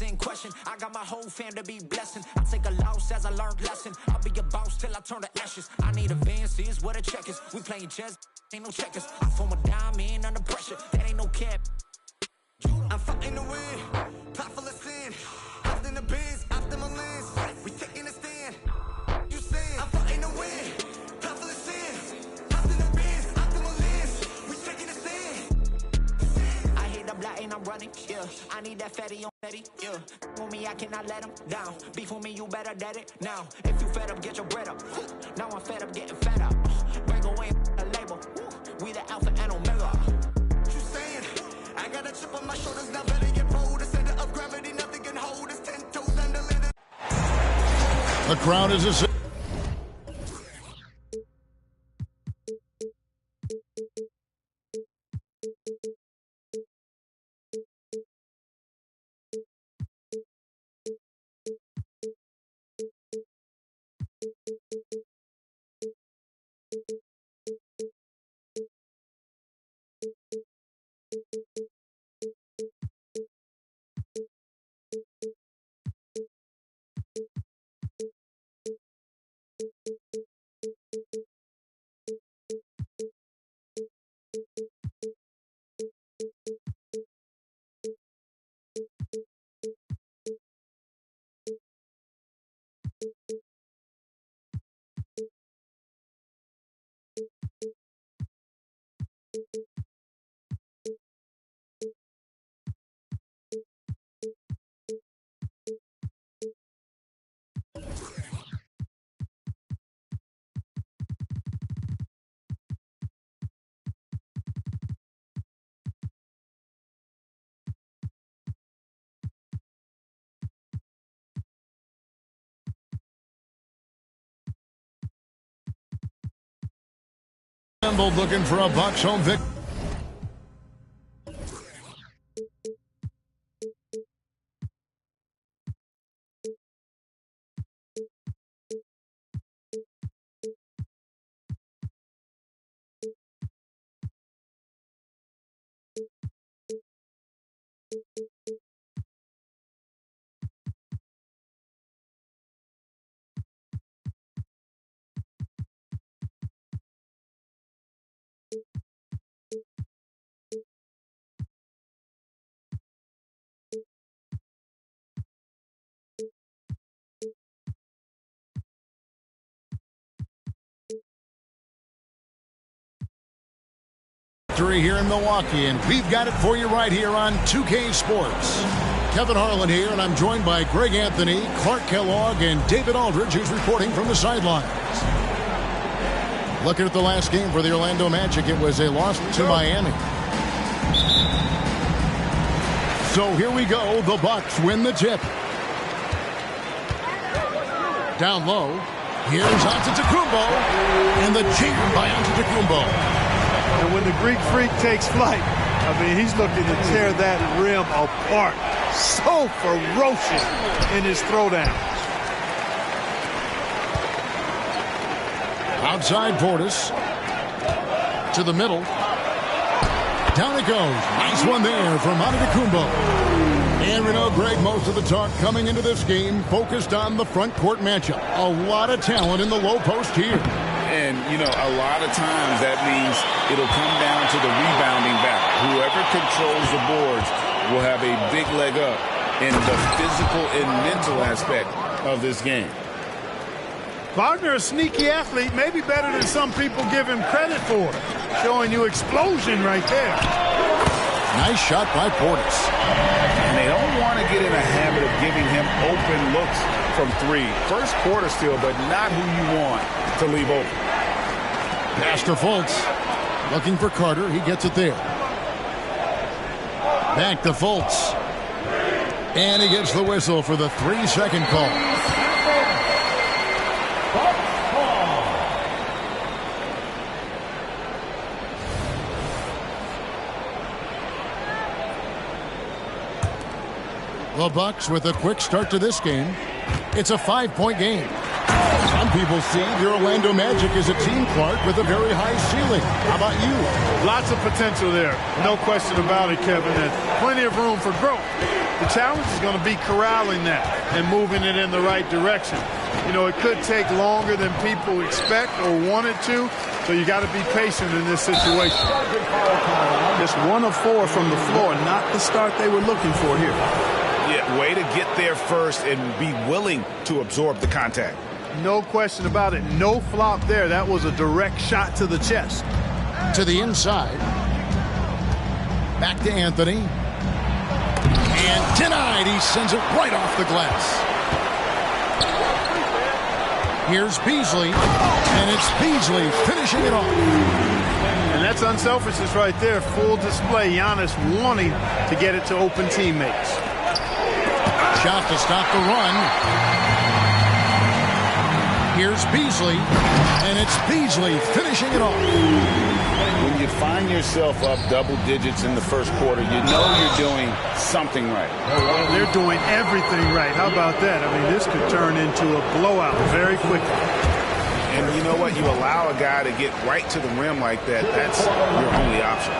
it's in question. I got my whole fam to be blessing. I take a loss as I learned lesson. I'll be a boss till I turn to ashes. I need advances, what a checkers. We playing chess, ain't no checkers. I form a diamond under pressure. That ain't no cap. I'm fighting to win, pot full of sin. Hopped in the biz, hopped in my lens. We taking a stand. You saying I'm fighting to win, pot full of sin. Hopped in the biz, hopped in my lens. We taking a stand. I hit the block and I'm running, yeah. I need that fatty on fatty, yeah. On me, I cannot let him down. Beef on me, you better dead it now. If you fed up, get your bread up. Now I'm fed up, getting fed up. Break away a label. We the alpha and omega. You saying? I got a chip on my shoulders, now better get bold. The center of gravity, nothing can hold us. 10 toes under it. The crowd is a... looking for a Bucks home victory. Here in Milwaukee, and we've got it for you right here on 2K Sports. Kevin Harlan here, and I'm joined by Greg Anthony, Clark Kellogg, and David Aldridge, who's reporting from the sidelines. Looking at the last game for the Orlando Magic, it was a loss to Miami. So here we go. The Bucks win the tip. Down low. Here's Antetokounmpo, and the jam by Antetokounmpo. And when the Greek Freak takes flight, I mean, he's looking to tear that rim apart. So ferocious in his throwdown. Outside Portis. To the middle. Down it goes. Nice one there from Antetokounmpo. And we know, Greg, most of the talk coming into this game focused on the front court matchup. A lot of talent in the low post here. And, you know, a lot of times that means it'll come down to the rebounding back. Whoever controls the boards will have a big leg up in the physical and mental aspect of this game. Wagner, a sneaky athlete, maybe better than some people give him credit for. Showing you explosion right there. Nice shot by Portis. And they don't want to get in a habit of giving him open looks from three. First quarter still, but not who you want to leave open. Pass to Fultz. Looking for Carter. He gets it there. Back to Fultz. And he gets the whistle for the 3-second call. The Bucks with a quick start to this game. It's a 5-point game. From people see the Orlando Magic as a team, Clark, with a very high ceiling. How about you? Lots of potential there. No question about it, Kevin. And plenty of room for growth. The challenge is going to be corralling that and moving it in the right direction. You know, it could take longer than people expect or want it to, so you got to be patient in this situation. Just 1 of 4 from the floor, not the start they were looking for here. Yeah, way to get there first and be willing to absorb the contact. No question about it. No flop there. That was a direct shot to the chest. To the inside. Back to Anthony. And denied. He sends it right off the glass. Here's Beasley. And it's Beasley finishing it off. And that's unselfishness right there. Full display. Giannis wanting to get it to open teammates. Shot to stop the run. Here's Beasley, and it's Beasley finishing it off. When you find yourself up double digits in the first quarter, you know you're doing something right. They're doing everything right. How about that? I mean, this could turn into a blowout very quickly. And you know what? You allow a guy to get right to the rim like that, that's your only option.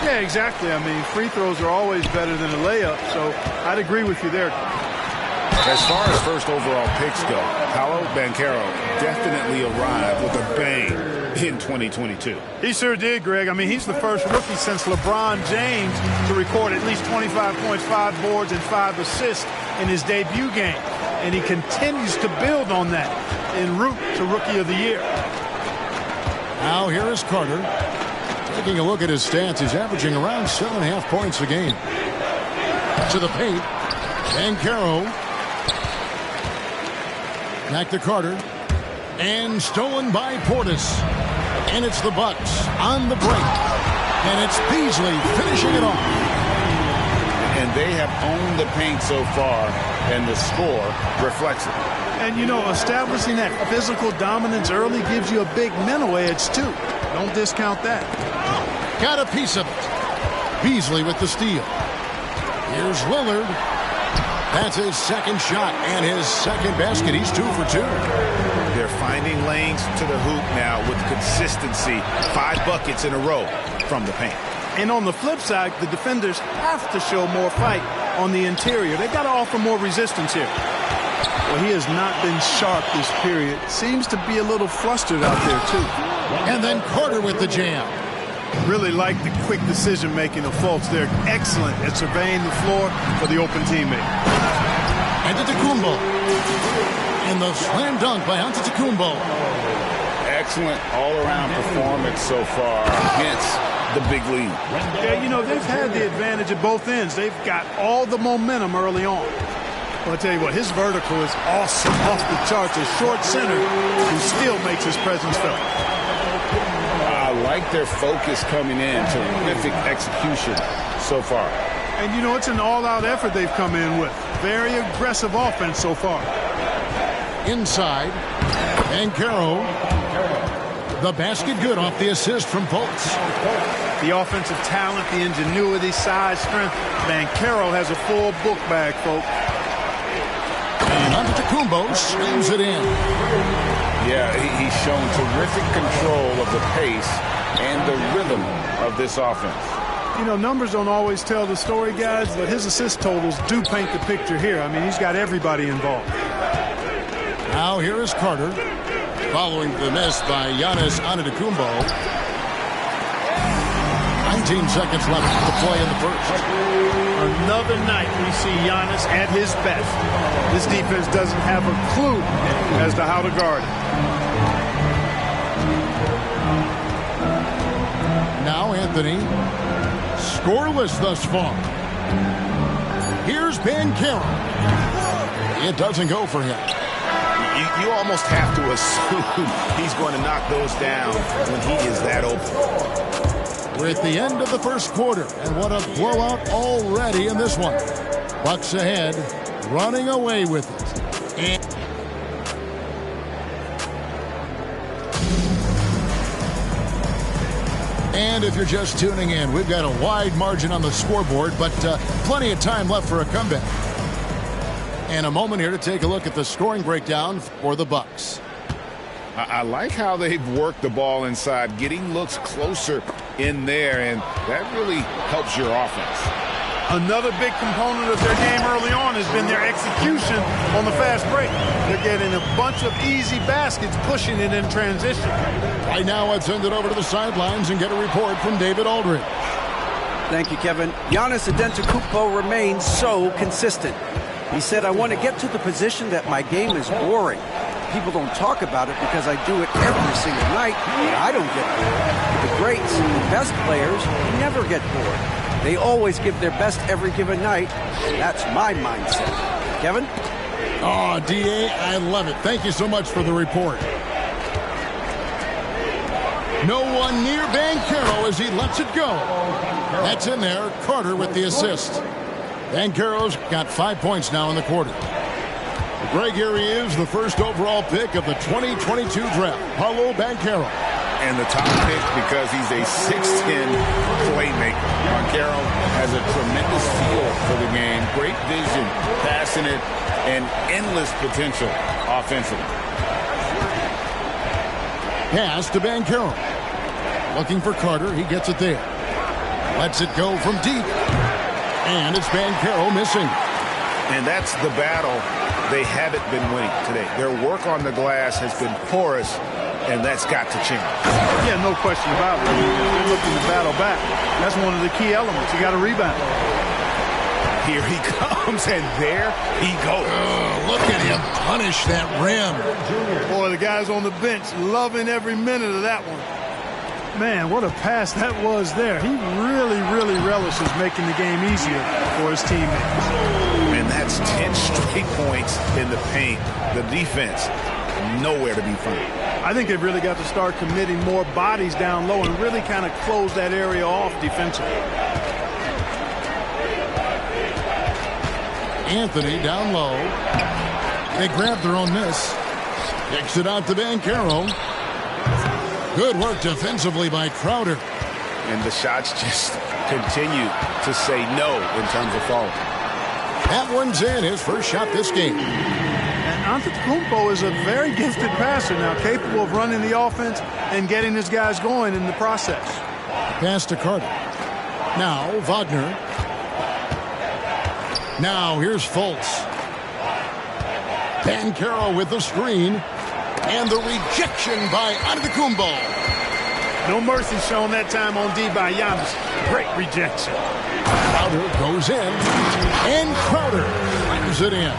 Yeah, exactly. I mean, free throws are always better than a layup, so I'd agree with you there. As far as first overall picks go, Paolo Banchero definitely arrived with a bang in 2022. He sure did, Greg. I mean, he's the first rookie since LeBron James to record at least 25 points, 5 boards, and 5 assists in his debut game. And he continues to build on that en route to Rookie of the Year. Now here is Carter. Taking a look at his stats, he's averaging around 7.5 points a game. To the paint. Banchero. Back to Carter. And stolen by Portis. And it's the Bucks on the break. And it's Beasley finishing it off. And they have owned the paint so far, and the score reflects it. And, you know, establishing that physical dominance early gives you a big mental edge, too. Don't discount that. Got a piece of it. Beasley with the steal. Here's Lillard. That's his second shot and his second basket. He's 2 for 2. They're finding lanes to the hoop now with consistency. 5 buckets in a row from the paint. And on the flip side, the defenders have to show more fight on the interior. They've got to offer more resistance here. Well, he has not been sharp this period. Seems to be a little flustered out there, too. And then Carter with the jam. Really like the quick decision-making of Fultz. They're excellent at surveying the floor for the open teammate. Antetokounmpo. And the slam dunk by Antetokounmpo. Excellent all-around performance so far against the big lead. Yeah, you know, they've had the advantage at both ends. They've got all the momentum early on. Well, I'll tell you what, his vertical is awesome, off the charts. A short center who still makes his presence felt. I like their focus coming in. Terrific execution so far. And, you know, it's an all-out effort they've come in with. Very aggressive offense so far. Inside. Banchero. The basket good off the assist from Fultz. The offensive talent, the ingenuity, size, strength. Banchero has a full book bag, folks. And Antetokounmpo slams it in. Yeah, he's shown terrific control of the pace and the rhythm of this offense. You know, numbers don't always tell the story, guys, but his assist totals do paint the picture here. I mean, he's got everybody involved. Now here is Carter. Following the miss by Giannis Antetokounmpo. 19 seconds left to play in the first. Another night we see Giannis at his best. This defense doesn't have a clue as to how to guard it. Now Anthony. Scoreless thus far. Here's Banchero. It doesn't go for him. You almost have to assume he's going to knock those down when he is that open. We're at the end of the first quarter, and what a blowout already in this one. Bucks ahead, running away with it. And if you're just tuning in, we've got a wide margin on the scoreboard, but plenty of time left for a comeback. And a moment here to take a look at the scoring breakdown for the Bucks. I like how they've worked the ball inside, getting looks closer in there, and that really helps your offense. Another big component of their game early on has been their execution on the fast break. They're getting a bunch of easy baskets, pushing it in transition. Right now, let's send it over to the sidelines and get a report from David Aldridge. Thank you, Kevin. Giannis Antetokounmpo remains so consistent. He said, I want to get to the position that my game is boring. People don't talk about it because I do it every single night, and I don't get bored. The greats, the best players, never get bored. They always give their best every given night. That's my mindset. Kevin? Oh, D.A., I love it. Thank you so much for the report. No one near Banchero as he lets it go. That's in there. Carter with the assist. Banchero's got 5 points now in the quarter. Greg, here he is, the first overall pick of the 2022 draft, Paolo Banchero. And the top pick because he's a 6'10 playmaker. Banchero has a tremendous feel for the game, great vision, passing it, and endless potential offensively. Pass to Banchero. Looking for Carter. He gets it there. Lets it go from deep. And it's Banchero missing. And that's the battle they haven't been winning today. Their work on the glass has been porous, and that's got to change. Yeah, no question about it. They're looking to battle back. That's one of the key elements. You got to rebound. Here he comes, and there he goes. Look at him punish that rim. Boy, the guys on the bench loving every minute of that one. Man, what a pass that was there. He really, really relishes making the game easier for his teammates. And that's 10 straight points in the paint. The defense, nowhere to be found. I think they've really got to start committing more bodies down low and really kind of close that area off defensively. Anthony down low. They grab their own miss. Kicks it out to Banchero. Good work defensively by Crowder. And the shots just continue to say no in terms of falling. That one's in, his first shot this game. And Antetokounmpo is a very gifted passer now, capable of running the offense and getting his guys going in the process. Pass to Carter. Now Wagner. Now here's Fultz. Banchero with the screen. And the rejection by Antetokounmpo. No mercy shown that time on D by Giannis. Great rejection. Crowder goes in. And Crowder brings it in.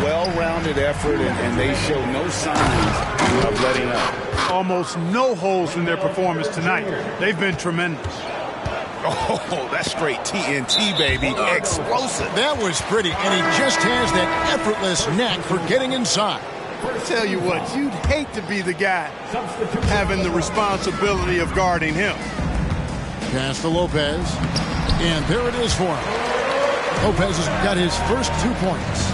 Well-rounded effort, and they show no signs of letting up. Almost no holes in their performance tonight. They've been tremendous. Oh, that's straight TNT, baby. Explosive. That was pretty, and he just has that effortless knack for getting inside. I tell you what, you'd hate to be the guy having the responsibility of guarding him. Pass to Lopez. And there it is for him. Lopez has got his first 2 points.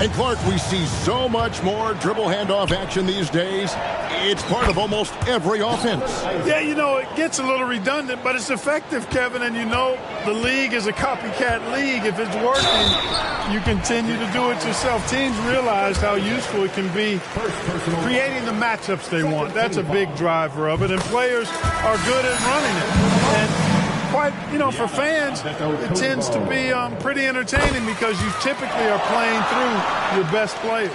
And Clark, we see so much more dribble handoff action these days. It's part of almost every offense. Yeah, you know, it gets a little redundant, but it's effective, Kevin. And you know, the league is a copycat league. If it's working, you continue to do it yourself. Teams realize how useful it can be creating the matchups they want. That's a big driver of it. And players are good at running it. And quite, you know, for fans, it tends to be pretty entertaining because you typically are playing through your best players.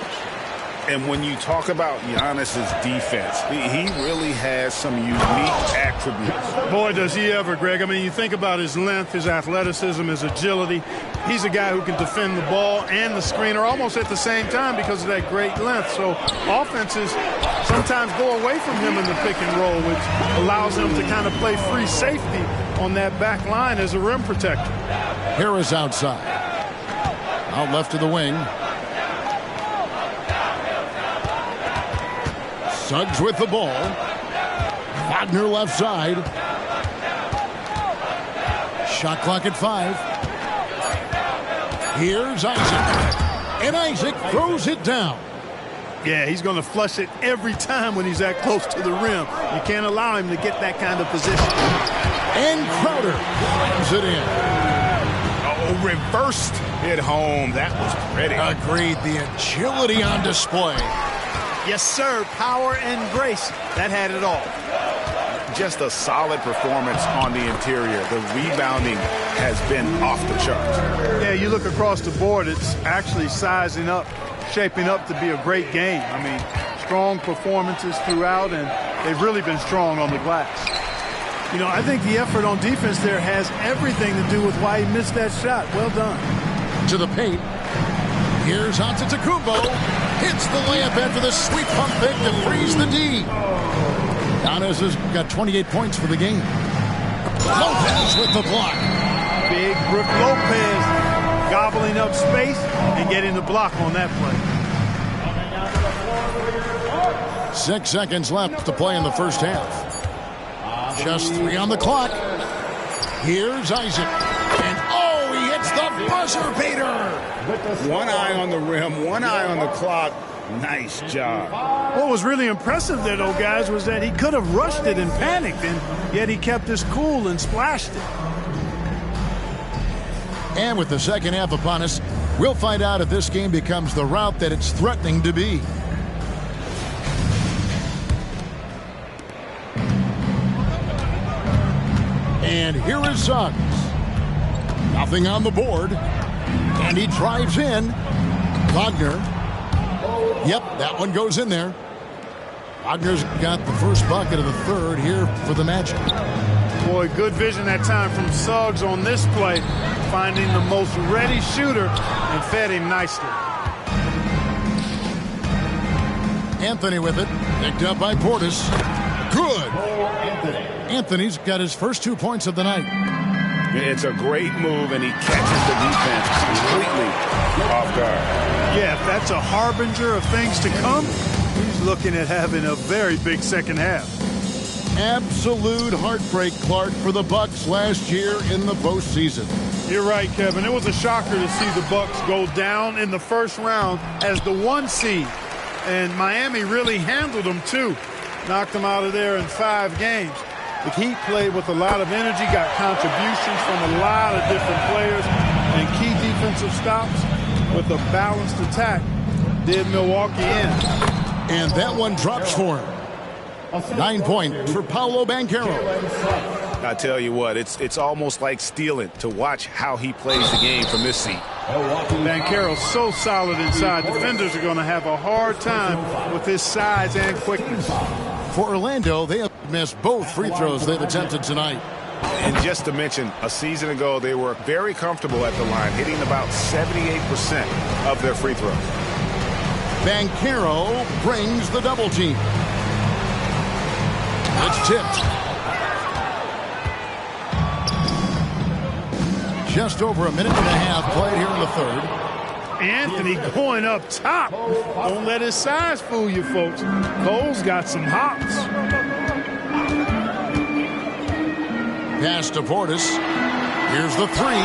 And when you talk about Giannis's defense, he really has some unique attributes. Boy, does he ever, Greg. I mean, you think about his length, his athleticism, his agility. He's a guy who can defend the ball and the screener almost at the same time because of that great length. So offenses sometimes go away from him in the pick and roll, which allows him to kind of play free safety on that back line as a rim protector. Harris outside. Out left to the wing. Suggs with the ball. Wagner left side. Shot clock at 5. Here's Isaac. And Isaac throws it down. Yeah, he's going to flush it every time when he's that close to the rim. You can't allow him to get that kind of position. And Crowder slams it in. Oh, reversed it home. That was pretty. Agreed. The agility on display. Yes, sir. Power and grace. That had it all. Just a solid performance on the interior. The rebounding has been off the charts. Yeah, you look across the board, it's actually sizing up, shaping up to be a great game. I mean, strong performances throughout, and they've really been strong on the glass. You know, I think the effort on defense there has everything to do with why he missed that shot. Well done. To the paint. Here's Antetokounmpo. Hits the layup after the sweet pump fake to freeze the D. Giannis has got 28 points for the game. Lopez with the block. Big Brook Lopez gobbling up space and getting the block on that play. 6 seconds left to play in the first half. Just 3 on the clock. Here's Isaac. And oh, he hits the buzzer beater. One eye on the rim, one eye on the clock. Nice job. What was really impressive there, though, guys, was that he could have rushed it and panicked, and yet he kept his cool and splashed it. And with the second half upon us, we'll find out if this game becomes the route that it's threatening to be. And here is Suggs. Nothing on the board. And he drives in. Wagner. Yep, that one goes in there. Wagner's got the first bucket of the third here for the Magic. Boy, good vision that time from Suggs on this play, finding the most ready shooter and fed him nicely. Anthony with it, picked up by Portis. Good. Anthony's got his first 2 points of the night. It's a great move, and he catches the defense completely off guard. Yeah, if that's a harbinger of things to come, he's looking at having a very big second half. Absolute heartbreak, Clark, for the Bucks last year in the postseason. You're right, Kevin. It was a shocker to see the Bucks go down in the first round as the 1 seed. And Miami really handled them, too. Knocked them out of there in 5 games. The Heat played with a lot of energy, got contributions from a lot of different players, and key defensive stops with a balanced attack did Milwaukee in. And that one drops for him. 9 points for Paolo Banchero. I tell you what, it's almost like stealing to watch how he plays the game from this seat. Banchero's so solid inside. Defenders are going to have a hard time with his size and quickness. For Orlando, they have missed both free throws they've attempted tonight. And just to mention, a season ago, they were very comfortable at the line, hitting about 78% of their free throws. Banchero brings the double team. It's tipped. Just over a minute and a half played here in the third. Anthony going up top. Don't let his size fool you, folks. Cole's got some hops. Pass to Portis. Here's the three.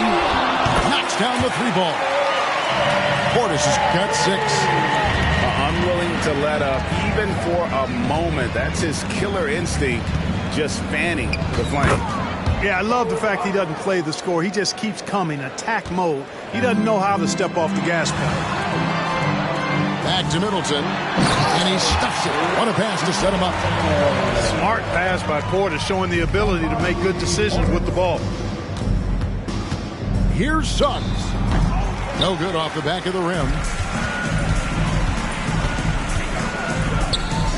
Knocks down the 3 ball. Portis has got 6. Unwilling to let up even for a moment. That's his killer instinct, just fanning the flame. Yeah, I love the fact he doesn't play the score. He just keeps coming, attack mode. He doesn't know how to step off the gas pedal. Back to Middleton, and he stuffs it. What a pass to set him up. Smart pass by Portis, showing the ability to make good decisions with the ball. Here's Suggs. No good off the back of the rim.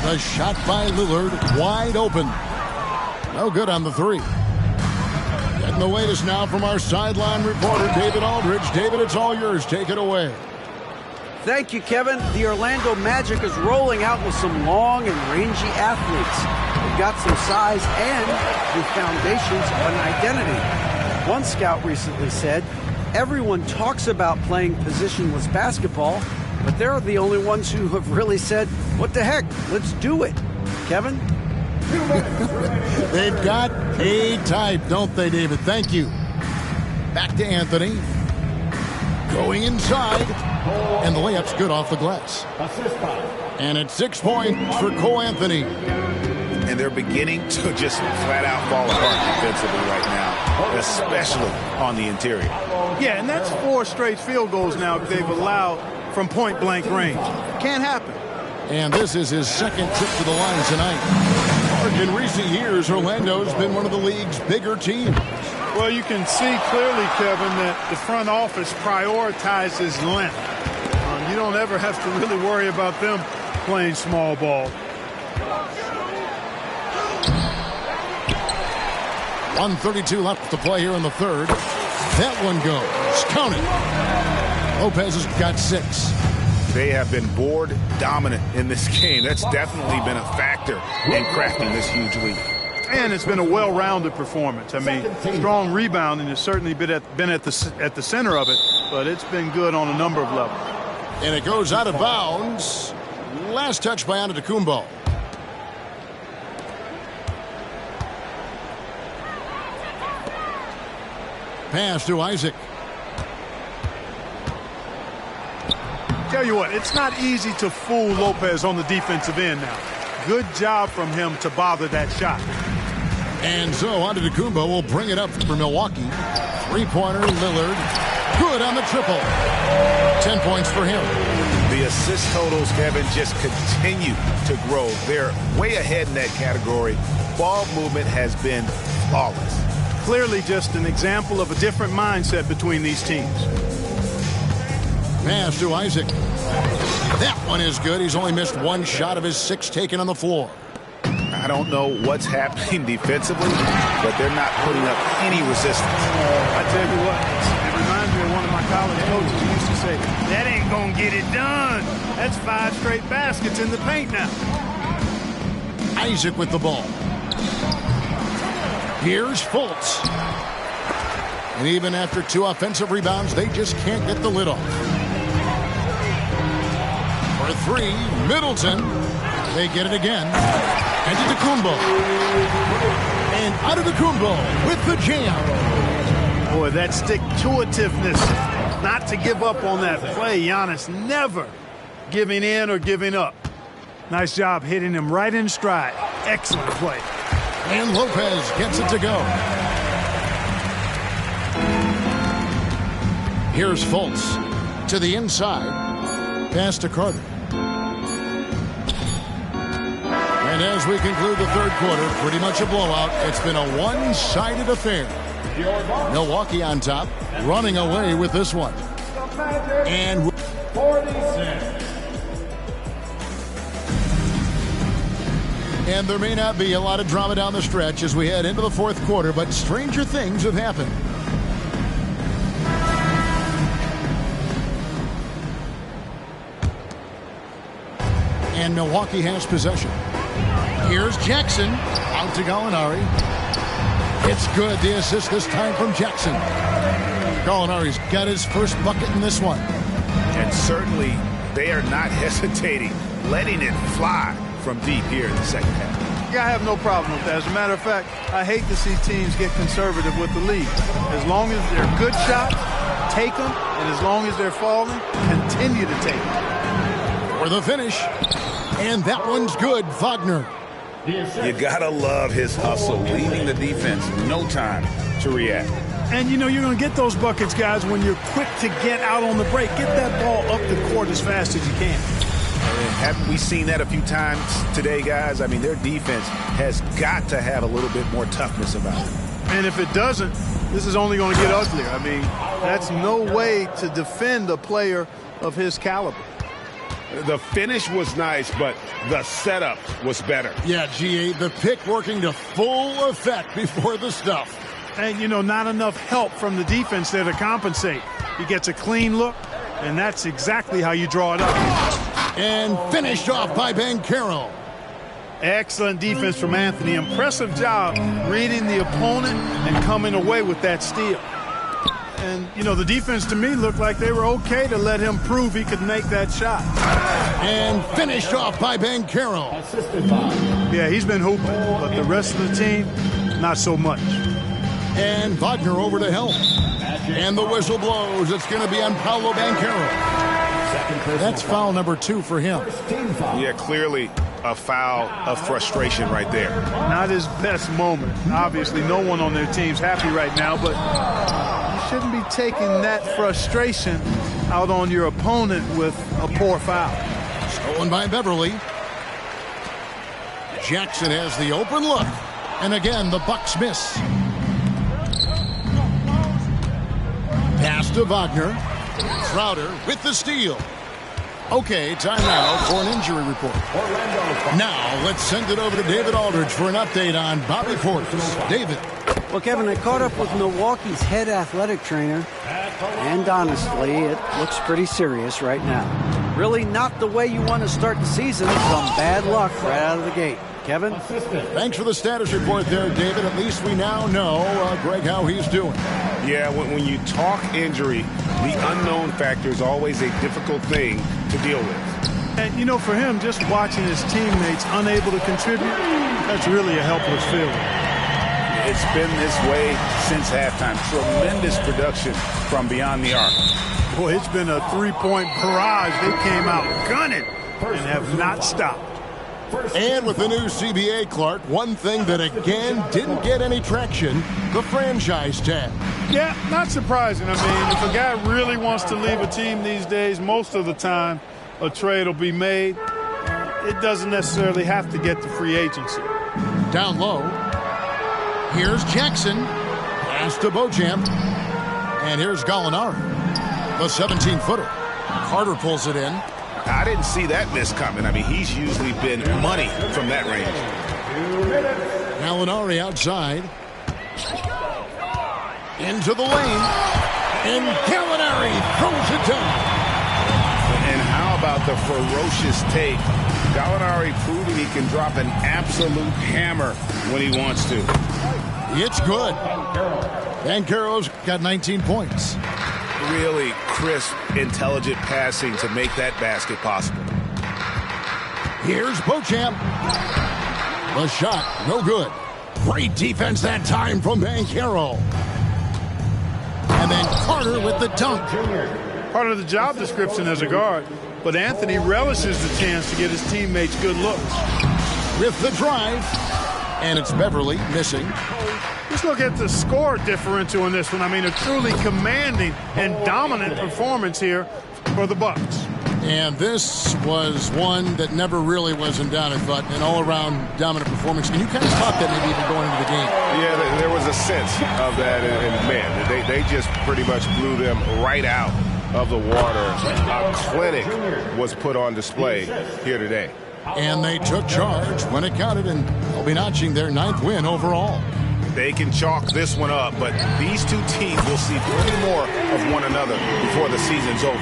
The shot by Lillard, wide open. No good on the 3. Getting the latest now from our sideline reporter, David Aldridge. David, it's all yours. Take it away. Thank you, Kevin. The Orlando Magic is rolling out with some long and rangy athletes. They've got some size and the foundations of an identity. One scout recently said, everyone talks about playing positionless basketball, but they're the only ones who have really said, what the heck, let's do it. Kevin? They've got a type, don't they, David? Thank you. Back to Anthony. Going inside. And the layup's good off the glass. And it's 6 points for Cole Anthony. And they're beginning to just flat out fall apart defensively right now, especially on the interior. Yeah, and that's 4 straight field goals now they've allowed from point-blank range. Can't happen. And this is his second trip to the line tonight. In recent years, Orlando's been one of the league's bigger teams. Well, you can see clearly, Kevin, that the front office prioritizes length. You don't ever have to really worry about them playing small ball. 1:32 left to play here in the third. That one goes. Count it. Lopez has got 6. They have been board dominant in this game. That's definitely been a factor in crafting this huge lead. And it's been a well-rounded performance. I mean, strong rebounding has certainly been at the center of it, but it's been good on a number of levels. And it goes out of bounds. Last touch by Antetokounmpo. Pass to Isaac. Tell you what, it's not easy to fool Lopez on the defensive end now. Good job from him to bother that shot. And so Antetokounmpo will bring it up for Milwaukee. Three-pointer, Lillard. Good on the triple. 10 points for him. The assist totals, Kevin, just continue to grow. They're way ahead in that category. Ball movement has been flawless. Clearly just an example of a different mindset between these teams. Pass to Isaac. That one is good. He's only missed one shot of his 6 taken on the floor. I don't know what's happening defensively, but they're not putting up any resistance. I tell you what, it reminds me of one of my college coaches who used to say, that ain't going to get it done. That's 5 straight baskets in the paint now. Isaac with the ball. Here's Fultz. And even after 2 offensive rebounds, they just can't get the lid off. For 3, Middleton. They get it again. Antetokounmpo. And Antetokounmpo with the jam. Boy, that stick-to-itiveness, not to give up on that play. Giannis never giving in or giving up. Nice job hitting him right in stride. Excellent play. And Lopez gets it to go. Here's Fultz to the inside. Pass to Carter. And as we conclude the third quarter, pretty much a blowout. It's been a one-sided affair. Milwaukee on top, running away with this one. And 46. And there may not be a lot of drama down the stretch as we head into the fourth quarter, but stranger things have happened. And Milwaukee has possession. Here's Jackson. Out to Gallinari. It's good. The assist this time from Jackson. Gallinari's got his first bucket in this one. And certainly they are not hesitating, letting it fly from deep here in the second half. Yeah, I have no problem with that. As a matter of fact, I hate to see teams get conservative with the lead. As long as they're good shots, take them. And as long as they're falling, continue to take them. For the finish. And that one's good, Wagner. You gotta love his hustle, leaving the defense no time to react. And you know you're going to get those buckets, guys, when you're quick to get out on the break. Get that ball up the court as fast as you can. And haven't we seen that a few times today, guys? I mean, their defense has got to have a little bit more toughness about it. And if it doesn't, this is only going to get uglier. I mean, that's no way to defend a player of his caliber. The finish was nice, but the setup was better. Yeah, GA, the pick working to full effect before the stuff. And, you know, not enough help from the defense there to compensate. He gets a clean look, and that's exactly how you draw it up. And finished off by Banchero. Excellent defense from Anthony. Impressive job reading the opponent and coming away with that steal. And, you know, the defense to me looked like they were okay to let him prove he could make that shot. And finished off by Banchero. Yeah, he's been hooping, but the rest of the team, not so much. And Wagner over to help. And the whistle blows. It's going to be on Paolo Banchero. That's foul number 2 for him. Yeah, clearly a foul of frustration right there. Not his best moment. Obviously, no one on their team's happy right now, but you shouldn't be taking that frustration out on your opponent with a poor foul. So Stolen by Beverly. Jackson has the open look. And again, the Bucks miss. Pass to Wagner. Crowder with the steal. Okay, timeout for an injury report. Now, let's send it over to David Aldridge for an update on Bobby Portis. David. Well, Kevin, I caught up with Milwaukee's head athletic trainer, and honestly, it looks pretty serious right now. Really not the way you want to start the season. Some bad luck right out of the gate. Kevin? Thanks for the status report there, David. At least we now know, Greg, how he's doing. Yeah, when you talk injury, the unknown factor is always a difficult thing to deal with. And, you know, for him, just watching his teammates unable to contribute, that's really a helpless feeling. It's been this way since halftime. Tremendous production from beyond the arc. Boy, it's been a three-point barrage. They came out gunning and have not stopped. And with the new CBA, Clark, one thing that again didn't get any traction, the franchise tag. Yeah, not surprising. I mean, if a guy really wants to leave a team these days, most of the time a trade will be made. It doesn't necessarily have to get to free agency. Down low. Here's Jackson. Pass to Bojan. And here's Gallinari. The 17-footer. Carter pulls it in. I didn't see that miss coming. I mean, he's usually been money from that range. Gallinari outside. Into the lane. And Gallinari throws it down. And how about the ferocious take? Gallinari proving he can drop an absolute hammer when he wants to. It's good. Banchero's got 19 points. Really crisp, intelligent passing to make that basket possible. Here's Beauchamp. The shot, no good. Great defense that time from Banchero. And then Carter with the dunk. Part of the job description as a guard, but Anthony relishes the chance to get his teammates good looks. With the drive. And it's Beverly missing. Just look at the score differential in this one. I mean, a truly commanding and dominant performance here for the Bucks. And this was one that never really was in doubt, I thought, an all-around dominant performance. Can you kind of spot that maybe even going into the game? Yeah, there was a sense of that, and man, they just pretty much blew them right out of the water. A clinic was put on display here today. And they took charge when it counted, and they'll be notching their 9th win overall. They can chalk this one up, but these two teams will see plenty more of one another before the season's over.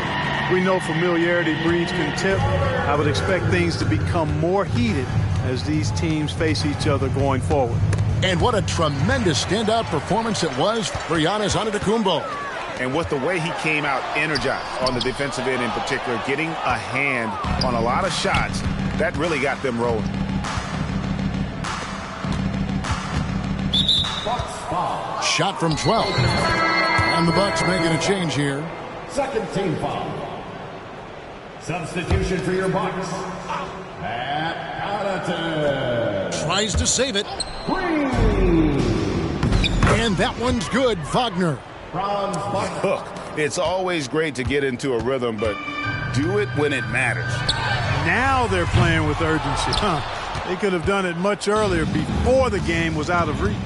We know familiarity breeds contempt. I would expect things to become more heated as these teams face each other going forward. And what a tremendous standout performance it was for Giannis Antetokounmpo. And with the way he came out energized on the defensive end in particular, getting a hand on a lot of shots, that really got them rolling. Shot from 12. And the Bucks making a change here. Second team foul. Substitution for your Bucks. Matt Connaughton. Tries to save it. Green. And that one's good. Wagner. Look, it's always great to get into a rhythm, but do it when it matters. Now they're playing with urgency. They could have done it much earlier before the game was out of reach.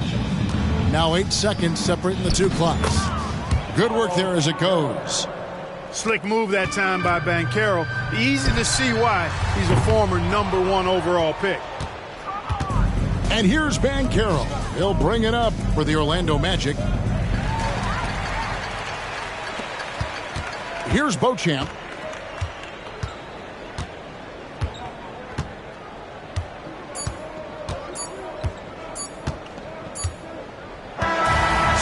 Now 8 seconds separating the two clocks. Good work there as it goes. Slick move that time by Banchero. Easy to see why he's a former #1 overall pick. And here's Banchero. He'll bring it up for the Orlando Magic. Here's Beauchamp.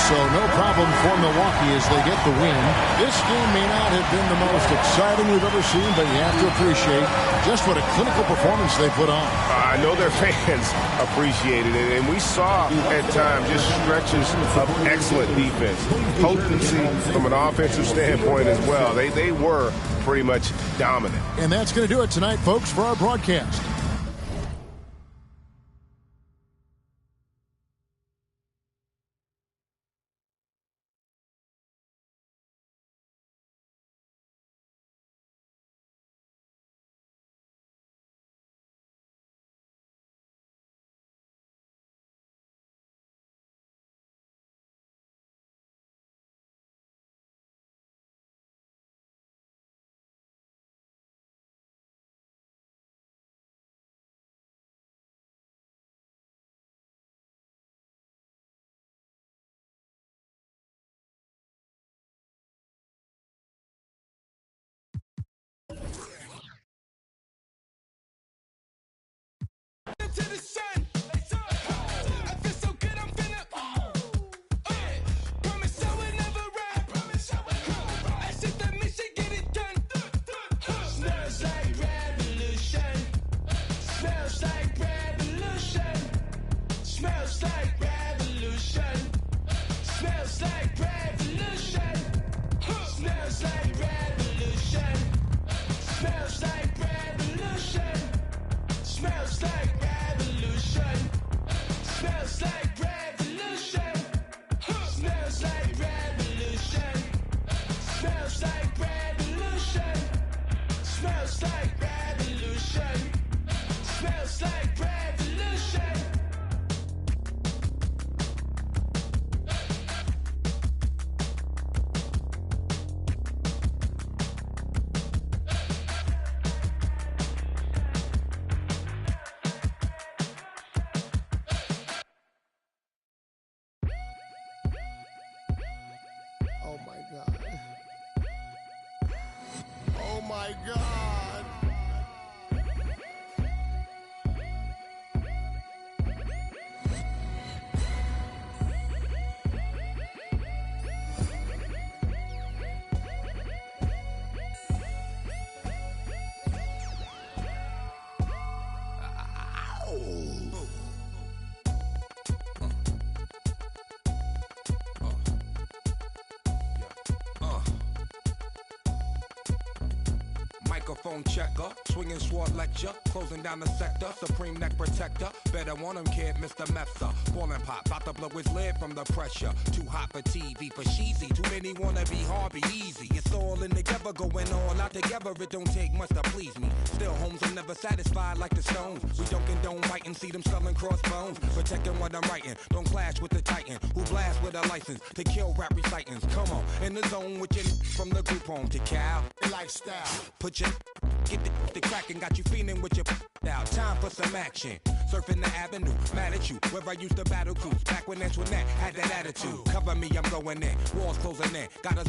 So no problem for Milwaukee as they get the win. This game may not have been the most exciting we've ever seen, but you have to appreciate just what a clinical performance they put on. I know their fans appreciated it, and we saw at times just stretches of excellent defense. Potency from an offensive standpoint as well. They were pretty much dominant. And that's going to do it tonight, folks, for our broadcast. my God. Microphone checker, swinging sword lecture, closing down the sector, supreme neck protector. Better want him, kid, Mr. Mepsa. Ballin' pop, about to blow his lid from the pressure. Too hot for TV, for cheesy. Too many wanna be hard, be easy. It's all in together, going all out together. It don't take much to please me. Still, homes are never satisfied like the Stones. We don't condone biting, see them selling crossbones. Protecting what I'm writing, don't clash with the Titan who blast with a license to kill rap recitants. Come on, in the zone with your from the group home to Cal. Lifestyle. Put your get the crackin', got you feeling with your out. Time for some action. Surfing the avenue, mad at you. Where I used to battle cruise. Back when Antoinette had that attitude. Cover me, I'm going in. Walls closing in. Got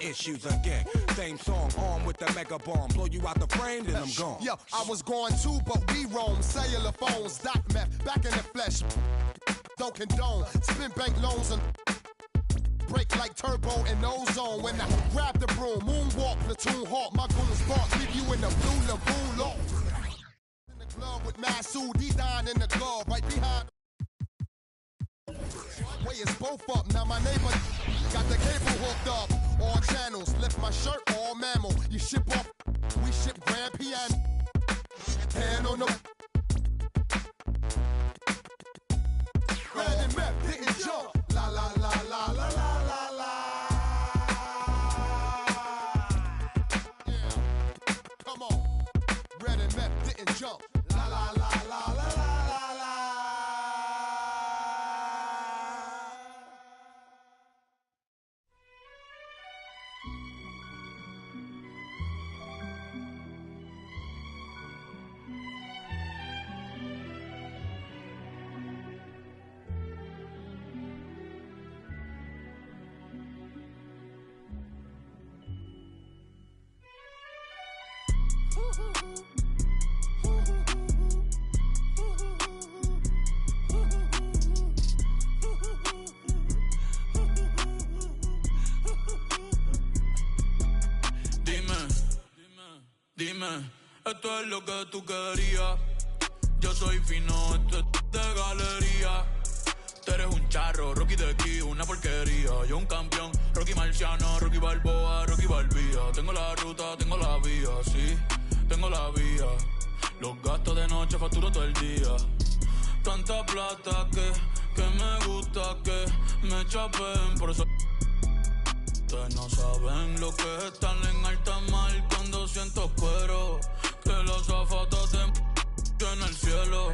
issues again. Same song, armed with the mega bomb. Blow you out the frame, then I'm gone. Yo, I was going too, but we roam. Cellular phones, doc meth, back in the flesh. Don't condone. Spin bank loans and break like turbo and ozone. When I grab the broom, moonwalk, platoon hawk, my goons bark, leave you in the blue lagoon low. In the club with Masood, he dying in the glove, right behind. Way is both up, now my neighbor got the cable hooked up. All channels, lift my shirt, all mammal. You ship off, we ship grand piano. Hand on the Red and meth, didn't jump. La la la la la la la la. Yeah, come on. Red and meth, didn't jump. La la la la la la la. Dime, esto es lo que tú querías. Yo soy fino, esto es de galería. Tú eres un charro, Rocky de aquí, una porquería. Yo un campeón, Rocky Marciano, Rocky Balboa, Rocky Balbía. Tengo la ruta, tengo la vía, sí, tengo la vía. Los gastos de noche facturo todo el día. Tanta plata que me gusta que me chapen, por eso. Ustedes no saben lo que es estar en alta mar cuando siento cuero. Que los zapatos te en el cielo.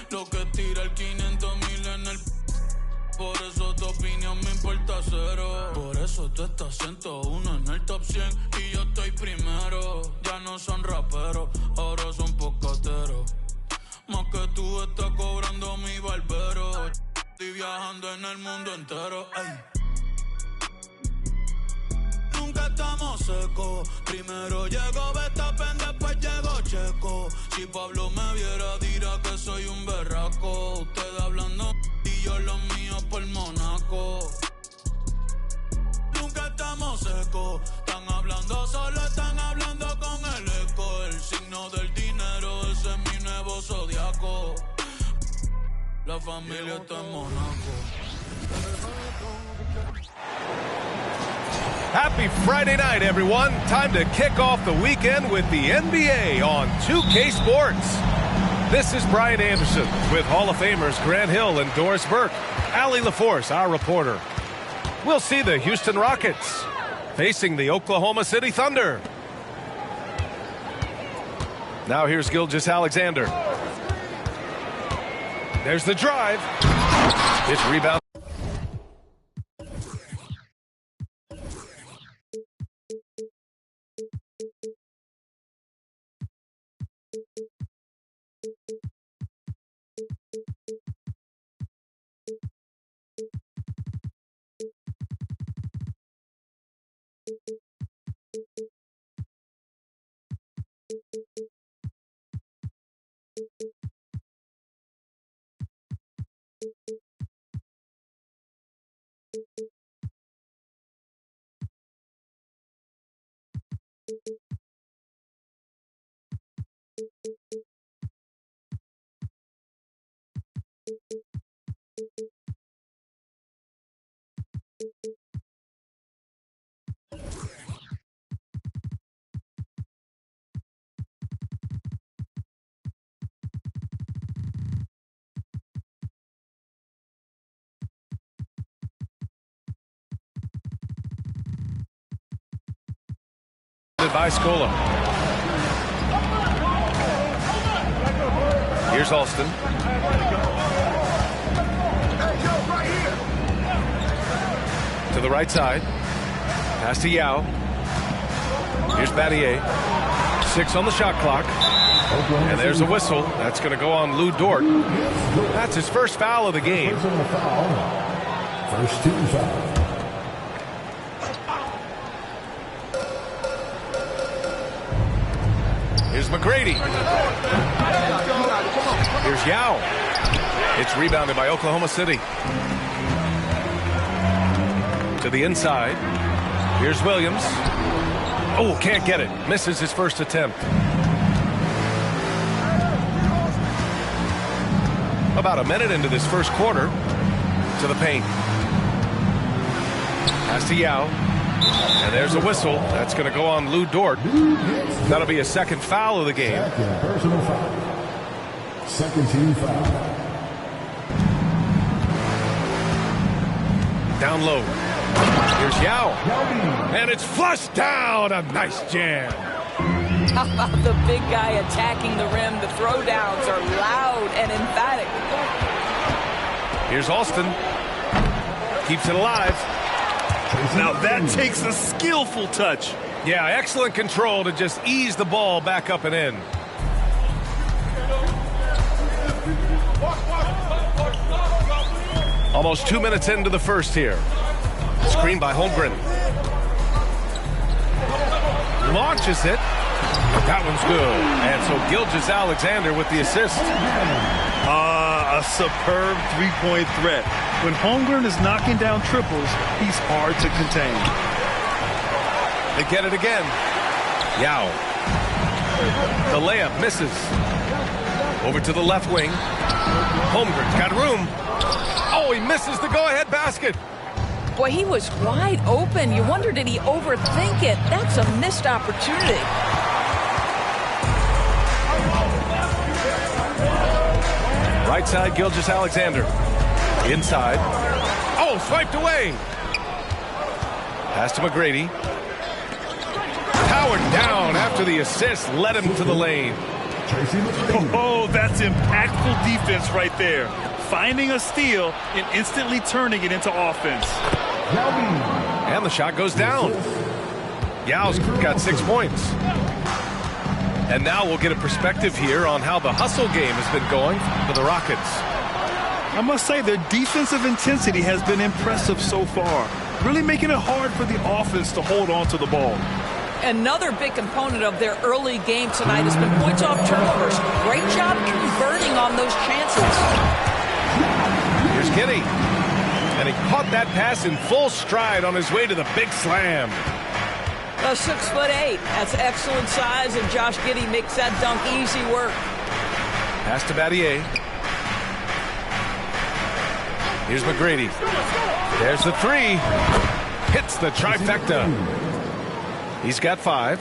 Lo que tira el 500,000 en el. Por eso tu opinión me importa cero. Por eso tú estás 101 en el top 100 y yo estoy primero. Ya no son raperos, ahora son pocateros. Más que tú estás cobrando mi barbero. Estoy viajando en el mundo entero. Ay. Nunca estamos secos. Primero llegó Verstappen, después llegó Checo. Si Pablo me viera dirá que soy un berraco. Ustedes hablando y yo los míos por Monaco. Nunca estamos secos. Están hablando solo, están hablando con el eco. El signo del dinero, ese es mi nuevo zodiaco. La familia está en Monaco. Happy Friday night, everyone. Time to kick off the weekend with the NBA on 2K Sports. This is Brian Anderson with Hall of Famers Grant Hill and Doris Burke. Allie LaForce, our reporter. We'll see the Houston Rockets facing the Oklahoma City Thunder. Now here's Gilgeous Alexander. There's the drive. It's rebound. By Scola. Here's Alston. To the right side. Pass to Yao. Here's Battier. 6 on the shot clock. And there's a whistle. That's going to go on Lou Dort. That's his first foul of the game. First team foul. Here's McGrady. Here's Yao. It's rebounded by Oklahoma City. To the inside. Here's Williams. Oh, can't get it. Misses his first attempt. About a minute into this first quarter. To the paint. Pass to Yao. And there's a whistle. That's going to go on Lou Dort. That'll be a second foul of the game. Second personal foul. Second team foul. Down low. Here's Yao. And it's flushed down. A nice jam. How about the big guy attacking the rim? The throwdowns are loud and emphatic. Here's Alston. Keeps it alive. Now that takes a skillful touch. Yeah, excellent control to just ease the ball back up and in. Almost 2 minutes into the first here. Screen by Holmgren. Launches it. That one's good. And so Gilgeous-Alexander with the assist. A superb three-point threat. When Holmgren is knocking down triples, he's hard to contain. They get it again. Yao. The layup misses. Over to the left wing. Holmgren's got room. Oh, he misses the go-ahead basket. Boy, he was wide open. You wonder, did he overthink it? That's a missed opportunity. Right side, Gilgeous-Alexander. Inside. Oh, swiped away. Pass to McGrady. Powered down after the assist led him to the lane. Oh, that's impactful defense right there. Finding a steal and instantly turning it into offense. And the shot goes down. Yao's got 6 points. And now we'll get a perspective here on how the hustle game has been going for the Rockets. I must say their defensive intensity has been impressive so far. Really making it hard for the offense to hold on to the ball. Another big component of their early game tonight has been points off turnovers. Great job converting on those chances. Here's Giddey. And he caught that pass in full stride on his way to the big slam. A 6'8". That's excellent size, and Josh Giddey makes that dunk easy work. Pass to Battier. Here's McGrady. There's the three. Hits the trifecta. He's got 5.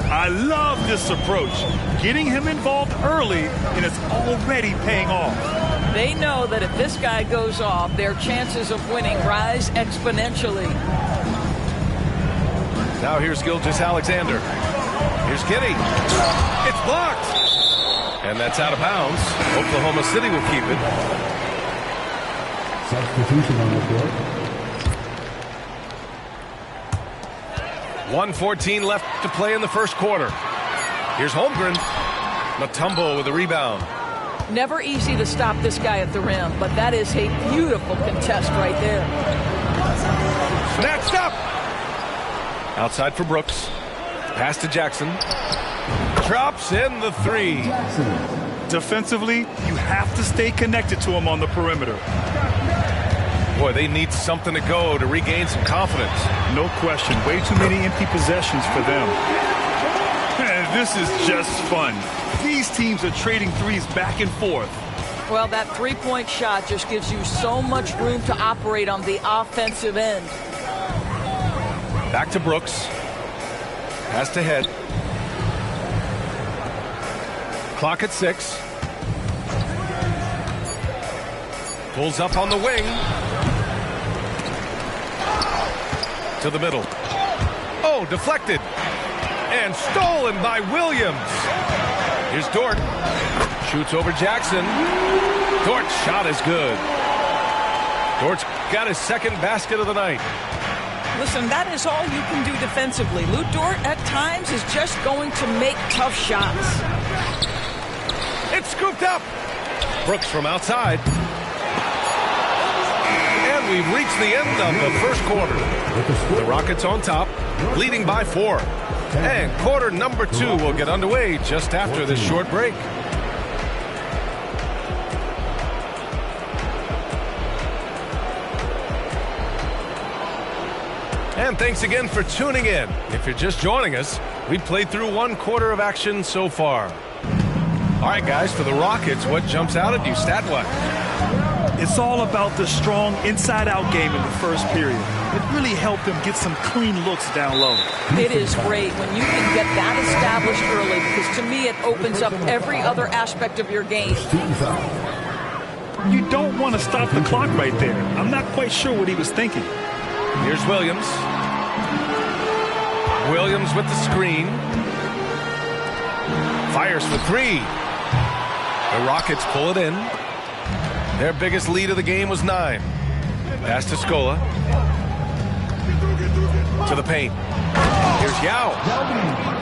I love this approach. Getting him involved early, and it's already paying off. They know that if this guy goes off, their chances of winning rise exponentially. Now here's Gilgeous-Alexander. Here's Giddey. It's blocked. And that's out of bounds. Oklahoma City will keep it. Substitution on the court. 1:14 left to play in the first quarter. Here's Holmgren. Mutombo with the rebound. Never easy to stop this guy at the rim, but that is a beautiful contest right there. Snatched up. Outside for Brooks. Pass to Jackson. Drops in the 3. Defensively, you have to stay connected to him on the perimeter. Boy, they need something to go to regain some confidence. No question. Way too many empty possessions for them. This is just fun. These teams are trading threes back and forth. Well, that three-point shot just gives you so much room to operate on the offensive end. Back to Brooks. Pass to Head. Clock at 6. Pulls up on the wing. To the middle. Oh, deflected. And stolen by Williams. Here's Dort. Shoots over Jackson. Dort's shot is good. Dort's got his second basket of the night. Listen, that is all you can do defensively. Lou Dort, at times, is just going to make tough shots. It's scooped up. Brooks from outside. And we've reached the end of the first quarter. The Rockets on top, leading by 4. And quarter number 2 will get underway just after this short break. And thanks again for tuning in. If you're just joining us, we've played through 1 quarter of action so far. All right, guys, for the Rockets, what jumps out at you stat-wise? It's all about the strong inside-out game in the first period. It really helped them get some clean looks down low. It is great when you can get that established early, because to me it opens up every other aspect of your game. You don't want to stop the clock right there. I'm not quite sure what he was thinking. Here's Williams. Williams with the screen. Fires for 3. The Rockets pull it in. Their biggest lead of the game was 9. Pass to Scola. To the paint. Here's Yao.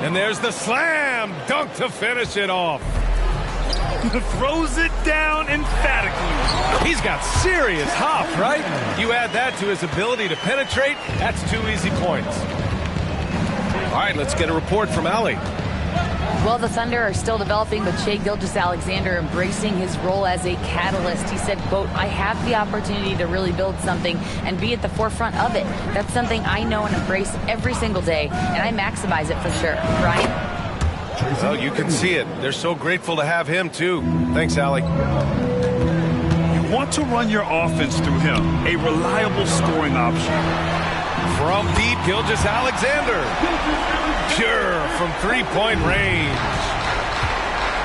And there's the slam dunk to finish it off. Throws it down emphatically. He's got serious hop, right? You add that to his ability to penetrate, that's 2 easy points. All right, let's get a report from Allie. Well, the Thunder are still developing, but Shai Gilgeous-Alexander embracing his role as a catalyst. He said, quote, "I have the opportunity to really build something and be at the forefront of it. That's something I know and embrace every single day, and I maximize it for sure." Brian? Well, you can see it. They're so grateful to have him, too. Thanks, Allie. You want to run your offense through him, a reliable scoring option. From deep, Gilgeous-Alexander. Pure from three-point range.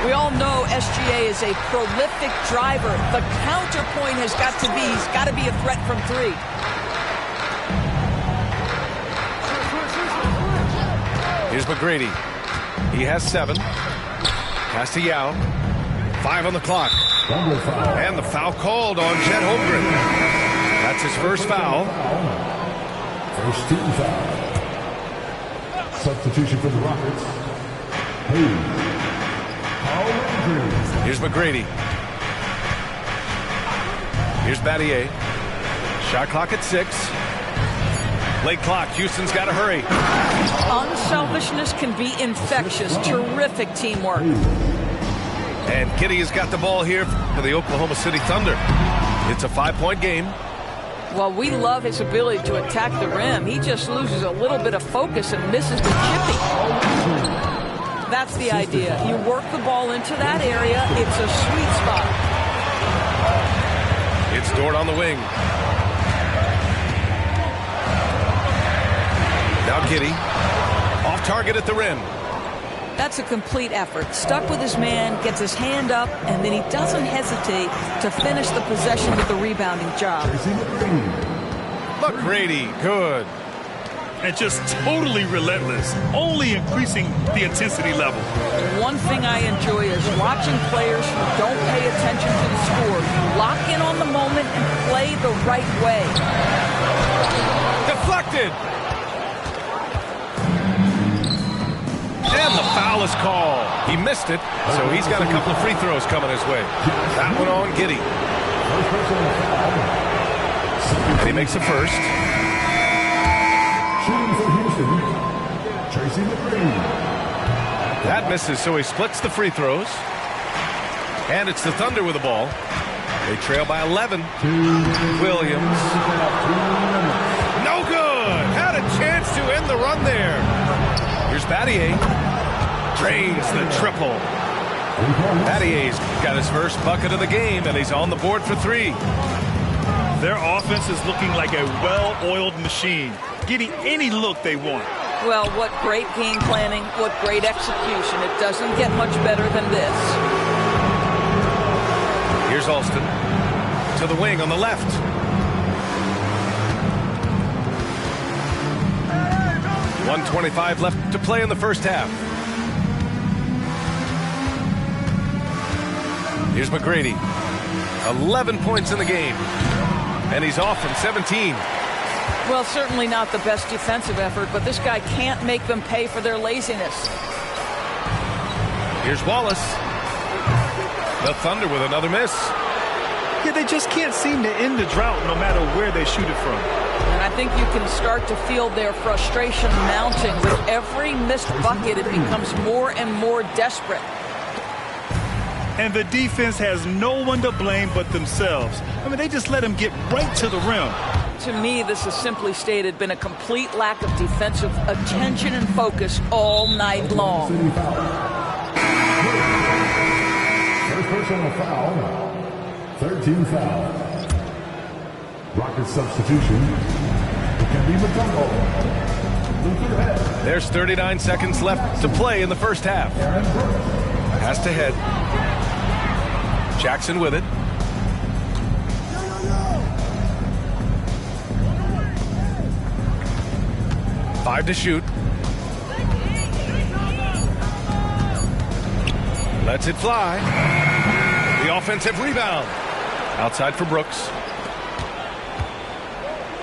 We all know SGA is a prolific driver. The counterpoint has got to be, he's got to be a threat from 3. Here's McGrady. He has 7. Pass to Yao. 5 on the clock. And the foul called on Chet Holmgren. That's his first foul. First team foul. Substitution for the Rockets. Here's McGrady. Here's Battier. Shot clock at 6. Late clock. Houston's got to hurry. Unselfishness can be infectious. Terrific teamwork. And Giddey has got the ball here for the Oklahoma City Thunder. It's a 5-point game. Well, we love his ability to attack the rim. He just loses a little bit of focus and misses the chippy. That's the idea. You work the ball into that area. It's a sweet spot. It's Dort on the wing. Now Giddey. Off target at the rim. That's a complete effort. Stuck with his man, gets his hand up, and then he doesn't hesitate to finish the possession with the rebounding job. McGrady, good. And just totally relentless, only increasing the intensity level. One thing I enjoy is watching players who don't pay attention to the score lock in on the moment and play the right way. Deflected. And the foul is called. He missed it, so he's got a couple of free throws coming his way. That one on Giddey. And he makes the first. That misses, so he splits the free throws. And it's the Thunder with the ball. They trail by 11. Williams. No good. Had a chance to end the run there. Here's Battier. Drains the triple. Battier's got his first bucket of the game, and he's on the board for 3. Their offense is looking like a well-oiled machine, getting any look they want. Well, what great game planning, what great execution. It doesn't get much better than this. Here's Alston to the wing on the left. .125 left to play in the first half. Here's McGrady. 11 points in the game. And he's off from 17. Well, certainly not the best defensive effort, but this guy can't make them pay for their laziness. Here's Wallace. The Thunder with another miss. Yeah, they just can't seem to end the drought no matter where they shoot it from. And I think you can start to feel their frustration mounting. With every missed bucket, it becomes more and more desperate. And the defense has no one to blame but themselves. I mean, they just let him get right to the rim. To me, this is simply stated been a complete lack of defensive attention and focus all night long. First personal foul. 13 foul. Rockets substitution. It can be Matumbo. There's 39 seconds left to play in the first half. Pass to Head. Jackson with it. Five to shoot. Lets it fly. The offensive rebound. Outside for Brooks.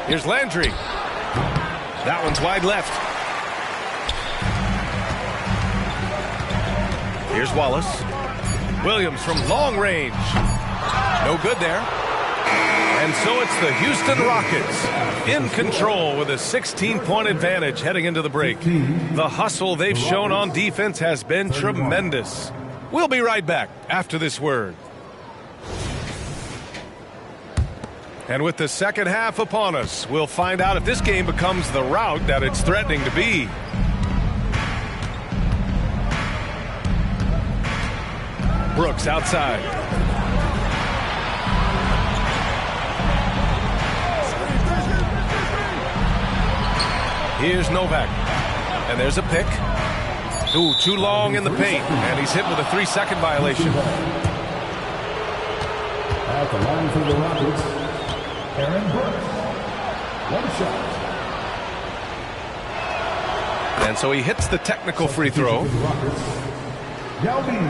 Here's Landry. That one's wide left. Here's Wallace. Williams from long range. No good there. And so it's the Houston Rockets in control with a 16-point advantage heading into the break. The hustle they've shown on defense has been tremendous. We'll be right back after this word. And with the second half upon us, we'll find out if this game becomes the rout that it's threatening to be. Brooks outside. Here's Novak. And there's a pick. Ooh, too long in the paint. And he's hit with a 3-second violation. At the line for the Rockets, Aaron Brooks. One shot. And so he hits the technical free throw. Yao Ming,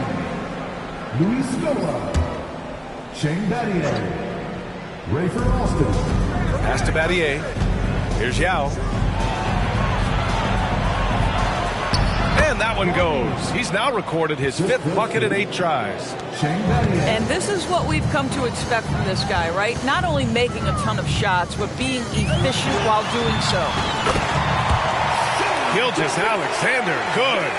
Luis Villa, Shane Battier, Rayford Alston. Pass to Battier. Here's Yao. And that one goes. He's now recorded his 5th bucket in 8 tries. And this is what we've come to expect from this guy, right? Not only making a ton of shots, but being efficient while doing so. Gilgeous-Alexander, good.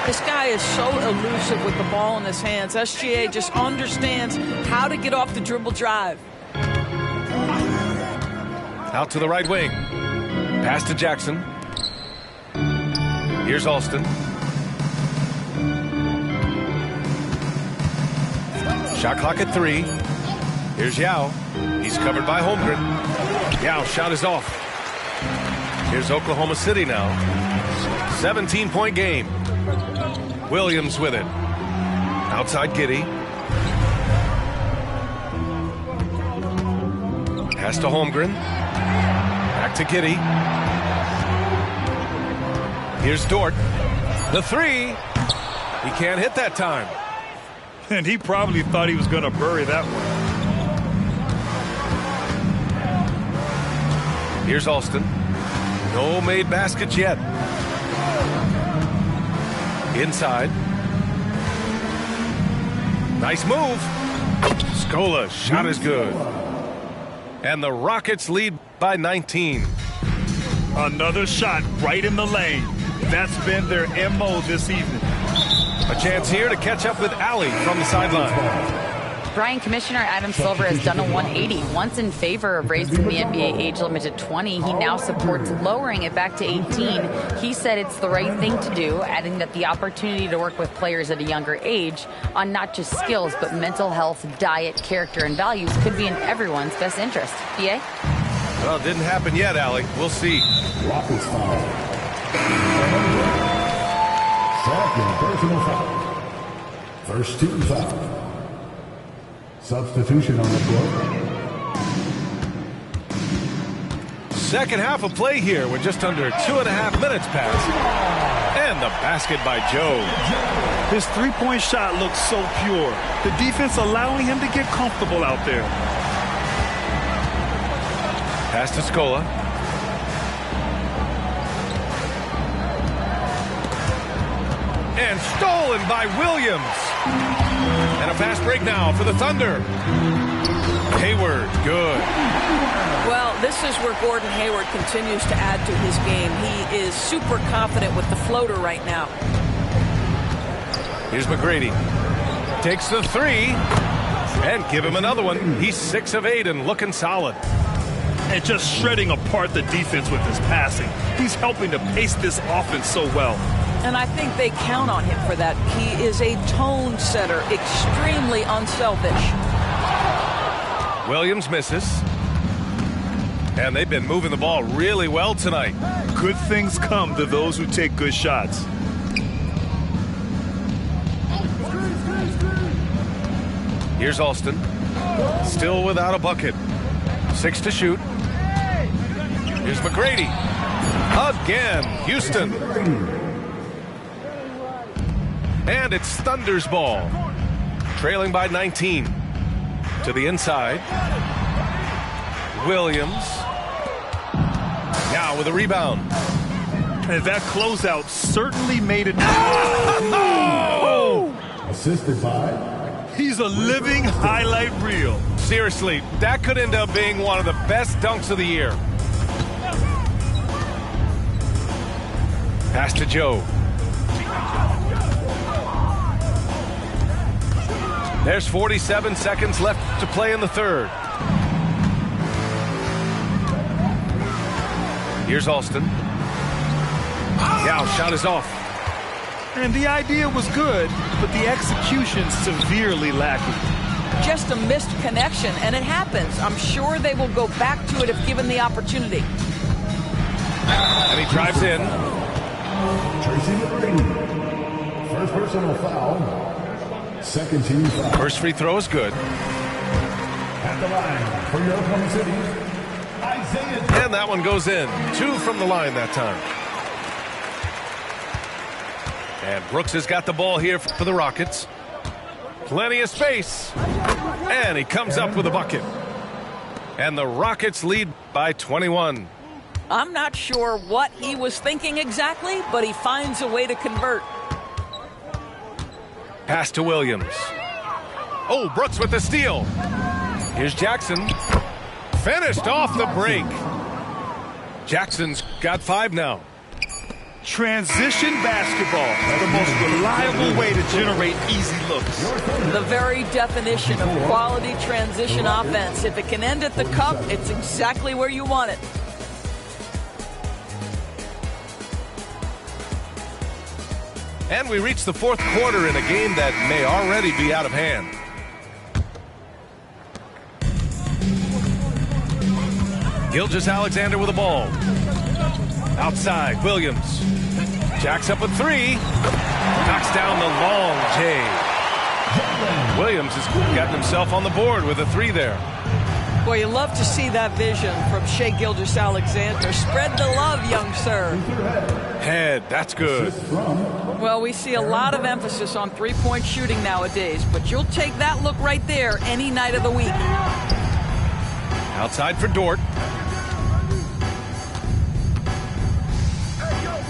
This guy is so elusive with the ball in his hands. SGA just understands how to get off the dribble drive. Out to the right wing. Pass to Jackson. Here's Alston. Shot clock at 3. Here's Yao. He's covered by Holmgren. Yao shot is off. Here's Oklahoma City now. 17-point game. Williams with it. Outside Giddey. Pass to Holmgren. Back to Giddey. Here's Dort. The 3. He can't hit that time. And he probably thought he was going to bury that one. Here's Alston. No made baskets yet. Inside. Nice move. Scola's shot is good. And the Rockets lead by 19. Another shot right in the lane. That's been their MO this evening. A chance here to catch up with Alley from the sideline. Brian, Commissioner Adam Silver has done a 180. Once in favor of raising the NBA age limit to 20, he now supports lowering it back to 18. He said it's the right thing to do, adding that the opportunity to work with players at a younger age on not just skills, but mental health, diet, character, and values could be in everyone's best interest. BA? Well, it didn't happen yet, Allie. We'll see. Rockets foul. Second personal foul. First team foul. Substitution on the floor. Second half of play here with just under 2.5 minutes passed. And the basket by Joe. His three-point shot looks so pure. The defense allowing him to get comfortable out there. Pass to Scola. And stolen by Williams. And a fast break now for the Thunder. Hayward, good. Well, this is where Gordon Hayward continues to add to his game. He is super confident with the floater right now. Here's McGrady. Takes the three. And give him another one. He's 6 of 8 and looking solid. And just shredding apart the defense with his passing. He's helping to pace this offense so well. And I think they count on him for that. He is a tone setter, extremely unselfish. Williams misses. And they've been moving the ball really well tonight. Good things come to those who take good shots. Here's Alston. Still without a bucket. 6 to shoot. Here's McGrady. Again, Houston. And it's Thunder's ball. Trailing by 19. To the inside. Williams. Now with a rebound. And that closeout certainly made it. Oh! Assisted by. He's a living highlight reel. Seriously, that could end up being one of the best dunks of the year. Pass to Joe. There's 47 seconds left to play in the third. Here's Alston. Now shot is off. And the idea was good, but the execution severely lacking. Just a missed connection, and it happens. I'm sure they will go back to it if given the opportunity. And he drives in. Tracy McGrady. First personal foul. Second team foul. First free throw is good. At the line for your Oklahoma City, Isaiah. And that one goes in. 2 from the line that time. And Brooks has got the ball here for the Rockets. Plenty of space. And he comes up with a bucket. And the Rockets lead by 21. I'm not sure what he was thinking exactly, but he finds a way to convert. Pass to Williams. Oh, Brooks with the steal. Here's Jackson. Finished off the break. Jackson's got 5 now. Transition basketball, the most reliable way to generate easy looks. The very definition of quality transition offense. If it can end at the cup, it's exactly where you want it. And we reach the fourth quarter in a game that may already be out of hand. Gilgeous-Alexander with the ball. Outside, Williams. Jacks up with 3. Knocks down the long J. Williams has gotten himself on the board with a 3 there. Boy, you love to see that vision from Shai Gilgeous-Alexander. Spread the love, young sir. Head, that's good. Well, we see a lot of emphasis on three-point shooting nowadays, but you'll take that look right there any night of the week. Outside for Dort.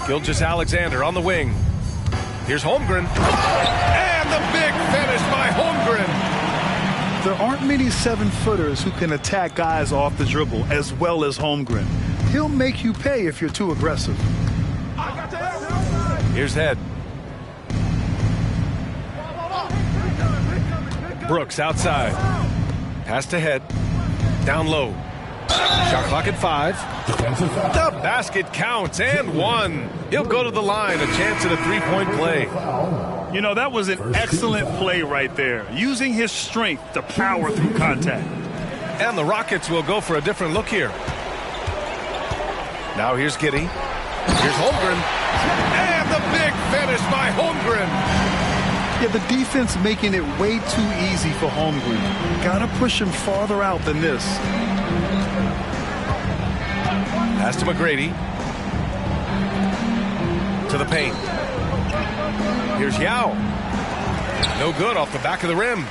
Gilgeous-Alexander on the wing. Here's Holmgren. And the big finish by Holmgren. There aren't many 7-footers who can attack guys off the dribble as well as Holmgren. He'll make you pay if you're too aggressive. Here's Head. Brooks outside. Passed ahead. Down low. Shot clock at 5. The basket counts and one. He'll go to the line. A chance at a three-point play. You know, that was an excellent play right there. Using his strength to power through contact. And the Rockets will go for a different look here. Now here's Giddey. Here's Holmgren. And the big finish by Holmgren. Yeah, the defense making it way too easy for Holmgren. Gotta push him farther out than this. Pass to McGrady. To the paint. Here's Yao. No good off the back of the rim.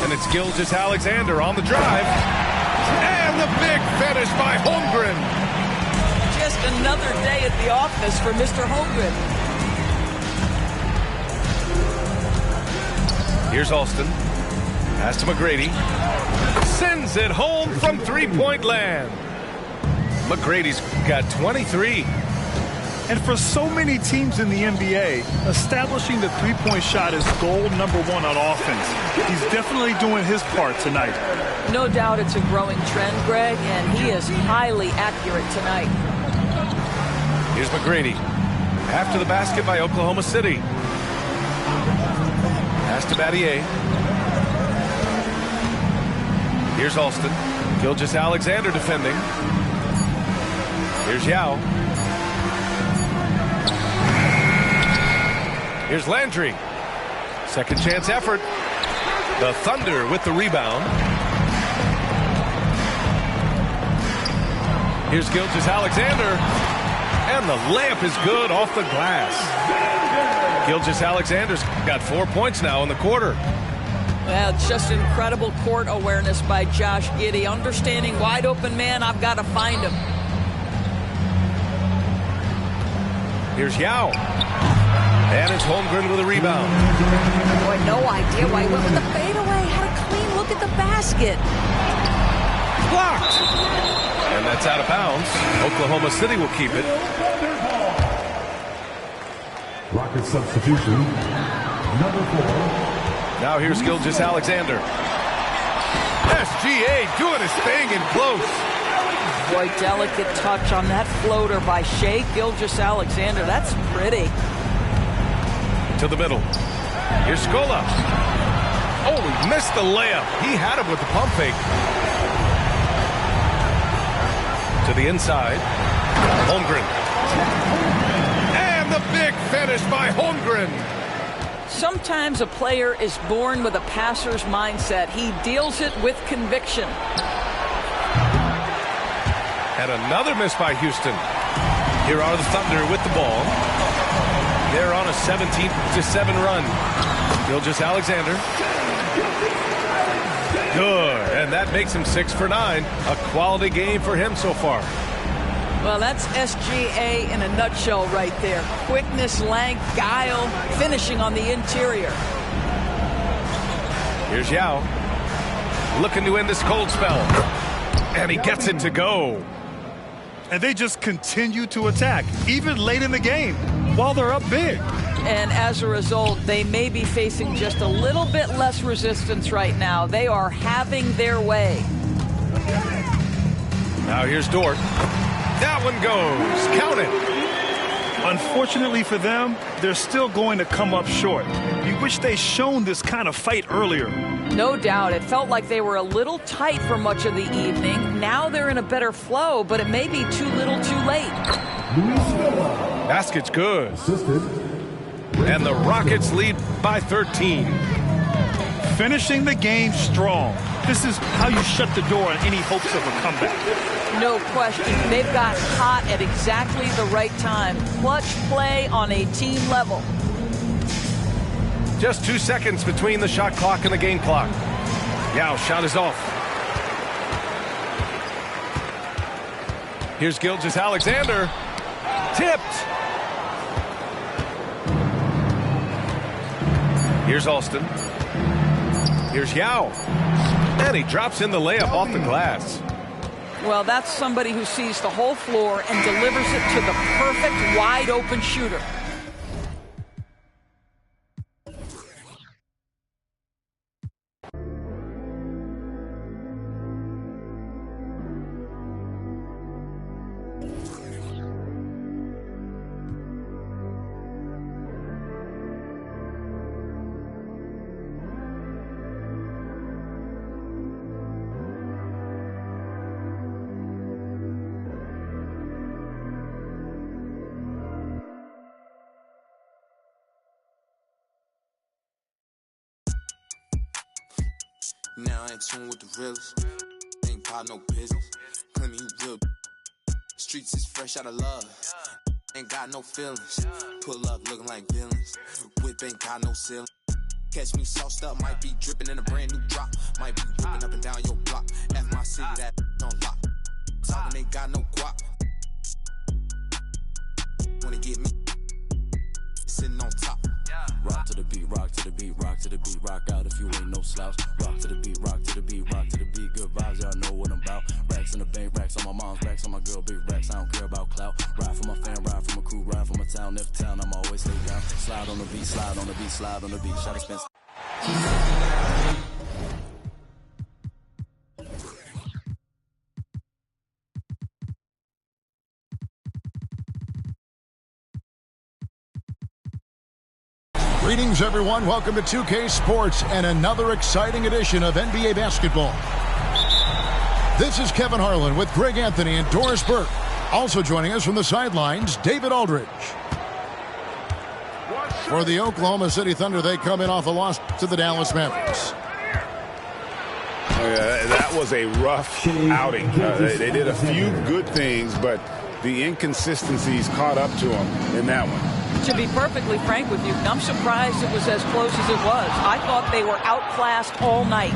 And it's Gilgeous-Alexander on the drive. And the big finish by Holmgren. Just another day at the office for Mr. Holmgren. Here's Alston. Pass to McGrady. Sends it home from three-point land. McGrady's got 23. And for so many teams in the NBA, establishing the three-point shot is goal number 1 on offense. He's definitely doing his part tonight. No doubt it's a growing trend, Greg, and he is highly accurate tonight. Here's McGrady. After the basket by Oklahoma City. Pass to Battier. Here's Alston. Gilgeous-Alexander defending. Here's Yao. Here's Landry. Second chance effort. The Thunder with the rebound. Here's Gilgeous-Alexander. And the layup is good off the glass. Gilgeous-Alexander's got 4 points now in the quarter. Well, it's just incredible court awareness by Josh Giddey. Understanding wide open man, I've got to find him. Here's Yao. And it's Holmgren with a rebound. Boy, no idea why he went with the fadeaway. Had a clean look at the basket. Blocked. And that's out of bounds. Oklahoma City will keep it. Rocket substitution, number 4. Now here's Gilgeous-Alexander. SGA doing his thing in close. Boy, delicate touch on that floater by Shai Gilgeous-Alexander. That's pretty. To the middle. Here's Scola. Oh, he missed the layup. He had him with the pump fake. To the inside. Holmgren. And the big finish by Holmgren. Sometimes a player is born with a passer's mindset. He deals it with conviction. And another miss by Houston. Here are the Thunder with the ball. They're on a 17-7 run. Gilgeous-Alexander. Good. And that makes him 6 for 9. A quality game for him so far. Well, that's SGA in a nutshell right there. Quickness, length, guile, finishing on the interior. Here's Yao. Looking to end this cold spell. And he gets it to go. And they just continue to attack, even late in the game, while they're up big. And as a result, they may be facing just a little bit less resistance right now. They are having their way. Now here's Dort. That one goes. Count it. Unfortunately for them, they're still going to come up short. You wish they'd shown this kind of fight earlier. No doubt. It felt like they were a little tight for much of the evening. Now they're in a better flow, but it may be too little too late. Basket's good. And the Rockets lead by 13. Finishing the game strong. This is how you shut the door on any hopes of a comeback. No question. They've got hot at exactly the right time. Clutch play on a team level. Just 2 seconds between the shot clock and the game clock. Yao shot is off. Here's Gilgeous-Alexander. Tipped. Here's Alston. Here's Yao. And he drops in the layup off the glass. Well, that's somebody who sees the whole floor and delivers it to the perfect wide open shooter. Now I in tune with the realest. Ain't pop no business. Claim you real. Streets is fresh out of love. Ain't got no feelings. Pull up looking like villains. Whip ain't got no ceiling. Catch me sauced up, might be dripping in a brand new drop. Might be whipping up and down your block. F my city, that on lock. Talking ain't got no guap. Wanna get me sitting on top. Rock to the beat, rock to the beat, rock to the beat, rock out if you ain't no slouch. Rock to the beat, rock to the beat, rock to the beat. Good vibes, y'all know what I'm about. Racks in the bank, racks on my mom's, racks on my girl, big racks. I don't care about clout. Ride for my fam, ride for my crew, ride for my town. If town, I'm always stay down. Slide on the beat, slide on the beat, slide on the beat. Shot expensive. Greetings, everyone. Welcome to 2K Sports and another exciting edition of NBA basketball. This is Kevin Harlan with Greg Anthony and Doris Burke. Also joining us from the sidelines, David Aldridge. For the Oklahoma City Thunder, they come in off a loss to the Dallas Mavericks. Yeah, that was a rough outing. They did a few good things, but the inconsistencies caught up to them in that one. To be perfectly frank with you, I'm surprised it was as close as it was. I thought they were outclassed all night.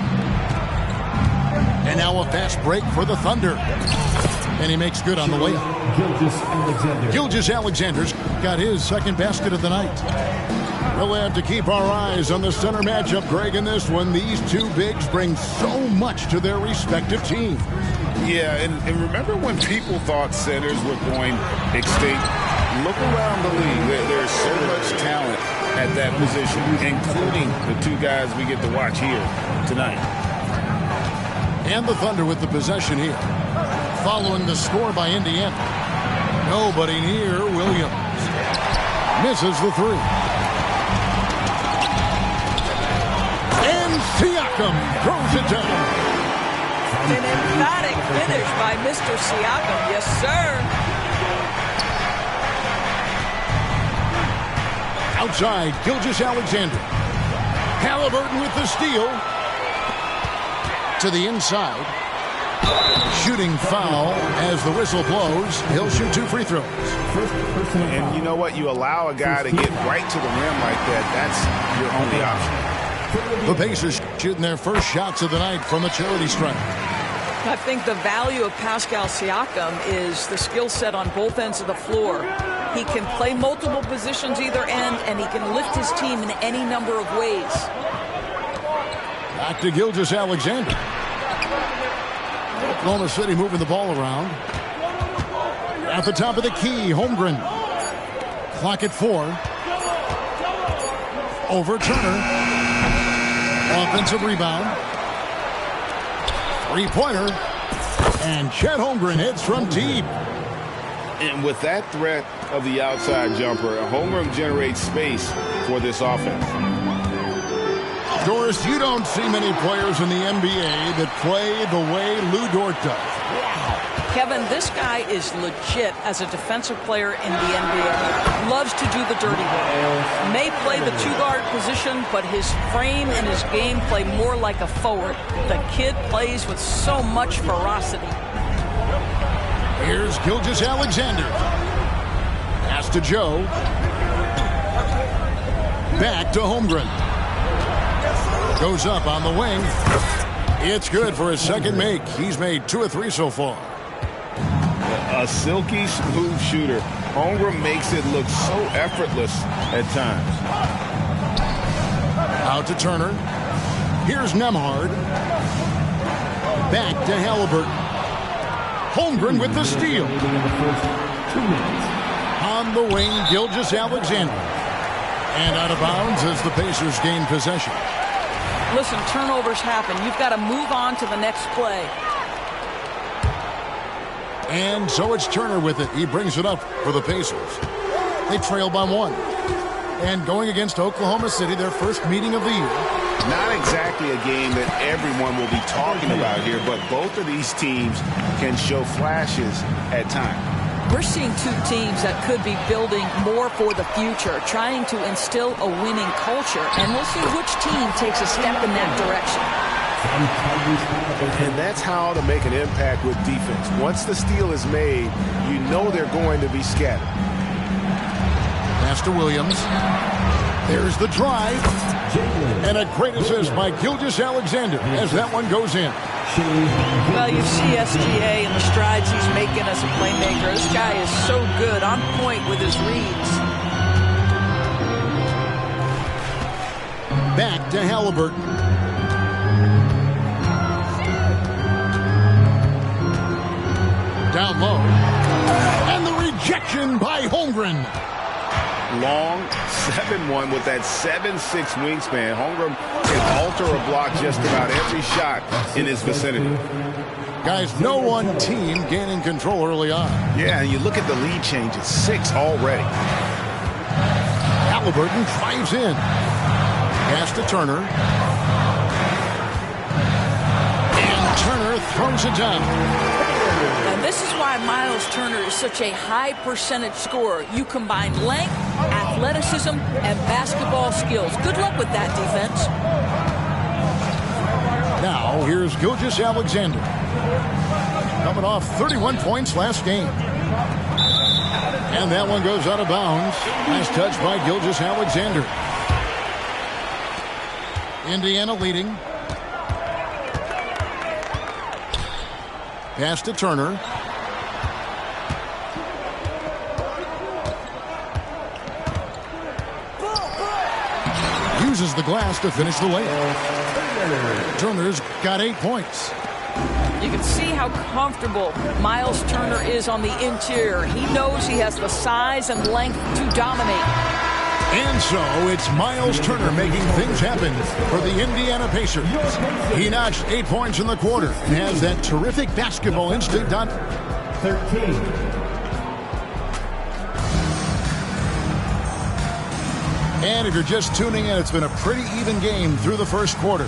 And now a fast break for the Thunder. And he makes good on the way up. Gilgeous-Alexander's got his second basket of the night. We'll have to keep our eyes on the center matchup, Greg, in this one. These two bigs bring so much to their respective teams. Yeah, and remember when people thought centers were going extinct? Look around the league. There's so much talent at that position, including the two guys we get to watch here tonight. And the Thunder with the possession here. Following the score by Indiana. Nobody near Williams. Misses the three. And Siakam throws it down. An emphatic finish by Mr. Siakam. Yes, sir. Outside, Gilgeous-Alexander. Halliburton with the steal. To the inside. Shooting foul as the whistle blows. He'll shoot 2 free throws. And you know what? You allow a guy to get right to the rim like that. That's your only option. The Pacers shooting their first shots of the night from a charity stripe. I think the value of Pascal Siakam is the skill set on both ends of the floor. He can play multiple positions either end, and he can lift his team in any number of ways. Back to Gilgeous-Alexander. Oklahoma City moving the ball around. At the top of the key, Holmgren. Clock at 4. Over Turner. Offensive rebound. Three-pointer. And Chet Holmgren hits from deep. And with that threat of the outside jumper, Holmgren generates space for this offense. Doris, you don't see many players in the NBA that play the way Lou Dort does. Kevin, this guy is legit as a defensive player in the NBA. Loves to do the dirty work. May play the two-guard position, but his frame and his game play more like a forward. The kid plays with so much ferocity. Here's Gilgeous-Alexander. Pass to Joe. Back to Holmgren. Goes up on the wing. It's good for his second make. He's made 2 of 3 so far. A silky smooth shooter. Holmgren makes it look so effortless at times. Out to Turner. Here's Nembhard. Back to Halliburton. Holmgren with the steal. On the wing, Gilgeous-Alexander. And out of bounds as the Pacers gain possession. Listen, turnovers happen. You've got to move on to the next play. And so it's Turner with it. He brings it up for the Pacers. They trail by 1. And going against Oklahoma City, their first meeting of the year. Not exactly a game that everyone will be talking about here, but both of these teams can show flashes at times. We're seeing two teams that could be building more for the future, trying to instill a winning culture, and we'll see which team takes a step in that direction. And that's how to make an impact with defense. Once the steal is made, you know they're going to be scattered. Pass to Williams. There's the drive. And a great assist by Gilgeous-Alexander as that one goes in. Well, you see SGA and the strides he's making as a playmaker. This guy is so good, on point with his reads. Back to Halliburton. Down low. And the rejection by Holmgren. Long 7-1 with that 7'6" wingspan. Holmgren can alter or block just about every shot in his vicinity. Guys, no one team gaining control early on. Yeah, and you look at the lead change, it's 6 already. Halliburton drives in. Pass to Turner. And Turner throws it down. And this is why Miles Turner is such a high percentage scorer. You combine length, athleticism, and basketball skills. Good luck with that defense. Now, here's Gilgeous-Alexander. Coming off 31 points last game. And that one goes out of bounds. Nice touch by Gilgeous-Alexander. Indiana leading. Pass to Turner. Uses the glass to finish the layup. Turner's got 8 points. You can see how comfortable Miles Turner is on the interior. He knows he has the size and length to dominate. And so it's Miles Turner making things happen for the Indiana Pacers. He notched 8 points in the quarter and has that terrific basketball instinct on 13. And if you're just tuning in, it's been a pretty even game through the first quarter.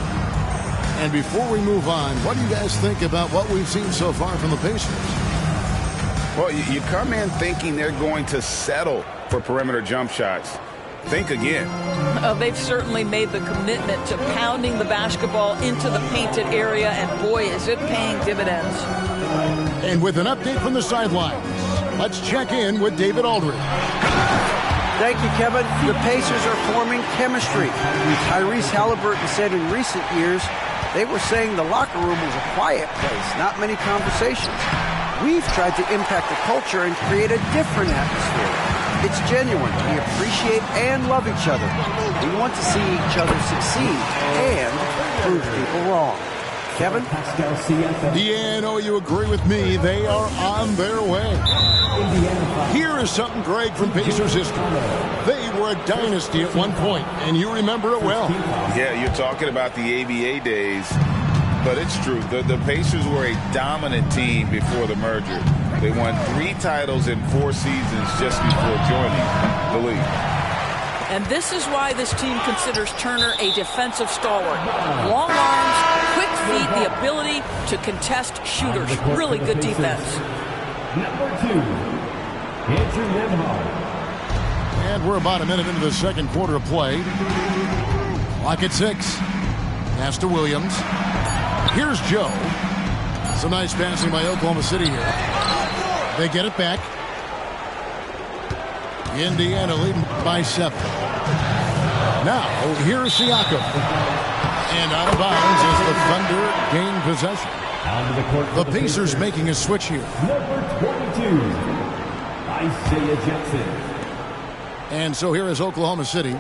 And before we move on, what do you guys think about what we've seen so far from the Pacers? Well, you come in thinking they're going to settle for perimeter jump shots. Think again. They've certainly made the commitment to pounding the basketball into the painted area, and boy, is it paying dividends. And with an update from the sidelines, let's check in with David Aldridge. Thank you, Kevin. The Pacers are forming chemistry. Tyrese Halliburton said in recent years they were saying the locker room was a quiet place, not many conversations. We've tried to impact the culture and create a different atmosphere. It's genuine. We appreciate and love each other. We want to see each other succeed and prove people wrong. Kevin? Yeah, I know you agree with me. They are on their way. Here is something, Greg, from Pacers history. They were a dynasty at one point, and you remember it well. Yeah, you're talking about the ABA days, but it's true. The Pacers were a dominant team before the merger. They won 3 titles in 4 seasons just before joining the league. And this is why this team considers Turner a defensive stalwart. Long arms, quick feet, the ability to contest shooters. Really good defense. Number 2, Andrew Nembhard. And we're about a minute into the second quarter of play. Clock at 6. Pass to Williams. Here's Joe. Some nice passing by Oklahoma City here. They get it back. Indiana leading by 7. Now, here's Siakam. And out of bounds as the Thunder gain possession. The Pacers making a switch here. Number 22, Isaiah Jackson. And so here is Oklahoma City.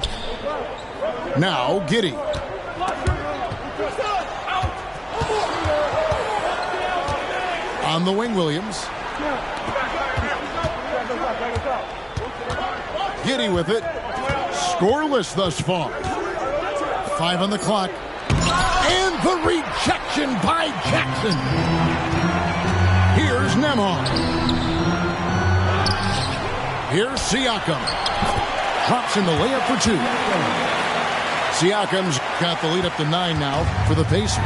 Now, Giddey. On the wing, Williams. Giddey with it. Scoreless thus far. 5 on the clock. And the rejection by Jackson. Here's Nembhard. Here's Siakam. Drops in the layup for 2. Siakam's got the lead up to 9 now for the Pacers.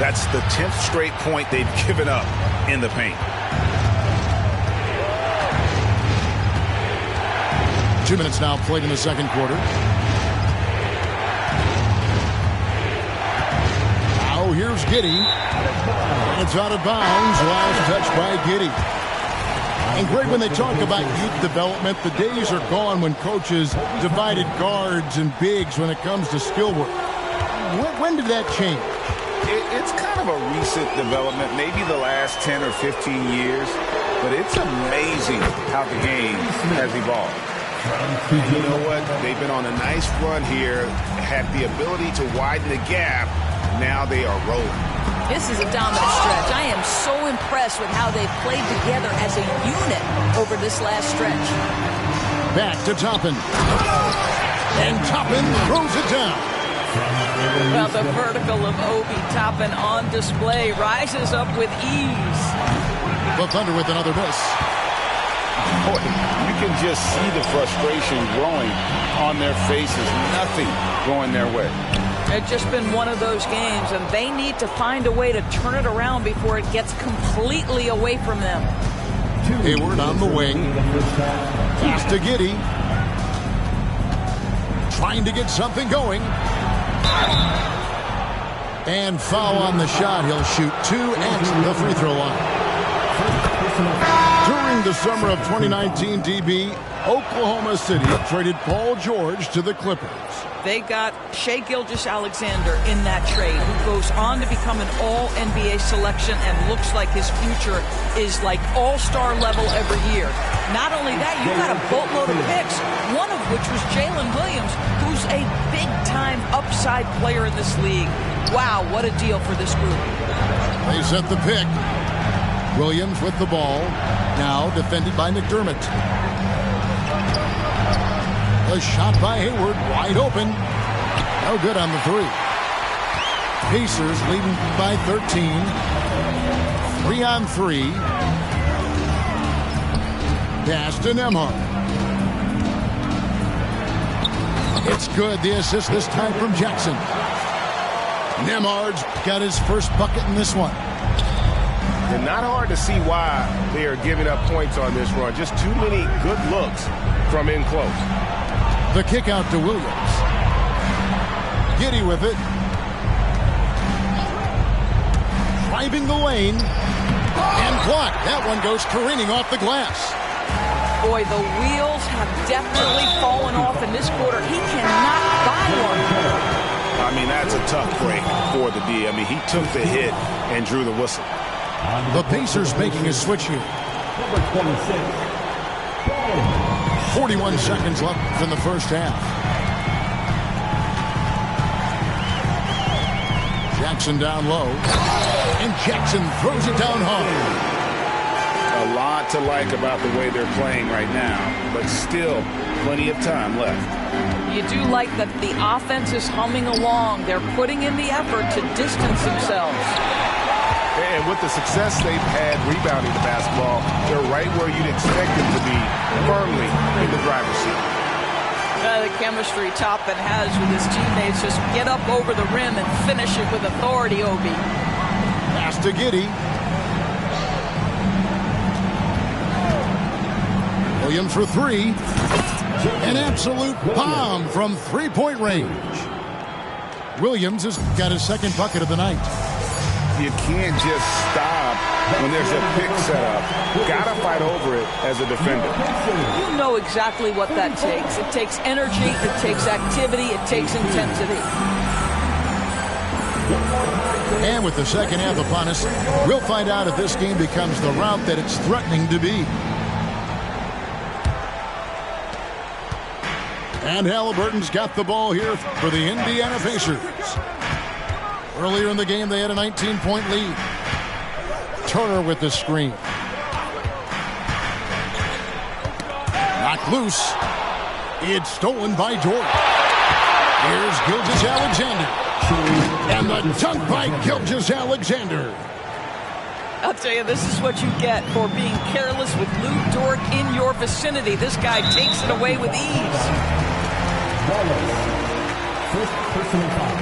That's the 10th straight point they've given up in the paint. 2 minutes now played in the second quarter. Giddey. It's out of bounds. Last touch by Giddey. And Greg, when they talk about youth development, the days are gone when coaches divided guards and bigs when it comes to skill work. When did that change? It's kind of a recent development, maybe the last 10 or 15 years, but it's amazing how the game has evolved. And you know what? They've been on a nice run here, have the ability to widen the gap. Now they are rolling. This is a dominant stretch. I am so impressed with how they've played together as a unit over this last stretch. Back to Toppin. And Toppin throws it down. Well, the vertical of Obi Toppin on display rises up with ease. The Thunder with another miss. Boy, you can just see the frustration growing on their faces. Nothing going their way. It's just been one of those games, and they need to find a way to turn it around before it gets completely away from them. Hayward on the wing. Pass to Giddey. Trying to get something going. And foul on the shot. He'll shoot 2 at the free throw line. During the summer of 2019, DB, Oklahoma City traded Paul George to the Clippers. They got Shai Gilgeous-Alexander in that trade, who goes on to become an all-NBA selection and looks like his future is like all-star level every year. Not only that, you got a boatload of picks, one of which was Jalen Williams, who's a big-time upside player in this league. Wow, what a deal for this group. They set the pick. Williams with the ball, now defended by McDermott. A shot by Hayward, wide open. No good on the three. Pacers leading by 13. 3-on-3. Pass to Nembhard. It's good. The assist this time from Jackson. Nembhard's got his first bucket in this one. And not hard to see why they are giving up points on this run. Just too many good looks from in close. The kick out to Williams. Giddey with it. Driving the lane. And blocked. That one goes careening off the glass. Boy, the wheels have definitely fallen off in this quarter. He cannot buy one. I mean, that's a tough break for the D. I mean, he took the hit and drew the whistle. The Pacers making a switch here. 41 seconds left in the first half. Jackson down low. And Jackson throws it down hard. A lot to like about the way they're playing right now, but still plenty of time left. You do like that the offense is humming along. They're putting in the effort to distance themselves. And with the success they've had rebounding the basketball, they're right where you'd expect them to be, firmly in the driver's seat. The chemistry Toppin has with his teammates, just get up over the rim and finish it with authority, Obi. Pass to Giddey. Williams for three. An absolute bomb from three-point range. Williams has got his second bucket of the night. You can't just stop when there's a pick set up. Gotta fight over it as a defender. You know exactly what that takes. It takes energy, it takes activity, it takes intensity. And with the second half upon us, we'll find out if this game becomes the route that it's threatening to be. And Halliburton's got the ball here for the Indiana Pacers. Earlier in the game, they had a 19-point lead. Turner with the screen. Knocked loose. It's stolen by Dort. Here's Gilgeous-Alexander. And the dunk by Gilgeous-Alexander. I'll tell you, this is what you get for being careless with Lou Dort in your vicinity. This guy takes it away with ease. First personal foul.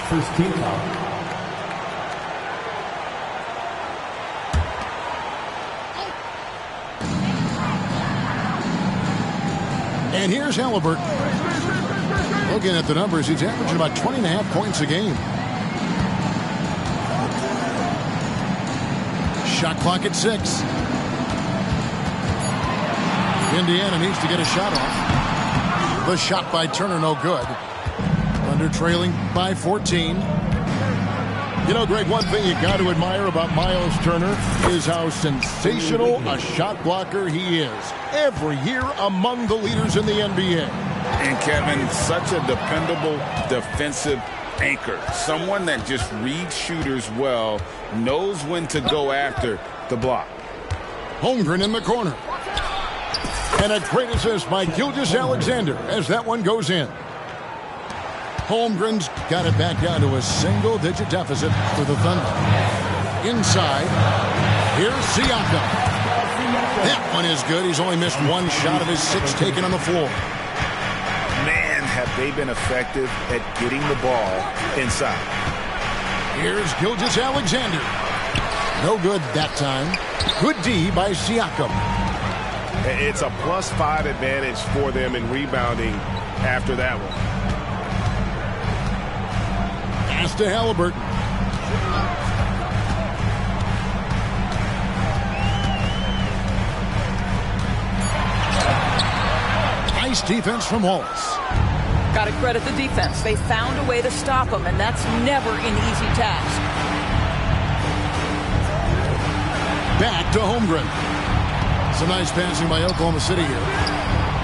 First team foul. And here's Halliburton. Looking at the numbers, he's averaging about 20.5 points a game. Shot clock at 6. Indiana needs to get a shot off. The shot by Turner, no good. Thunder trailing by 14. You know, Greg, one thing you got to admire about Miles Turner is how sensational a shot blocker he is. Every year among the leaders in the NBA. And Kevin, such a dependable defensive anchor. Someone that just reads shooters well, knows when to go after the block. Holmgren in the corner. And a great assist by Gilgeous-Alexander as that one goes in. Holmgren's got it back down to a single-digit deficit for the Thunder. Inside, here's Siakam. That one is good. He's only missed one shot of his 6 taken on the floor. Man, have they been effective at getting the ball inside. Here's Gilgeous-Alexander. No good that time. Good D by Siakam. It's a +5 advantage for them in rebounding after that one. Pass to Halliburton. Nice defense from Wallace. Got to credit the defense. They found a way to stop him, and that's never an easy task. Back to Holmgren. Some nice passing by Oklahoma City here.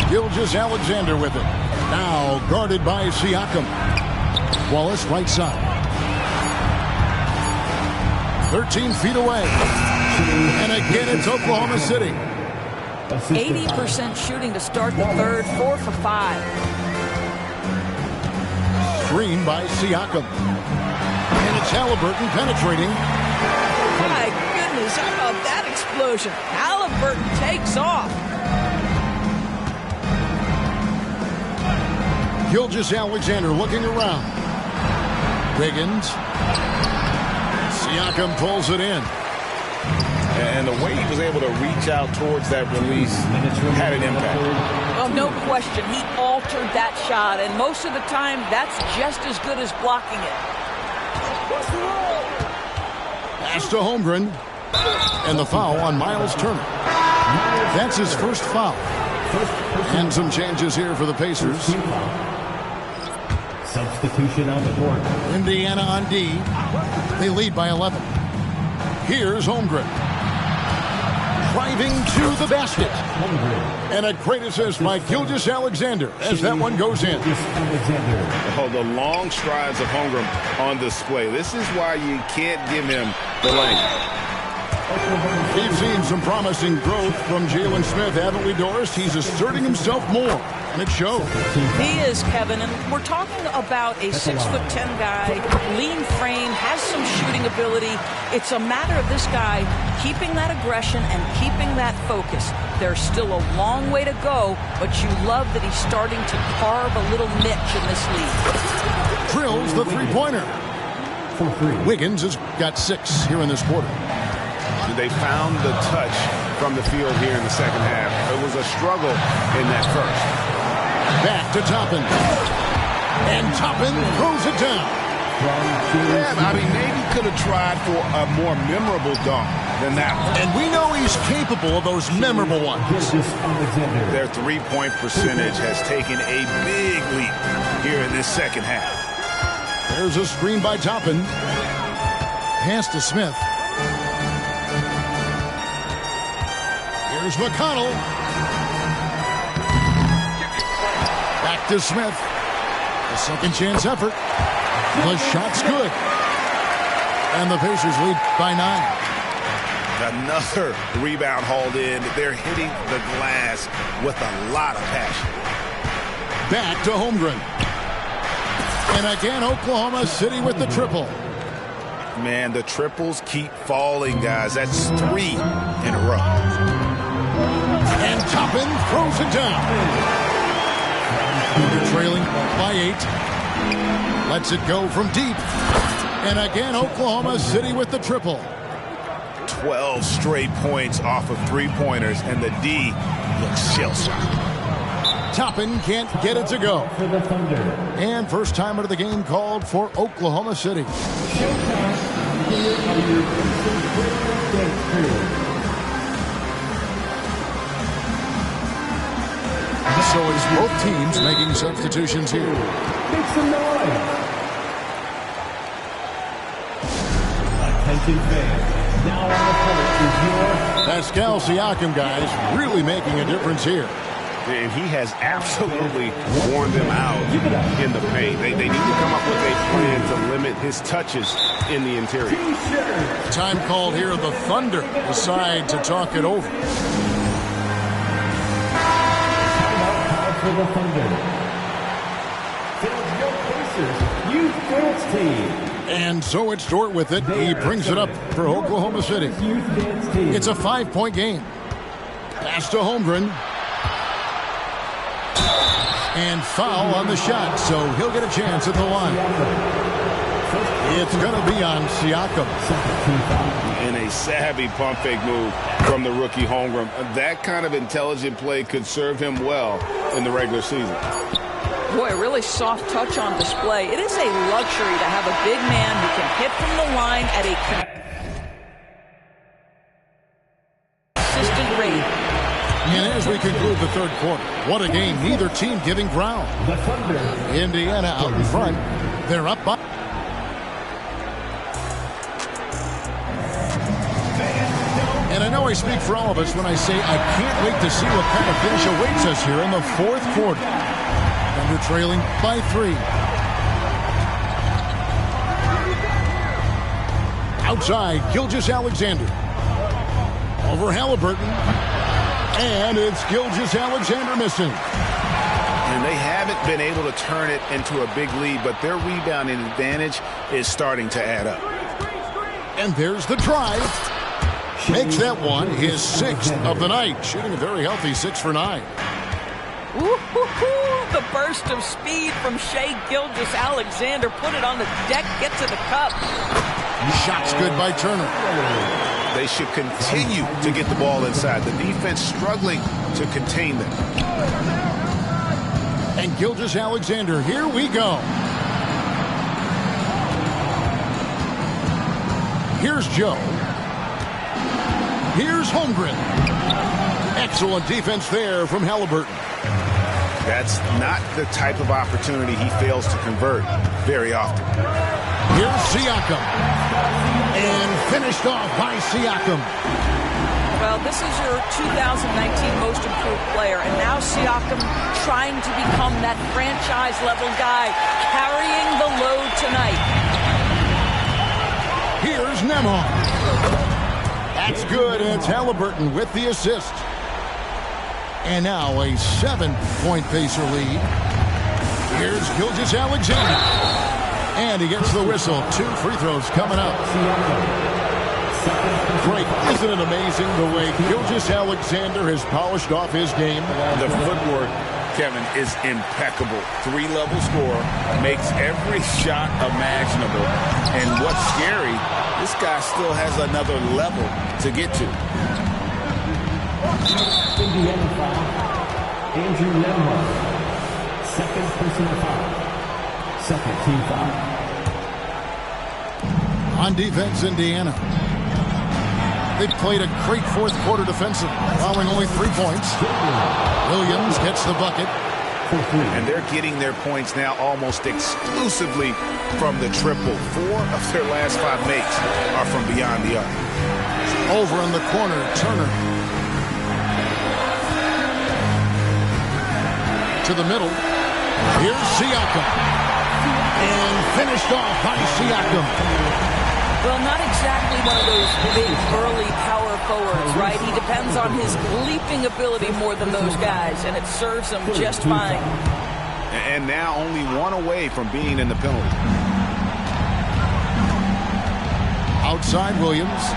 Gilgeous-Alexander with it. Now guarded by Siakam. Wallace right side. 13 feet away. And again, it's Oklahoma City. 80% shooting to start the third, 4 for 5. Screen by Siakam. And it's Halliburton penetrating. My goodness, how about that explosion? Halliburton takes off. Gilgeous-Alexander looking around. Wiggins. Siakam pulls it in. And the way he was able to reach out towards that release had an impact. Well, no question. He altered that shot, and most of the time, that's just as good as blocking it. Pass to Holmgren. And the foul on Miles Turner. That's his first foul. And some changes here for the Pacers. Substitution on the board. Indiana on D. They lead by 11. Here's Holmgren. Driving to the basket. And a great assist by Gilgeous-Alexander as that one goes in. Oh, the long strides of Holmgren on display. This is why you can't give him the length. We've seen some promising growth from Jalen Smith, haven't we, Doris? He's asserting himself more, and it shows. He is, Kevin, and we're talking about a 6'10" guy, lean frame, has some shooting ability. It's a matter of this guy keeping that aggression and keeping that focus. There's still a long way to go, but you love that he's starting to carve a little niche in this league. Drills the three-pointer. Wiggins has got 6 here in this quarter. They found the touch from the field here in the second half. It was a struggle in that first. Back to Toppin. And Toppin throws it down. Yeah, I mean, maybe could have tried for a more memorable dunk than that one. And we know he's capable of those memorable ones. Their three-point percentage has taken a big leap here in this second half. There's a screen by Toppin. Pass to Smith. Here's McConnell. Back to Smith. A second chance effort. The shot's good. And the Pacers lead by 9. Another rebound hauled in. They're hitting the glass with a lot of passion. Back to Holmgren. And again, Oklahoma City with the triple. Man, the triples keep falling, guys. That's 3 in a row. And Toppin throws it down. They're trailing by 8. Lets it go from deep. And again, Oklahoma City with the triple. 12 straight points off of three-pointers, and the D looks shell-shocked. Toppin can't get it to go. And first time out of the game called for Oklahoma City. So it's both teams making substitutions here. Make some noise. Attention fans. Now on the court is your Pascal Siakam, guys, really making a difference here. And he has absolutely worn them out in the paint. They need to come up with a plan to limit his touches in the interior. Time called here. The Thunder decide to talk it over. For the Thunder. Your Pacers Youth Dance Team. And so it's Dort with it. He brings it up for Oklahoma City. It's a 5-point game. Pass to Holmgren. And foul on the shot, so he'll get a chance at the line. It's going to be on Siakam. And a savvy pump fake move from the rookie Holmgren. That kind of intelligent play could serve him well in the regular season. Boy, really soft touch on display. It is a luxury to have a big man who can hit from the line at a consistent rate. And as we conclude the third quarter, what a game. Neither team giving ground. Indiana out in front. They're up by. And I know I speak for all of us when I say I can't wait to see what kind of finish awaits us here in the fourth quarter. Thunder trailing by 3. Outside, Gilgeous-Alexander. Over Halliburton. And it's Gilgeous-Alexander missing. And they haven't been able to turn it into a big lead, but their rebounding advantage is starting to add up. And there's the drive. Makes that one his 6th of the night. Shooting a very healthy 6 for 9. Woo-hoo-hoo! The burst of speed from Shai Gilgeous-Alexander. Put it on the deck, get to the cup. Shots good by Turner. They should continue to get the ball inside. The defense struggling to contain them. And Gilgeous-Alexander, here we go. Here's Joe. Here's Holmgren. Excellent defense there from Halliburton. That's not the type of opportunity he fails to convert very often. Here's Siakam. And finished off by Siakam. Well, this is your 2019 most improved player, and now Siakam trying to become that franchise-level guy, carrying the load tonight. Here's Nembhard. That's good, and it's Halliburton with the assist. And now a 7-point Pacer lead. Here's Gilgeous-Alexander. And he gets the whistle. 2 free throws coming up. Great. Isn't it amazing the way Gilgeous-Alexander has polished off his game? The footwork, Kevin, is impeccable. 3-level scorer, makes every shot imaginable. And what's scary, this guy still has another level to get to. Indiana foul. Andrew Nembhard. 2nd personal foul. 2nd team foul. On defense, Indiana. They've played a great fourth quarter defensive, allowing only 3 points. Williams gets the bucket. And they're getting their points now almost exclusively from the triple. 4 of their last 5 makes are from beyond the arc. Over in the corner, Turner. To the middle. Here's Siakam. And finished off by Siakam. Well, not exactly one of those big, burly power forwards, right? He depends on his leaping ability more than those guys, and it serves him just fine. And now only 1 away from being in the penalty. Outside Williams.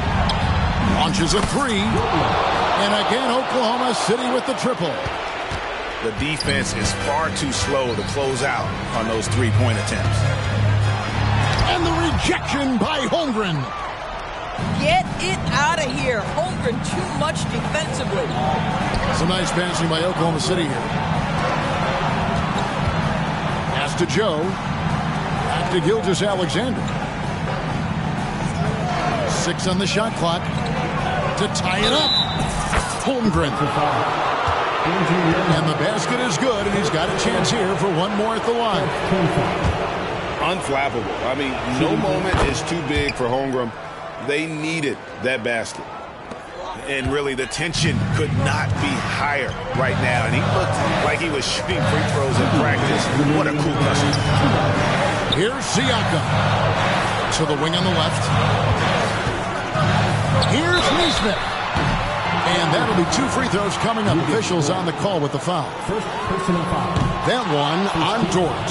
Launches a 3. And again, Oklahoma City with the triple. The defense is far too slow to close out on those 3-point attempts. And the rejection by Holmgren. Get it out of here. Holmgren too much defensively. Some nice passing by Oklahoma City here. Pass to Joe. Back to Gilgeous-Alexander. 6 on the shot clock to tie it up. Holmgren. And the basket is good, and he's got a chance here for one more at the line. Unflappable. I mean, no moment is too big for Holmgren. They needed that basket. And really, the tension could not be higher right now. And he looked like he was shooting free throws in practice. What a cool customer. Here's Siakam. To the wing on the left. Here's Nesmith. And that'll be 2 free throws coming up. Officials on the call with the foul. First personal foul. That one on Dort.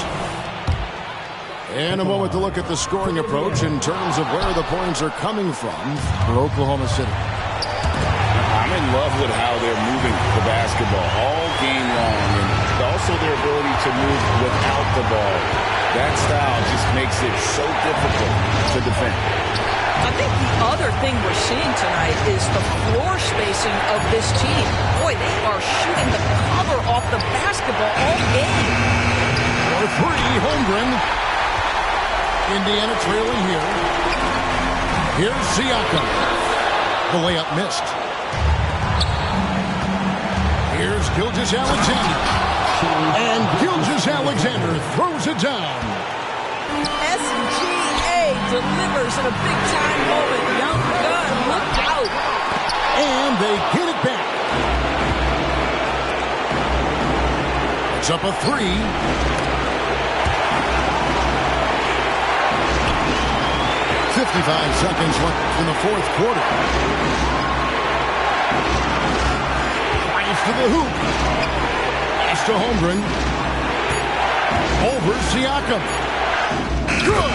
And a moment to look at the scoring approach in terms of where the points are coming from for Oklahoma City. I'm in love with how they're moving the basketball all game long, and also their ability to move without the ball. That style just makes it so difficult to defend. I think the other thing we're seeing tonight is the floor spacing of this team. Boy, they are shooting the cover off the basketball all game. For 3, Holmgren. Indiana trailing here. Here's Siakam. The layup missed. Here's Gilgeous-Alexander. And Gilgeous-Alexander throws it down. SGA delivers in a big-time moment. Young gun, look out. And they get it back. It's up a 3. 55 seconds left in the fourth quarter. Drives to the hoop. Pass to Holmgren. Over Siakam. Good.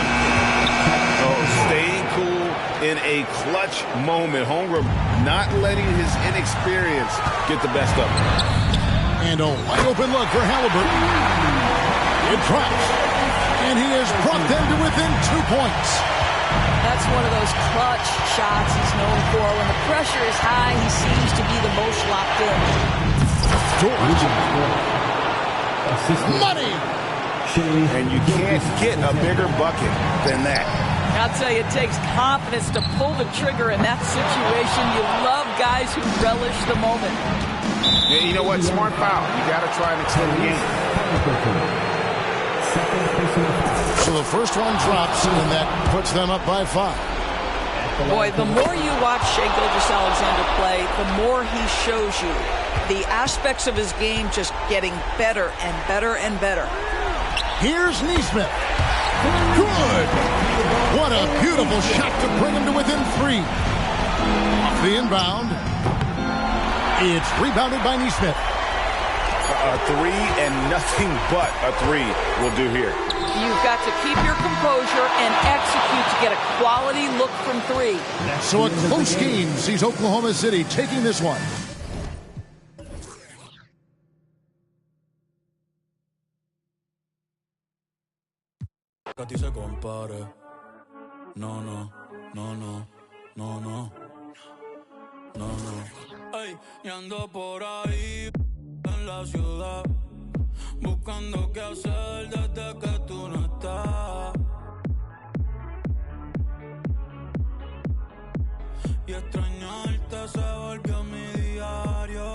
Oh, staying cool in a clutch moment. Holmgren not letting his inexperience get the best of him. And a wide open look for Halliburton. It drops. And he has brought them to within 2 points. That's one of those clutch shots he's known for. When the pressure is high, he seems to be the most locked in. Money! And you can't get a bigger bucket than that. I'll tell you, it takes confidence to pull the trigger in that situation. You love guys who relish the moment. Yeah, you know what? Smart foul. You got to try and extend the game. So the first one drops, and that puts them up by 5. Boy, the more you watch Shai Gilgeous-Alexander play, the more he shows you the aspects of his game just getting better and better and better. Here's Nesmith. Good! What a beautiful shot to bring him to within 3. Off the inbound. It's rebounded by Nesmith. A 3 and nothing but a 3 will do here. You've got to keep your composure and execute to get a quality look from 3. So a close game sees Oklahoma City taking this one. Se compare. No, no, no, no, no, no, no, no. Ay, y ando por ahí en la ciudad, buscando qué hacer desde que tú no estás. Y extrañarte se volvió mi diario.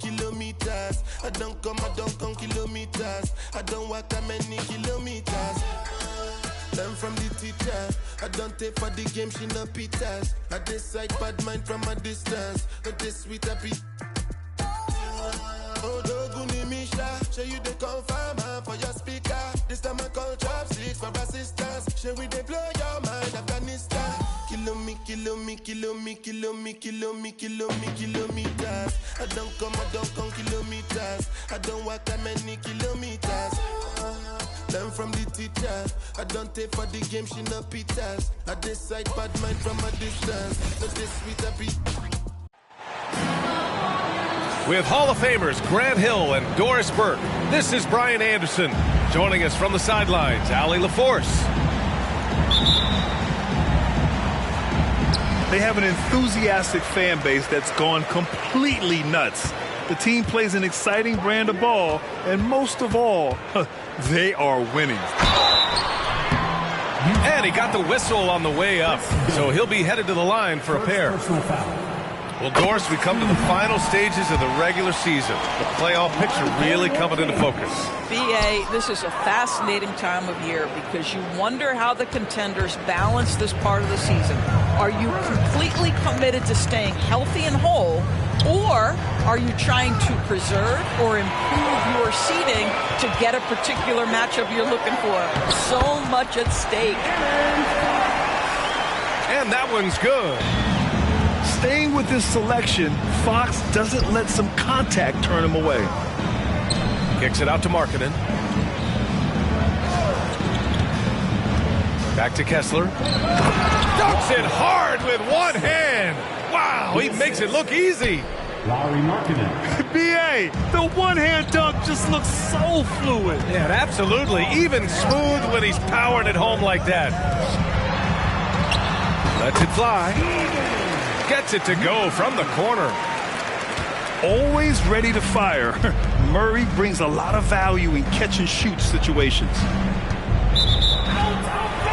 Kilometers. I don't come kilometers. I don't walk that many kilometers. Learn from the teacher. I don't take for the game, she no pitas. I decide bad mind from a distance. But this sweet happy. Oh, Doguni Misha, show you the confirm for your speaker. This time I call chopsticks for assistance. Show we they blow your mind, Afghanistan. Kilometers. I don't come kilometers. I don't walk that many kilometers. learn from the teacher. I don't take for the game, she no pitas. I decide bad mind from a distance. So this sweet a beat. With Hall of Famers Grant Hill and Doris Burke, this is Brian Anderson. Joining us from the sidelines, Allie LaForce. They have an enthusiastic fan base that's gone completely nuts. The team plays an exciting brand of ball, and most of all, they are winning. And he got the whistle on the way up, so he'll be headed to the line for a pair. Well, Doris, we come to the final stages of the regular season. The playoff picture really coming into focus. B.A., this is a fascinating time of year because you wonder how the contenders balance this part of the season. Are you completely committed to staying healthy and whole, or are you trying to preserve or improve your seeding to get a particular matchup you're looking for? So much at stake. And that one's good. Staying with this selection, Fox doesn't let some contact turn him away. Kicks it out to Markkanen. Back to Kessler. Dunks it hard with one hand. Wow, he makes it look easy. Larry Markkanen. B.A., the one-hand dunk just looks so fluid. Yeah, absolutely. Even smooth when he's powering it home like that. Lets it fly. Gets it to go from the corner. Always ready to fire. Murray brings a lot of value in catch-and-shoot situations.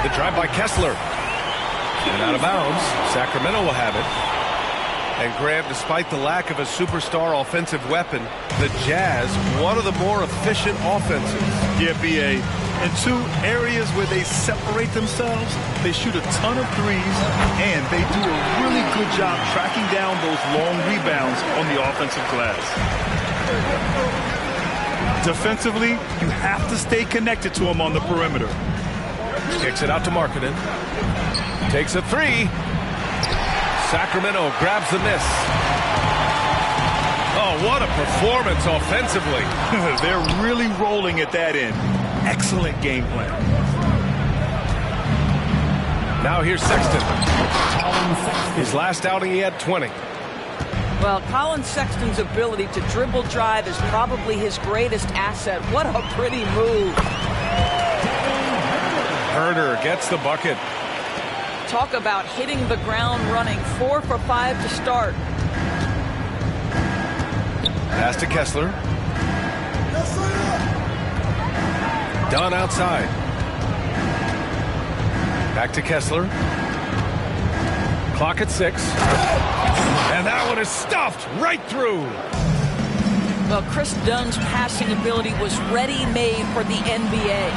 The drive by Kessler. And out of bounds. Sacramento will have it. And Graham, despite the lack of a superstar offensive weapon, the Jazz, one of the more efficient offenses. Yeah, B.A. In two areas where they separate themselves, they shoot a ton of threes, and they do a really good job tracking down those long rebounds on the offensive glass. Defensively, you have to stay connected to them on the perimeter. Kicks it out to Markkanen. Takes a three. Sacramento grabs the miss. Oh, what a performance offensively. They're really rolling at that end. Excellent game plan. Now here's Sexton. His last outing, he had 20. Well, Colin Sexton's ability to dribble drive is probably his greatest asset. What a pretty move. Herder gets the bucket. Talk about hitting the ground running. 4 for 5 to start. Pass to Kessler. Dunn outside. Back to Kessler. Clock at 6. And that one is stuffed right through. Well, Chris Dunn's passing ability was ready-made for the NBA.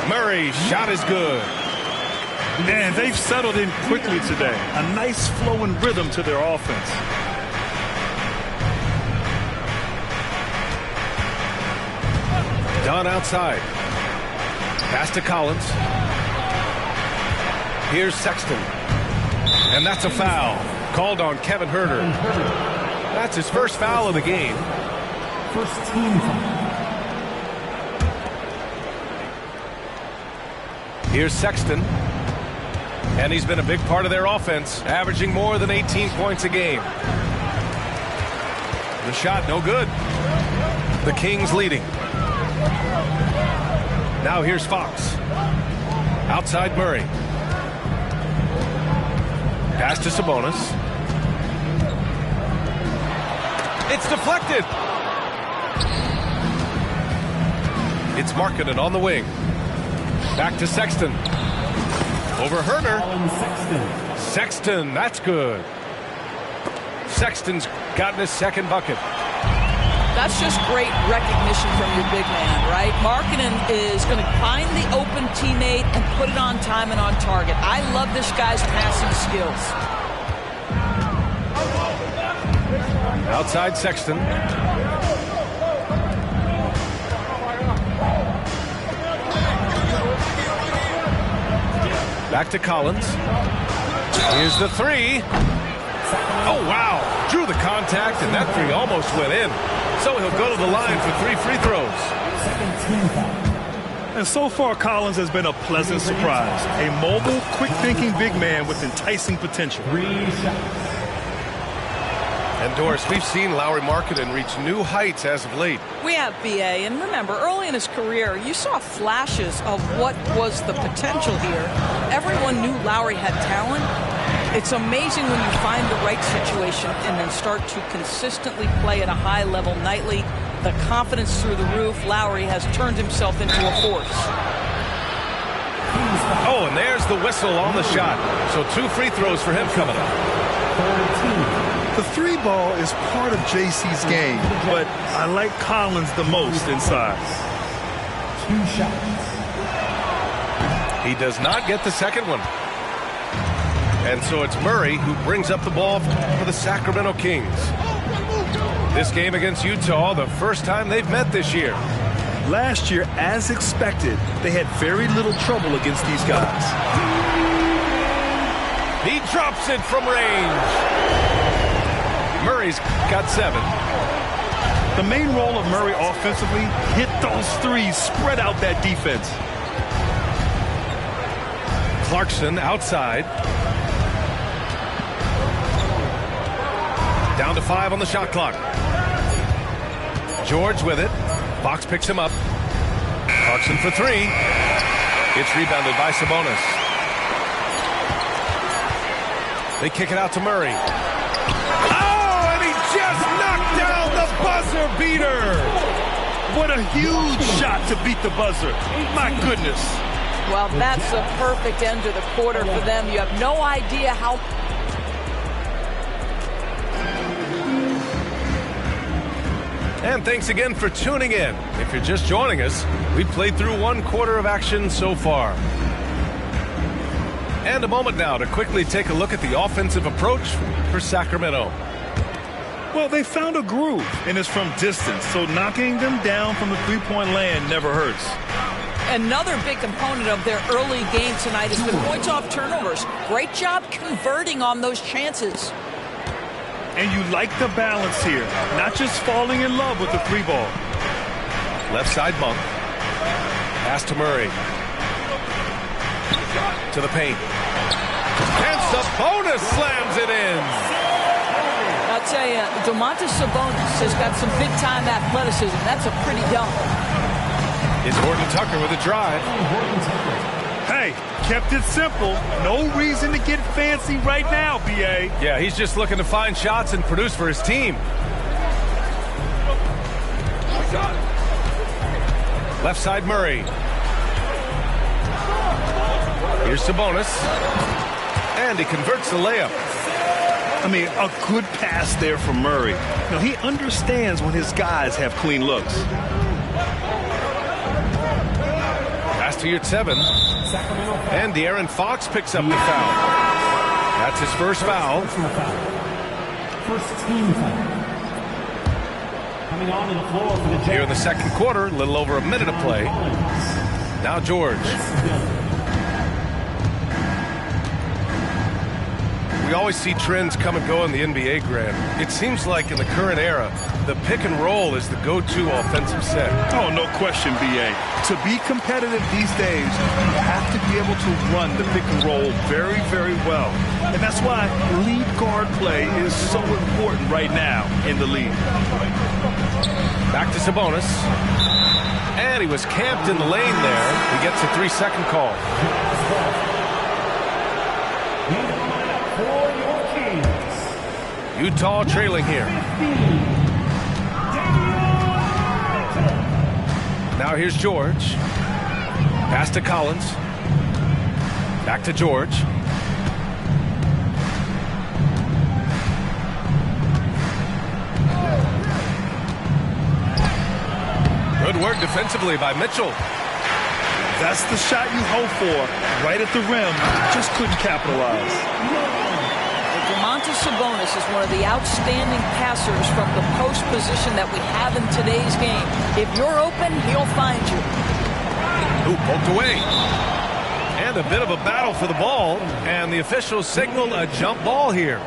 Murray's shot is good. Man, they've settled in quickly today. A nice flow and rhythm to their offense. Dunn outside. Pass to Collins. Here's Sexton. And that's a foul. Called on Kevin Herder. That's his first foul of the game. First team foul. Here's Sexton. And he's been a big part of their offense, averaging more than 18 points a game. The shot, no good. The Kings leading. Now here's Fox. Outside Murray. Pass to Sabonis. It's deflected. It's Markkanen on the wing. Back to Sexton. Over Herder. Sexton, that's good. Sexton's gotten his second bucket. That's just great recognition from your big man, right? Markkanen is going to find the open teammate and put it on time and on target. I love this guy's passing skills. Outside Sexton. Back to Collins. Here's the three. Oh, wow. Drew the contact, and that three almost went in. So he'll go to the line for 3 free throws. Second team foul. And so far, Collins has been a pleasant surprise. A mobile, quick-thinking big man with enticing potential. 3 shots. And Doris, we've seen Lauri Markkanen reach new heights as of late. We have BA, and remember, early in his career, you saw flashes of what was the potential here. Everyone knew Lauri had talent. It's amazing when you find the right situation and then start to consistently play at a high level nightly. The confidence through the roof. Lauri has turned himself into a force. Oh, and there's the whistle on the shot. So 2 free throws for him coming up. The 3-ball is part of JC's game, but I like Collins the most inside. 2 shots. He does not get the second one. And so it's Murray who brings up the ball for the Sacramento Kings. This game against Utah, the first time they've met this year. Last year, as expected, they had very little trouble against these guys. He drops it from range. Murray's got 7. The main role of Murray offensively, hit those threes, spread out that defense. Clarkson outside. Down to 5 on the shot clock. George with it. Fox picks him up. Clarkson for 3. It's rebounded by Sabonis. They kick it out to Murray. Oh, and he just knocked down the buzzer beater. What a huge shot to beat the buzzer. My goodness. Well, that's a perfect end to the quarter for them. You have no idea how... And thanks again for tuning in. If you're just joining us, we've played through 1 quarter of action so far. And a moment now to quickly take a look at the offensive approach for Sacramento. Well, they found a groove, and it's from distance, so knocking them down from the three-point land never hurts. Another big component of their early game tonight has been points off turnovers. Great job converting on those chances. And you like the balance here, not just falling in love with the 3-ball. Left side Monk. Pass to Murray. To the paint. And Sabonis slams it in. I'll tell you, Domantas Sabonis has got some big-time athleticism. That's a pretty dunk. It's Horton Tucker with a drive. Hey, kept it simple. No reason to get fancy right now, B.A. Yeah, he's just looking to find shots and produce for his team. Left side Murray. Here's Sabonis. And he converts the layup. I mean, a good pass there from Murray. Now, he understands when his guys have clean looks. Pass to your 7. And De'Aaron Fox picks up the foul. That's his first foul. First team foul. Coming on to the floor for the Jazz. Here in the second quarter, a little over a minute of play. Now George. We always see trends come and go in the NBA, Grant. It seems like in the current era, the pick and roll is the go-to offensive set. Oh, no question, B.A. To be competitive these days, you have to be able to run the pick and roll very, very well. And that's why lead guard play is so important right now in the league. Back to Sabonis. And he was camped in the lane there. He gets a 3-second call. Utah trailing here. Now here's George. Pass to Collins. Back to George. Good work defensively by Mitchell. That's the shot you hope for. Right at the rim. Just couldn't capitalize. Domantas Sabonis is one of the outstanding passers from the post position that we have in today's game. If you're open, he'll find you. Ooh, poked away. And a bit of a battle for the ball. And the officials signal a jump ball here.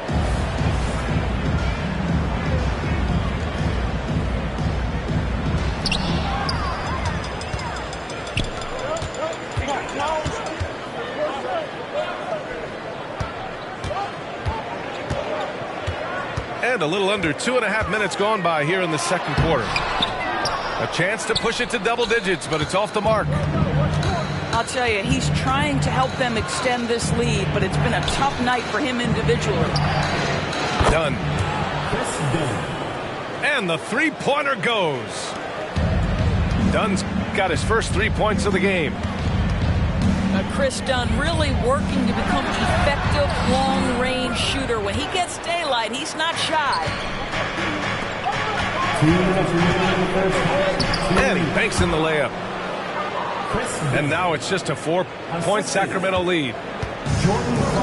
And a little under 2.5 minutes gone by here in the second quarter. A chance to push it to double digits, but it's off the mark. I'll tell you, he's trying to help them extend this lead, but it's been a tough night for him individually. Dunn. And the three-pointer goes. Dunn's got his first 3 points of the game. Chris Dunn really working to become an effective long-range shooter. When he gets daylight, he's not shy. And he banks in the layup. And now it's just a 4-point Sacramento lead.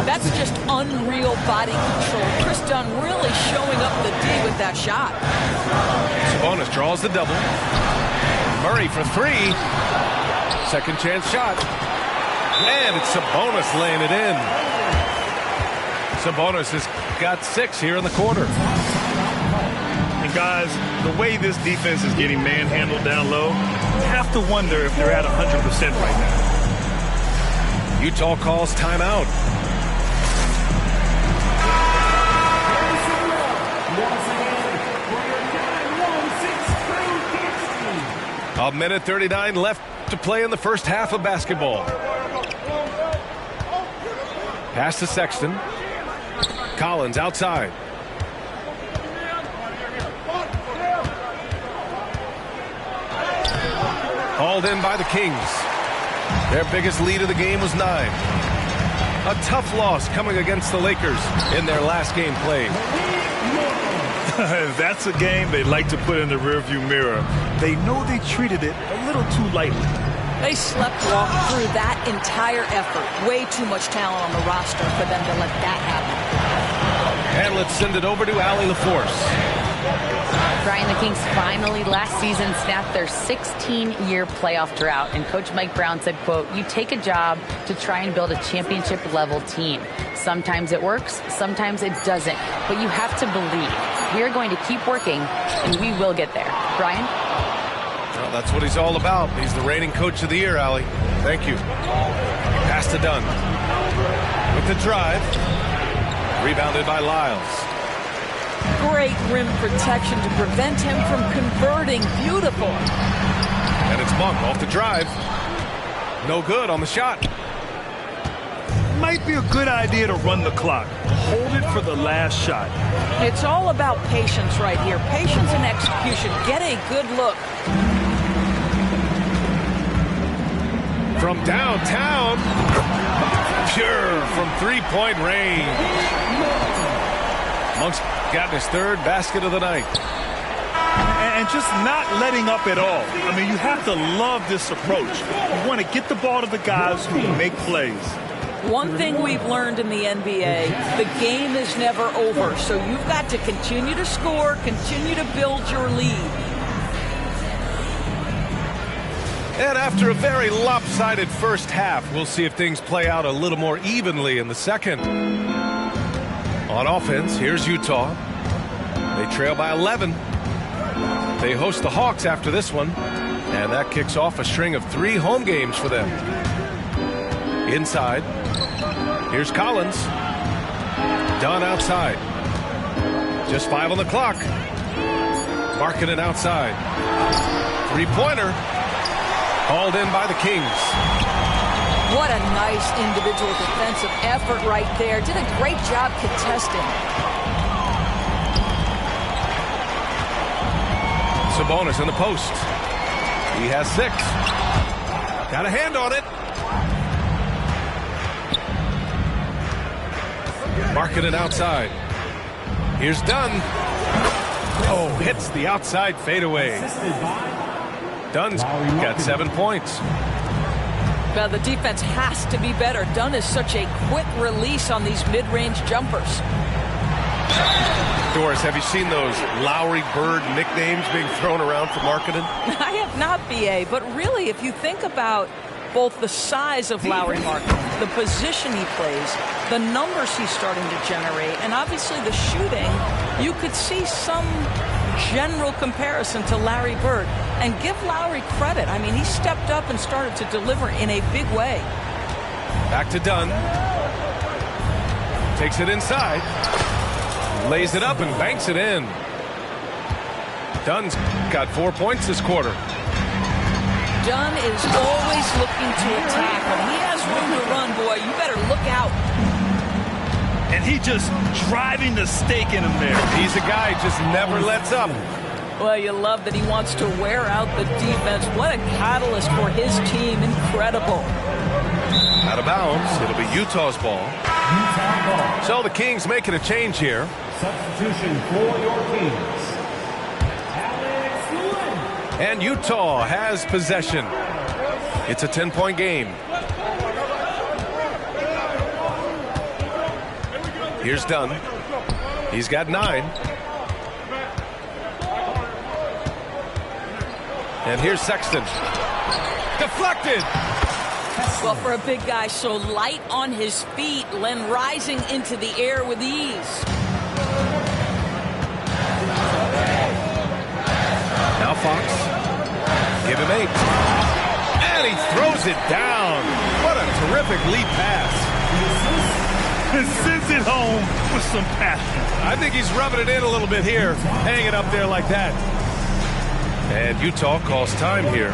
That's just unreal body control. Chris Dunn really showing up the D with that shot. Sabonis draws the double. Murray for three. Second chance shot. And it's Sabonis laying it in. Sabonis has got 6 here in the quarter. And guys, the way this defense is getting manhandled down low, you have to wonder if they're at 100% right now. Utah calls timeout. A minute 39 left to play in the first half of basketball. Pass to Sexton. Collins outside. Hauled in by the Kings. Their biggest lead of the game was 9. A tough loss coming against the Lakers in their last game played. That's a game they like to put in the rearview mirror. They know they treated it a little too lightly. They sleptwalked through that entire effort. Way too much talent on the roster for them to let that happen. And let's send it over to Allie LaForce. Brian, the Kings finally last season snapped their 16-year playoff drought, and Coach Mike Brown said, quote, "You take a job to try and build a championship-level team. Sometimes it works, sometimes it doesn't, but you have to believe. We are going to keep working, and we will get there." Brian? Well, that's what he's all about. He's the reigning Coach of the Year, Allie. Thank you. Pass to Dunn. With the drive. Rebounded by Lyles. Great rim protection to prevent him from converting. Beautiful. And it's Monk off the drive. No good on the shot. Might be a good idea to run the clock. Hold it for the last shot. It's all about patience right here. Patience and execution. Get a good look. From downtown. Pure from three-point range. Monk's got his third basket of the night. And just not letting up at all. I mean, you have to love this approach. You want to get the ball to the guys who make plays. One thing we've learned in the NBA, the game is never over. So you've got to continue to score, continue to build your lead. And after a very lopsided first half, we'll see if things play out a little more evenly in the second. On offense, here's Utah. They trail by 11. They host the Hawks after this one, and that kicks off a string of 3 home games for them. Inside, here's Collins. Dunn outside. Just 5 on the clock. Markkanen outside. Three-pointer. Hauled in by the Kings. What a nice individual defensive effort right there. Did a great job contesting. Sabonis in the post. He has 6. Got a hand on it. Markkanen outside. Here's Dunn. Oh, hits the outside fadeaway. Dunn's got 7 points. Well, the defense has to be better. Dunn is such a quick release on these mid-range jumpers. Doris, have you seen those Lowry Bird nicknames being thrown around for Markkanen? I have not, B.A., but really, if you think about both the size of Lowry Markkanen, the position he plays, the numbers he's starting to generate, and obviously the shooting, you could see some general comparison to Larry Bird. And give Lowry credit. I mean, he stepped up and started to deliver in a big way. Back to Dunn. Takes it inside. Lays it up and banks it in. Dunn's got 4 points this quarter. Dunn is always looking to attack. When he has room to run, boy, you better look out. And he just driving the stake in him there. He's a guy who just never lets up. Well, you love that he wants to wear out the defense. What a catalyst for his team. Incredible. Out of bounds. It'll be Utah's ball. So the Kings making a change here. Substitution for your Kings. And Utah has possession. It's a 10-point game. Here's Dunn. He's got 9. And here's Sexton. Deflected. Well, for a big guy so light on his feet, Len rising into the air with ease. Now Fox. Give him 8. And he throws it down. What a terrific lead pass. And sends it home with some passion. I think he's rubbing it in a little bit here. Hanging up there like that. And Utah calls time here.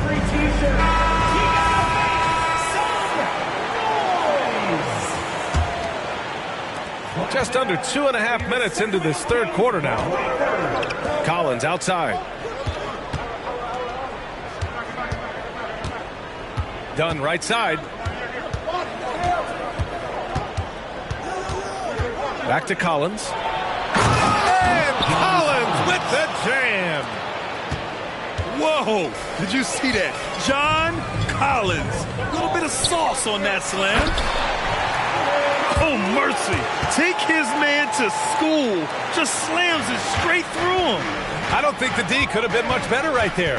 Just under 2.5 minutes into this third quarter now. Collins outside. Dunn right side. Back to Collins. And Collins with the jam. Whoa, did you see that? John Collins. A little bit of sauce on that slam. Oh, mercy. Take his man to school. Just slams it straight through him. I don't think the D could have been much better right there.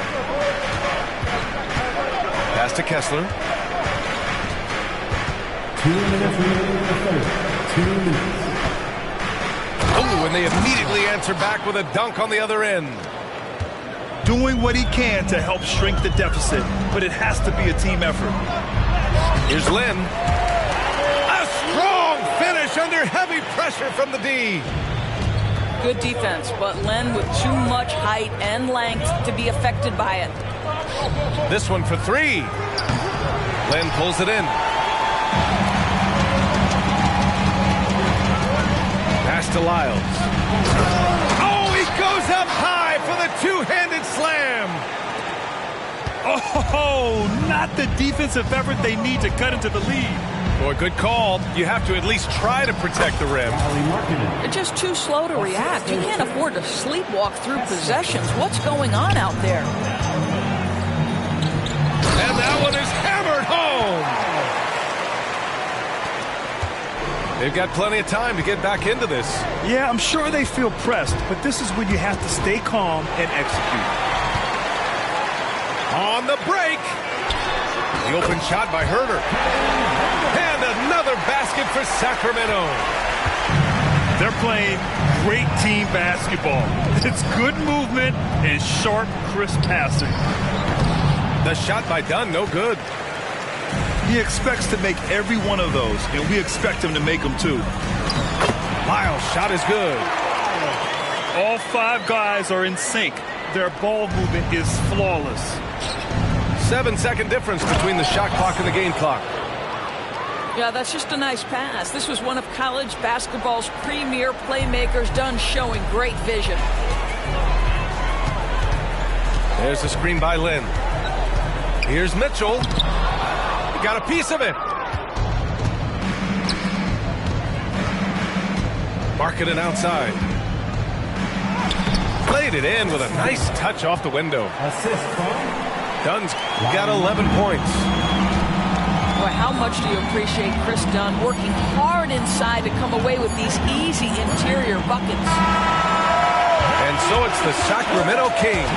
Pass to Kessler. 2 minutes remaining in the third. 2 minutes. Oh, and they immediately answer back with a dunk on the other end. Doing what he can to help shrink the deficit, but it has to be a team effort. Here's Lynn. A strong finish under heavy pressure from the D. Good defense, but Len with too much height and length to be affected by it. This one for 3. Len pulls it in. Pass to Lyles. Oh, he goes up high for the two-handed slam. Oh, not the defensive effort they need to cut into the lead. Boy, good call. You have to at least try to protect the rim. They're just too slow to react. You can't afford to sleepwalk through possessions. What's going on out there? And that one is hammered home. They've got plenty of time to get back into this. Yeah, I'm sure they feel pressed, but this is when you have to stay calm and execute. On the break. The open shot by Herter. And another basket for Sacramento. They're playing great team basketball. It's good movement and sharp, crisp passing. The shot by Dunn, no good. He expects to make every one of those, and we expect him to make them too. Lyles' shot is good. All 5 guys are in sync. Their ball movement is flawless. 7-second difference between the shot clock and the game clock. Yeah, that's just a nice pass. This was one of college basketball's premier playmakers. Dunn showing great vision. There's a screen by Lynn. Here's Mitchell. He got a piece of it. Marketing outside. Played it in with a nice touch off the window. Dunn's got 11 points. Boy, how much do you appreciate Chris Dunn working hard inside to come away with these easy interior buckets? And so it's the Sacramento Kings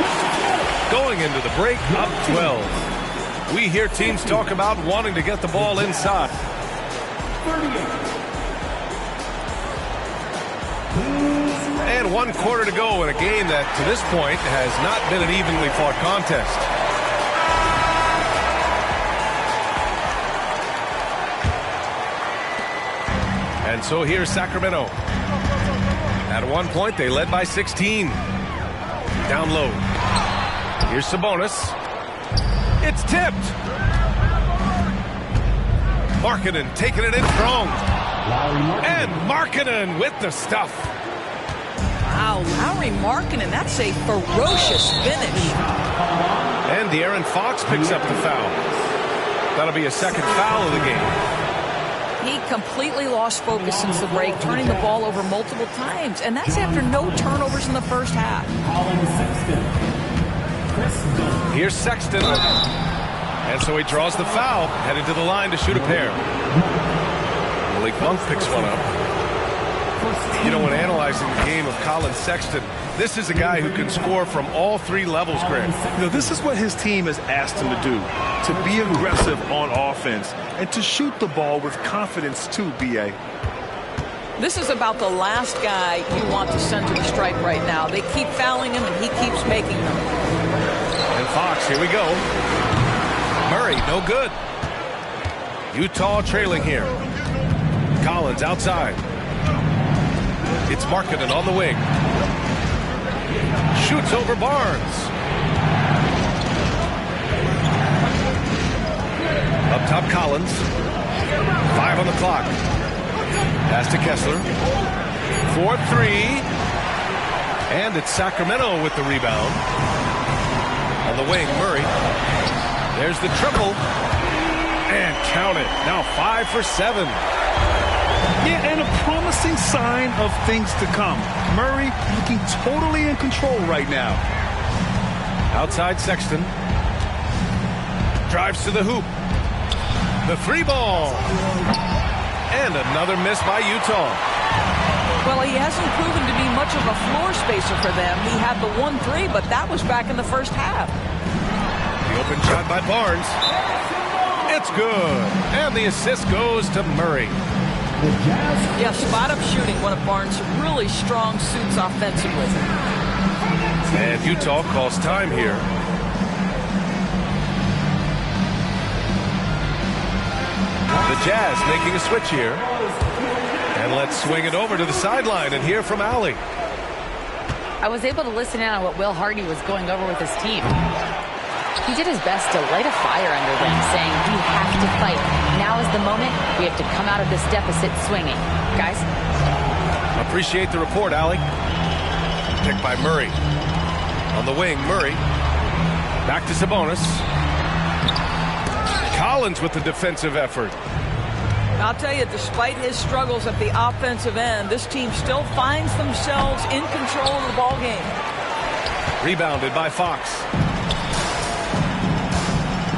going into the break up 12. We hear teams talk about wanting to get the ball inside. And 1 quarter to go in a game that, to this point, has not been an evenly fought contest. And so here's Sacramento. At one point, they led by 16. Down low. Here's Sabonis. It's tipped. Markkanen taking it in strong. And Markkanen with the stuff. Wow, Lauri Markkanen, that's a ferocious finish. And De'Aaron Fox picks up the foul. That'll be a second foul of the game. He completely lost focus since the break, turning the ball over multiple times. And that's after no turnovers in the first half. Here's Sexton. And so he draws the foul, headed to the line to shoot a pair. Malik Monk picks one up. You know, when analyzing the game of Colin Sexton, this is a guy who can score from all three levels, Greg. You know, this is what his team has asked him to do, to be aggressive on offense and to shoot the ball with confidence too, B.A. This is about the last guy you want to send to the stripe right now. They keep fouling him, and he keeps making them. And Fox, here we go. Murray, no good. Utah trailing here. Collins outside. It's Markkanen on the wing. Shoots over Barnes. Up top, Collins. 5 on the clock. Pass to Kessler. 4-3. And it's Sacramento with the rebound. On the wing, Murray. There's the triple. And count it. Now 5 for 7. Yeah, and a promising sign of things to come. Murray looking totally in control right now. Outside Sexton. Drives to the hoop. The 3 ball. And another miss by Utah. Well, he hasn't proven to be much of a floor spacer for them. He had the 1-3, but that was back in the first half. The open shot by Barnes. It's good. And the assist goes to Murray. Yeah, spot-up shooting, one of Barnes' really strong suits offensively. And Utah calls time here. The Jazz making a switch here. And let's swing it over to the sideline and hear from Allie. I was able to listen in on what Will Hardy was going over with his team. He did his best to light a fire under them, saying we have to fight. Now is the moment. We have to come out of this deficit swinging. Guys? Appreciate the report, Allie. Picked by Murray. On the wing, Murray. Back to Sabonis. Collins with the defensive effort. I'll tell you, despite his struggles at the offensive end, this team still finds themselves in control of the ball game. Rebounded by Fox.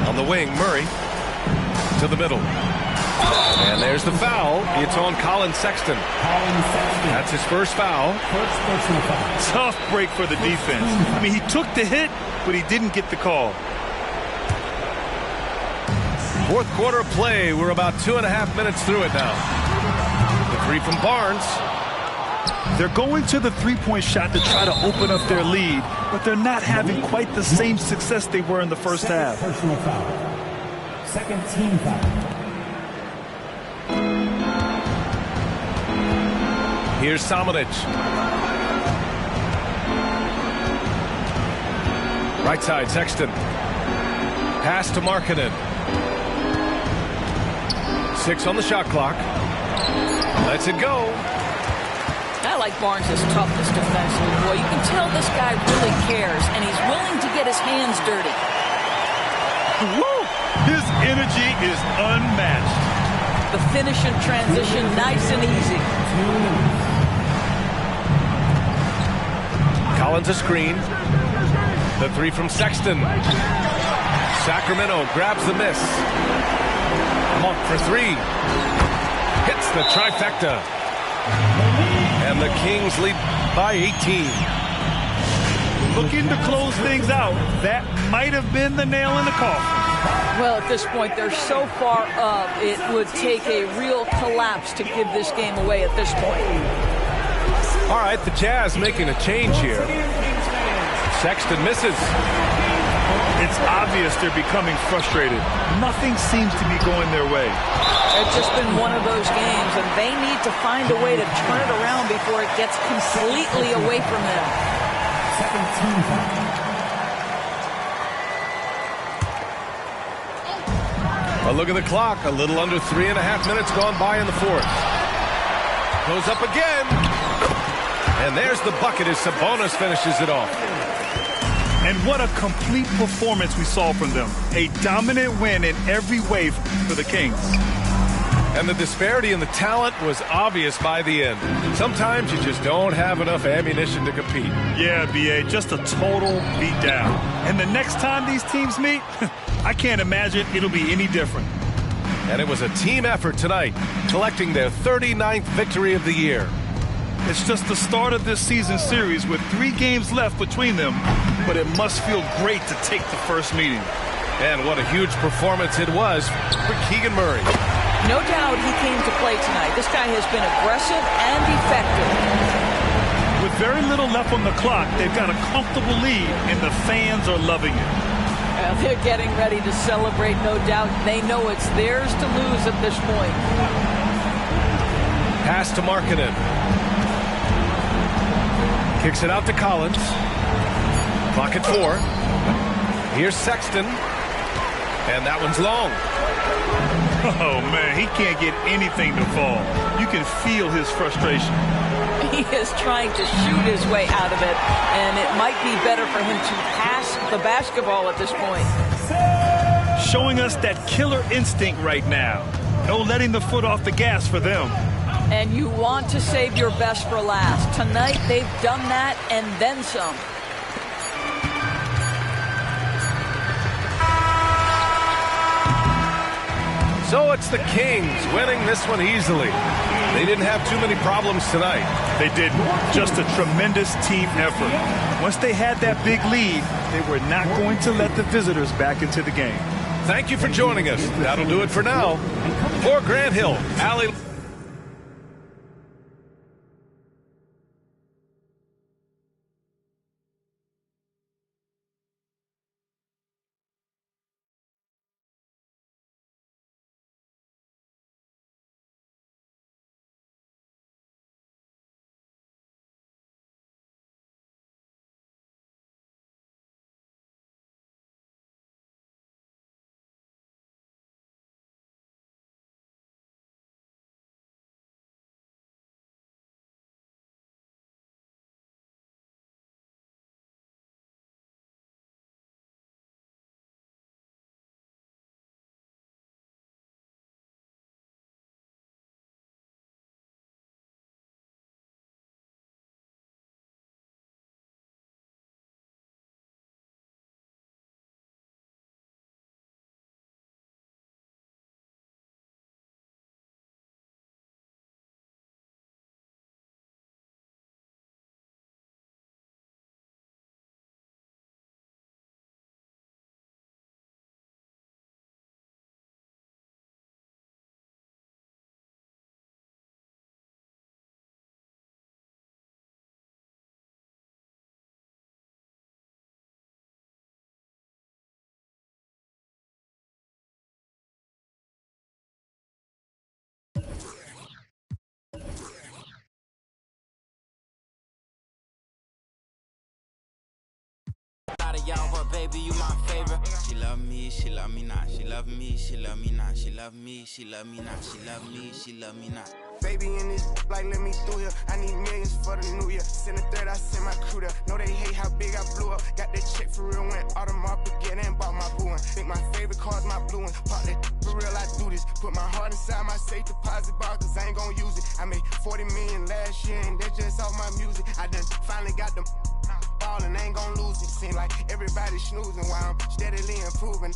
On the wing, Murray to the middle. And there's the foul. It's on Colin Sexton. That's his first foul. Tough break for the defense. I mean, he took the hit, but he didn't get the call. Fourth quarter play. We're about 2.5 minutes through it now. The 3 from Barnes. They're going to the three-point shot to try to open up their lead, but they're not having quite the same success they were in the first half. Personal foul. Second team foul. Here's Samanic. Right side, Sexton. Pass to Markkanen. 6 on the shot clock. Lets it go. I like Barnes' toughness defensively. Boy, you can tell this guy really cares, and he's willing to get his hands dirty. Woo! His energy is unmatched. The finish and transition, nice and easy. Collins a screen. The 3 from Sexton. Sacramento grabs the miss. Monk for 3. Hits the trifecta. And the Kings lead by 18. Looking to close things out. That might have been the nail in the coffin. Well, at this point, they're so far up, it would take a real collapse to give this game away at this point. All right, the Jazz making a change here. Sexton misses. It's obvious they're becoming frustrated. Nothing seems to be going their way. It's just been one of those games, and they need to find a way to turn it around before it gets completely away from them. A look at the clock. A little under 3.5 minutes gone by in the fourth. Goes up again. And there's the bucket as Sabonis finishes it off. And what a complete performance we saw from them. A dominant win in every way for the Kings. And the disparity in the talent was obvious by the end. Sometimes you just don't have enough ammunition to compete. Yeah, B.A., just a total beatdown. And the next time these teams meet, I can't imagine it'll be any different. And it was a team effort tonight, collecting their 39th victory of the year. It's just the start of this season series with 3 games left between them, but it must feel great to take the first meeting. And what a huge performance it was for Keegan Murray. No doubt he came to play tonight. This guy has been aggressive and effective. With very little left on the clock, they've got a comfortable lead, and the fans are loving it. They're getting ready to celebrate, no doubt. They know it's theirs to lose at this point. Pass to Markkanen. Kicks it out to Collins. Clock at 4. Here's Sexton. And that one's long. Oh, man, he can't get anything to fall. You can feel his frustration. He is trying to shoot his way out of it, and it might be better for him to pass the basketball at this point. Showing us that killer instinct right now. No letting the foot off the gas for them. And you want to save your best for last. Tonight, they've done that and then some. So it's the Kings winning this one easily. They didn't have too many problems tonight. They didn't. Just a tremendous team effort. Once they had that big lead, they were not going to let the visitors back into the game. Thank you for joining us. That'll do it for now. For Grant Hill, Allie. Y'all, but baby, you my favorite. She love me not. She love me, she love me not. She love me, she love me not. She love me, she love me not. Baby in this, like, let me through here. I need millions for the new year. Send a third, I send my crew there. Know they hate how big I blew up. Got that check for real, went Audemars Piguet and bought my blue one. Think my favorite car's my blue one. Pop that for real, I do this. Put my heart inside my safe deposit box, cause I ain't gon' use it. I made 40 million last year, and that's just off my music. I done finally got them ballin', ain't gon' lose it. Seem like everybody snoozing while I'm steadily improving.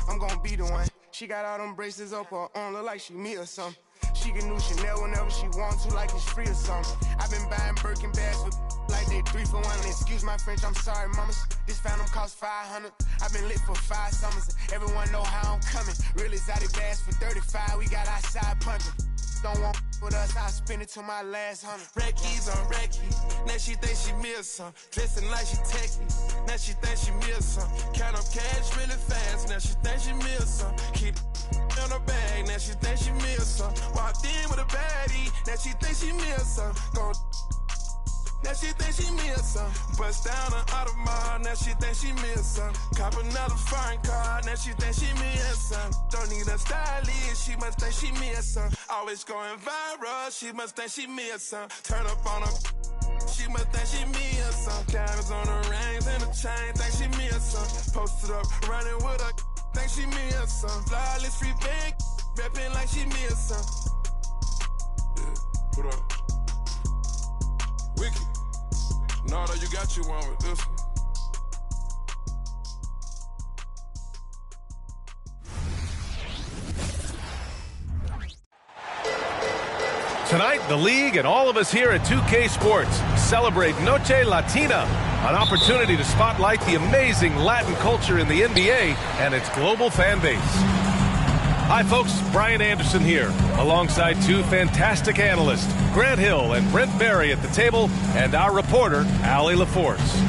I'm gon' be the one. She got all them braces up her arm, look like she me or something. She can do Chanel whenever she wants to, like it's free or something. I've been buying Birkin bags for like they 3 for 1. Excuse my French, I'm sorry, mamas. This Phantom cost 500. I've been lit for 5 summers. Everyone know how I'm coming. Real exotic bags for 35. We got outside punching. Don't want with us, I spend it to my last $100. Reckies on Reckies. Now she think she meals some. Dressing like she techie. Now she think she meals some. Count up cash really fast. Now she think she meals some. Keep on her bag. Now she think she meals some. Walked in with a baddie. Now she think she meals some. Now she think she meals some. Bust down an Audemars. Now she think she meals some. Cop another foreign car. Now she think she meals some. Don't need a stylist. She must think she meals some. Always going viral. She must think she meals some. Turn up on her. She must think she meals some. Diamonds on her rings and a chain. Think she meals some. Posted up running with her. Think she meals some. Flawless free big. Reppin' like she meals some. Yeah, put up. Wiki. Nardo, you got you one with this one. Tonight, the league and all of us here at 2K Sports celebrate Noche Latina, an opportunity to spotlight the amazing Latin culture in the NBA and its global fan base. Hi, folks. Brian Anderson here, alongside two fantastic analysts, Grant Hill and Brent Barry at the table, and our reporter, Allie LaForce.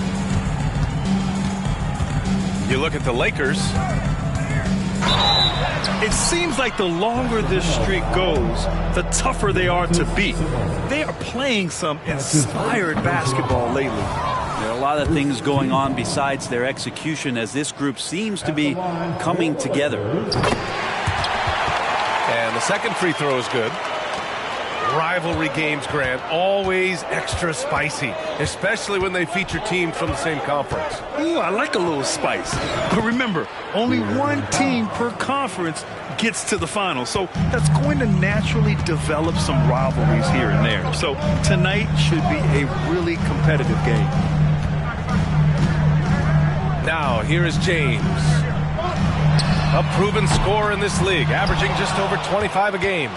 You look at the Lakers. It seems like the longer this streak goes, the tougher they are to beat. They are playing some inspired basketball lately. There are a lot of things going on besides their execution as this group seems to be coming together. And the second free throw is good. Rivalry games, Grant, always extra spicy, especially when they feature teams from the same conference. Ooh, I like a little spice. But remember, only one team per conference gets to the final. So that's going to naturally develop some rivalries here and there. So tonight should be a really competitive game. Now, here is James. A proven scorer in this league, averaging just over 25 a game.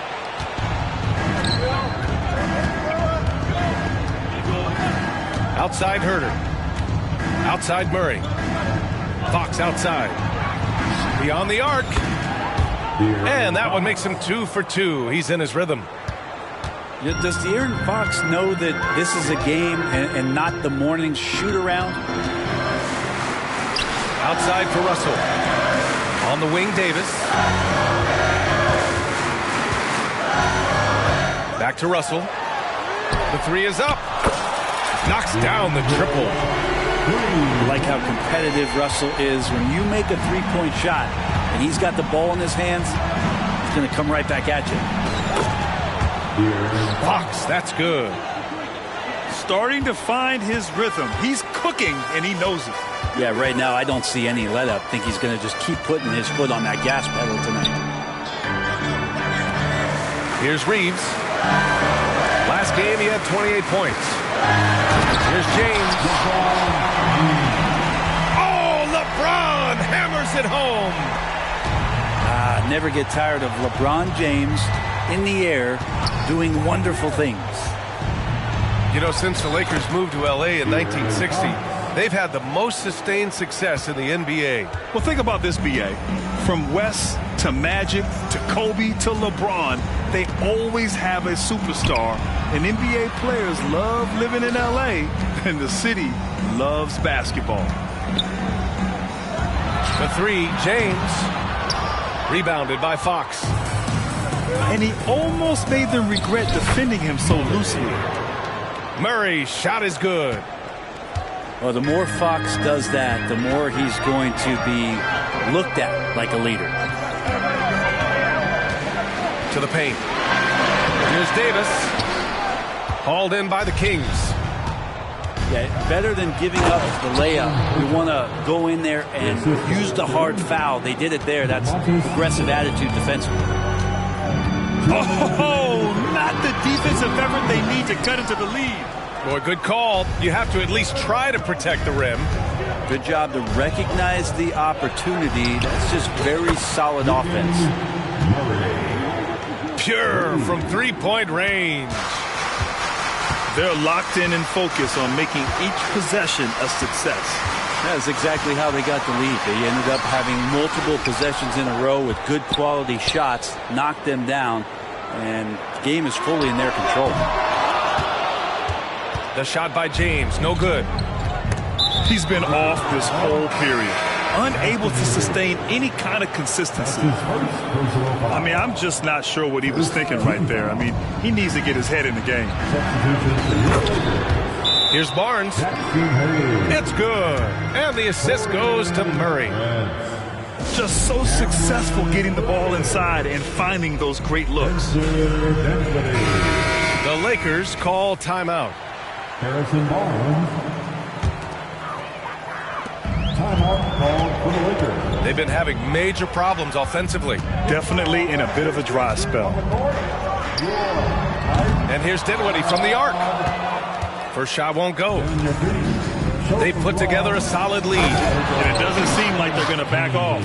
Outside Herter. Outside Murray. Fox outside. Beyond the arc. And that one makes him 2 for 2. He's in his rhythm. Does De'Aaron Fox know that this is a game and not the morning shoot-around? Outside for Russell. On the wing, Davis. Back to Russell. The three is up. Knocks down the triple. I like how competitive Russell is. When you make a three-point shot and he's got the ball in his hands, he's going to come right back at you. Fox, that's good. Starting to find his rhythm. He's cooking, and he knows it. Yeah, right now I don't see any let-up. I think he's going to just keep putting his foot on that gas pedal tonight. Here's Reeves. Last game, he had 28 points. Here's James. Oh, LeBron hammers it home. Never get tired of LeBron James in the air doing wonderful things. You know, since the Lakers moved to L.A. in 1960, they've had the most sustained success in the NBA. Well, think about this, B.A. From West to Magic to Kobe to LeBron, they always have a superstar. And NBA players love living in L.A., and the city loves basketball. The three, James. Rebounded by Fox. And he almost made them regret defending him so loosely. Murray's shot is good. Well, the more Fox does that, the more he's going to be looked at like a leader. To the paint. Here's Davis. Hauled in by the Kings. Yeah, better than giving up the layup. You want to go in there and use the hard foul. They did it there. That's aggressive attitude defensively. Oh, not the defensive effort they need to cut into the lead. Boy, good call. You have to at least try to protect the rim. Good job to recognize the opportunity. That's just very solid offense. Pure from three-point range. They're locked in and focused on making each possession a success. That's exactly how they got the lead. They ended up having multiple possessions in a row with good quality shots, knocked them down, and the game is fully in their control. The shot by James, no good. He's been off this whole period, unable to sustain any kind of consistency. I mean, I'm just not sure what he was thinking right there. I mean, he needs to get his head in the game. Here's Barnes. It's good. And the assist goes to Murray. Just so successful getting the ball inside and finding those great looks. The Lakers call timeout. Harrison Barnes. Timeout called for the Lakers. They've been having major problems offensively. Definitely in a bit of a dry spell. And here's Dinwiddie from the arc. First shot won't go. They put together a solid lead. And it doesn't seem like they're going to back off.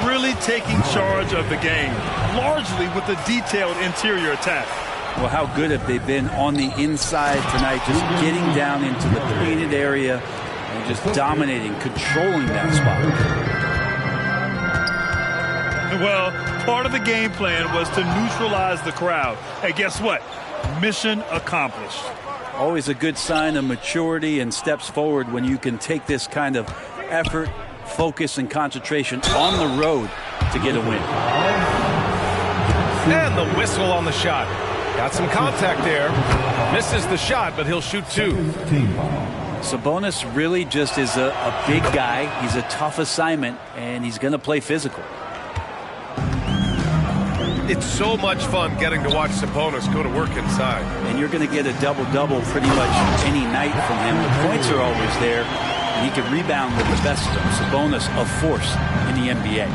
Really taking charge of the game, largely with a detailed interior attack. Well, how good have they been on the inside tonight, just getting down into the painted area and just dominating, controlling that spot. Well, part of the game plan was to neutralize the crowd. Hey, guess what? Mission accomplished. Always a good sign of maturity and steps forward when you can take this kind of effort, focus, and concentration on the road to get a win. And the whistle on the shot. Got some contact there. Misses the shot, but he'll shoot two. Sabonis really just is a big guy. He's a tough assignment, and he's going to play physical. It's so much fun getting to watch Sabonis go to work inside. And you're going to get a double-double pretty much any night from him. The points are always there, and he can rebound with the best of them. Sabonis, a force in the NBA.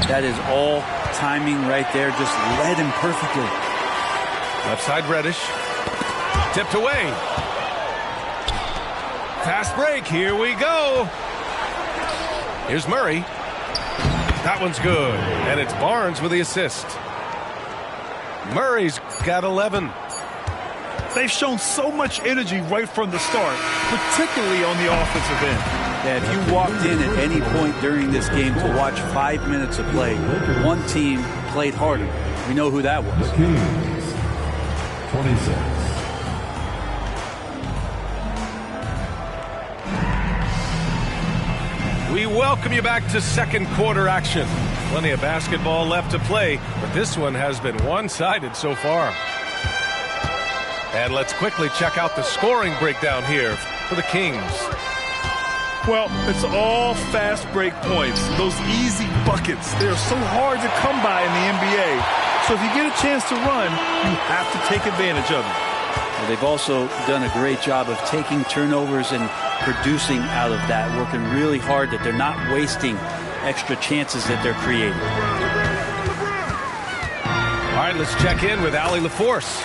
That is all timing right there, just led him perfectly. Left side Reddish. Tipped away. Fast break, here we go. Here's Murray. That one's good, and it's Barnes with the assist. Murray's got 11. They've shown so much energy right from the start, particularly on the offensive end. Yeah, if you walked in at any point during this game to watch 5 minutes of play, one team played harder. We know who that was. The Kings, 26. We welcome you back to second quarter action. Plenty of basketball left to play, but this one has been one-sided so far. And let's quickly check out the scoring breakdown here for the Kings. Well, it's all fast break points. Those easy buckets, they're so hard to come by in the NBA. So if you get a chance to run, you have to take advantage of it. Well, they've also done a great job of taking turnovers and producing out of that, working really hard that they're not wasting extra chances that they're creating. All right, let's check in with Allie LaForce.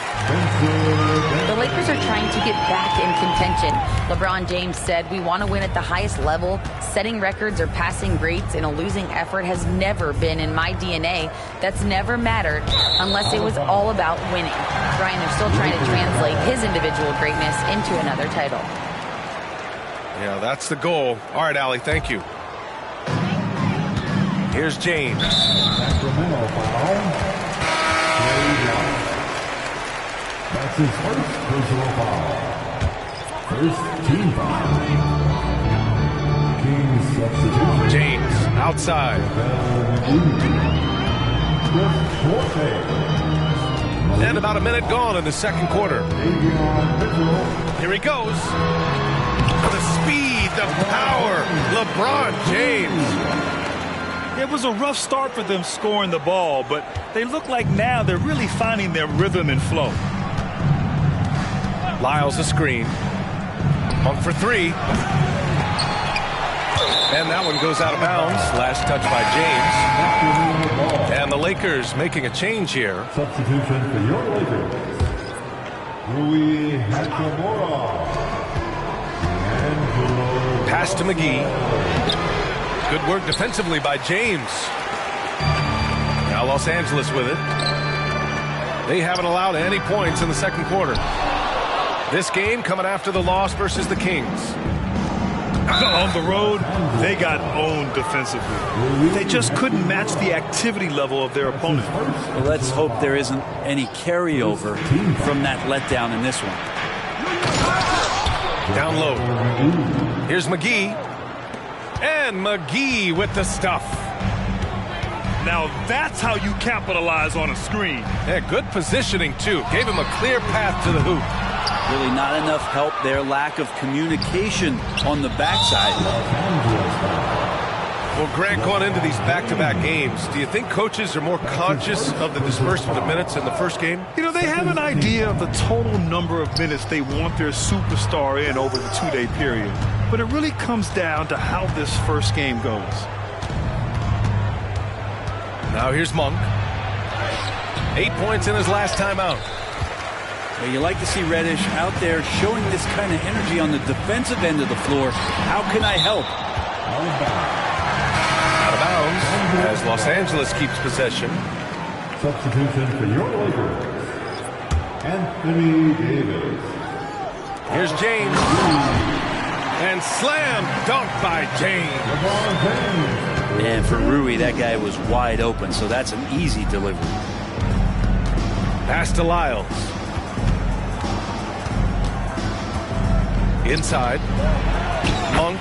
The Lakers are trying to get back in contention. LeBron James said, "We want to win at the highest level. Setting records or passing greats in a losing effort has never been in my DNA. That's never mattered unless it was all about winning." Brian, they're still trying to translate his individual greatness into another title. Yeah, that's the goal. All right, Allie, thank you. Here's James. Sacramento foul. That's his first personal foul. First team foul. Kings substitution. James outside. And about a minute gone in the second quarter. Here he goes. The speed, the power. LeBron James. It was a rough start for them scoring the ball, but they look like now they're really finding their rhythm and flow. Lyles a screen. Pump for three. And that one goes out of bounds. Last touch by James. And the Lakers making a change here. Substitution for your Lakers. Rui Hachimura. Pass to McGee. Good work defensively by James. Now Los Angeles with it. They haven't allowed any points in the second quarter. This game coming after the loss versus the Kings. On the road, they got owned defensively. They just couldn't match the activity level of their opponent. Well, let's hope there isn't any carryover from that letdown in this one. Down low. Here's McGee. And McGee with the stuff. Now that's how you capitalize on a screen. Yeah, good positioning, too. Gave him a clear path to the hoop. Really not enough help there. Lack of communication on the backside. Well, Grant, going into these back-to-back games, do you think coaches are more conscious of the disbursement of minutes in the first game? You know, they have an idea of the total number of minutes they want their superstar in over the two-day period. But it really comes down to how this first game goes. Now here's Monk. 8 points in his last time out. Well, you like to see Reddish out there showing this kind of energy on the defensive end of the floor. How can I help? Out of bounds as Los Angeles keeps possession. Substitution for your Lakers, Anthony Davis. Here's James. And slam dunk by James. And for Rui, that guy was wide open, so that's an easy delivery. Pass to Lyles. Inside. Monk.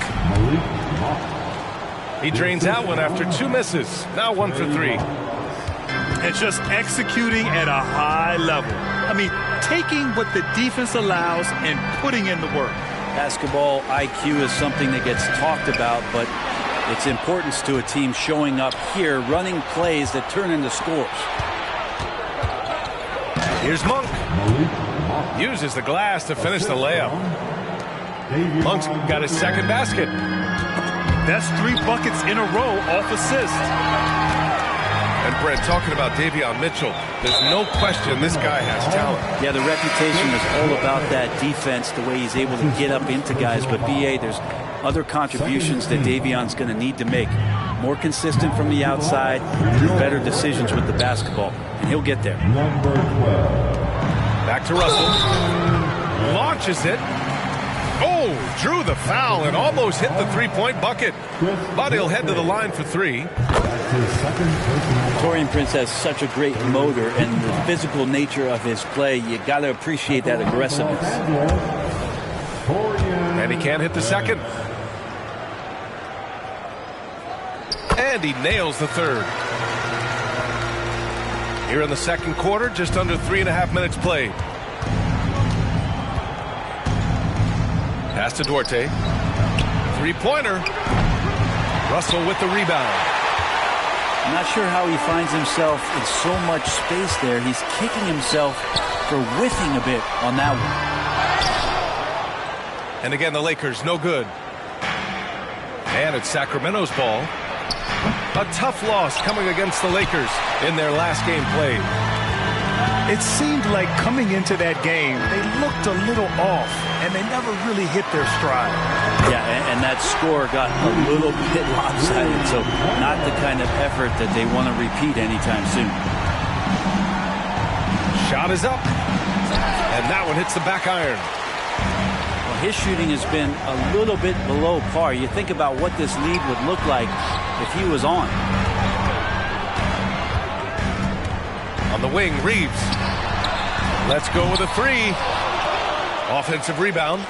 He drains that one after 2 misses. Now 1 for 3. And just executing at a high level. I mean, taking what the defense allows and putting in the work. Basketball IQ is something that gets talked about, but its importance to a team showing up here, running plays that turn into scores. Here's Monk. Uses the glass to finish the layup. Monk's got his second basket. That's 3 buckets in a row off assist. And Brent, talking about Davion Mitchell, there's no question this guy has talent. Yeah, the reputation is all about that defense, the way he's able to get up into guys. But B.A., there's other contributions that Davion's going to need to make. More consistent from the outside, better decisions with the basketball, and he'll get there. Back to Russell. Launches it. Oh, drew the foul and almost hit the three-point bucket. But he'll head to the line for 3. Taurean Prince has such a great motor, and the physical nature of his play, you got to appreciate that aggressiveness. And he can't hit the second. And he nails the third. Here in the second quarter, just under 3.5 minutes played. Pass to Duarte. Three-pointer. Russell with the rebound. I'm not sure how he finds himself in so much space there. He's kicking himself for whiffing a bit on that one. And again, the Lakers, no good. And it's Sacramento's ball. A tough loss coming against the Lakers in their last game played. It seemed like coming into that game, they looked a little off, and they never really hit their stride. Yeah, and that score got a little bit lopsided, so not the kind of effort that they want to repeat anytime soon. Shot is up, and that one hits the back iron. Well, his shooting has been a little bit below par. You think about what this lead would look like if he was on. On the wing, Reeves. Let's go with a 3. Offensive rebound.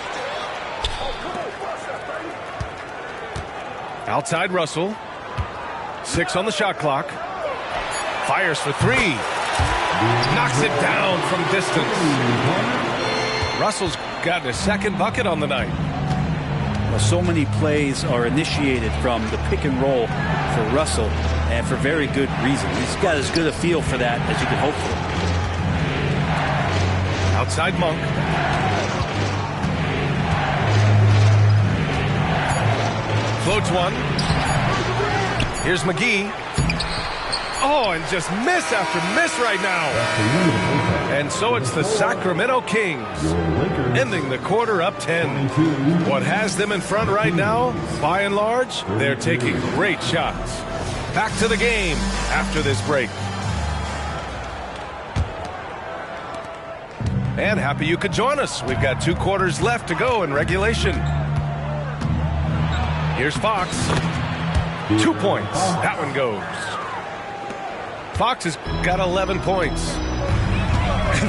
Outside Russell. 6 on the shot clock. Fires for 3. Knocks it down from distance. Russell's gotten his second bucket on the night. Well, so many plays are initiated from the pick and roll for Russell, and for very good reason. He's got as good a feel for that as you could hope for. Outside Monk. Floats one. Here's McGee. Oh, and just miss after miss right now. And so it's the Sacramento Kings ending the quarter up 10. What has them in front right now, by and large, they're taking great shots. Back to the game after this break. And happy you could join us. We've got 2 quarters left to go in regulation. Here's Fox. 2 points. That one goes. Fox has got 11 points.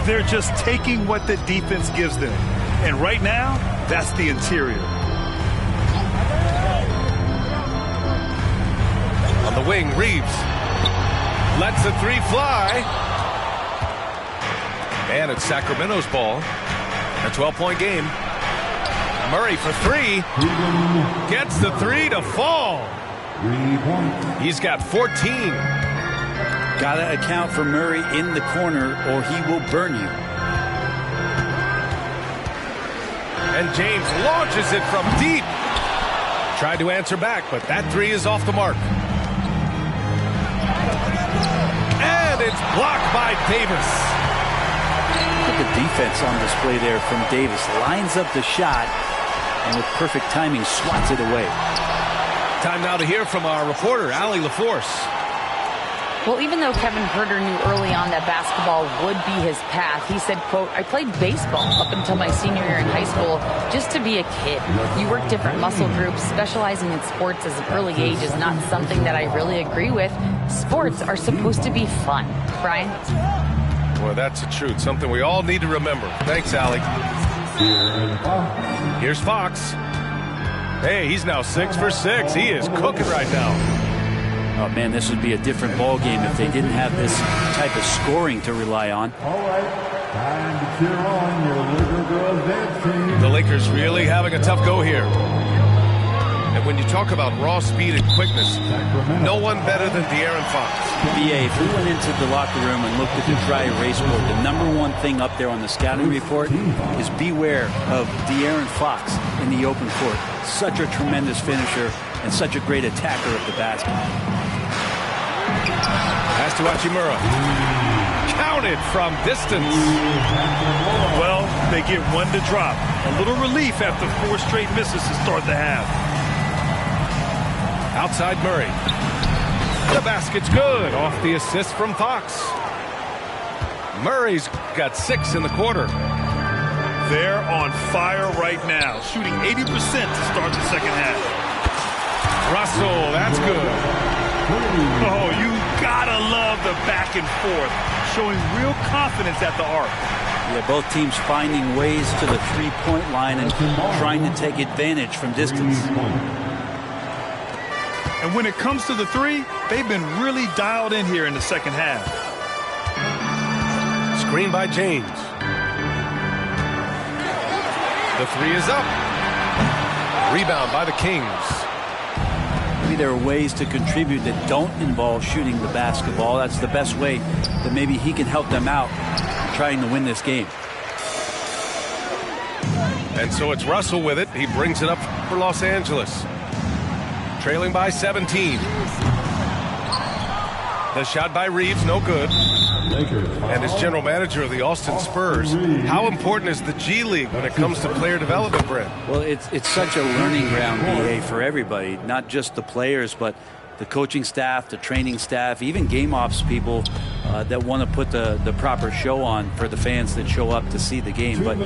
They're just taking what the defense gives them. And right now, that's the interior. On the wing, Reeves lets the three fly. And it's Sacramento's ball. A 12-point game. Murray for three. Gets the three to fall. He's got 14. Gotta account for Murray in the corner or he will burn you. And James launches it from deep. Tried to answer back, but that three is off the mark. And it's blocked by Davis. Look at the defense on display there from Davis. Lines up the shot and with perfect timing swats it away. Time now to hear from our reporter, Allie LaForce. Well, even though Kevin Herter knew early on that basketball would be his path, he said, quote, I played baseball up until my senior year in high school just to be a kid. You work different muscle groups. Specializing in sports as an early age is not something that I really agree with. Sports are supposed to be fun. Brian? Well, that's the truth. Something we all need to remember. Thanks, Allie. Here's Fox. Hey, he's now 6 for 6. He is cooking right now. Oh, man, this would be a different ball game if they didn't have this type of scoring to rely on. All right, time to cheer on your Laker girls dance team. The Lakers really having a tough go here. And when you talk about raw speed and quickness, no one better than De'Aaron Fox. BA, if we went into the locker room and looked at the dry erase board, the #1 thing up there on the scouting report is beware of De'Aaron Fox in the open court. Such a tremendous finisher and such a great attacker of the basket. Pass to Hachimura. Counted from distance. Well, they get one to drop. A little relief after 4 straight misses to start the half. Outside Murray. The basket's good off the assist from Fox. Murray's got 6 in the quarter. They're on fire right now, shooting 80% to start the second half. Russell, that's good. Oh, you gotta love the back and forth, showing real confidence at the arc. Yeah, both teams finding ways to the three-point line and trying to take advantage from distance. And when it comes to the three, they've been really dialed in here in the second half. Screen by James. The three is up. Rebound by the Kings. Maybe there are ways to contribute that don't involve shooting the basketball. That's the best way that maybe he can help them out in trying to win this game. And so it's Russell with it. He brings it up for Los Angeles. Trailing by 17. The shot by Reeves, no good. And as general manager of the Austin Spurs, how important is the G League when it comes to player development, Brent? Well, it's such a learning ground, BA, for everybody, not just the players, but the coaching staff, the training staff, even game ops people that want to put the proper show on for the fans that show up to see the game. But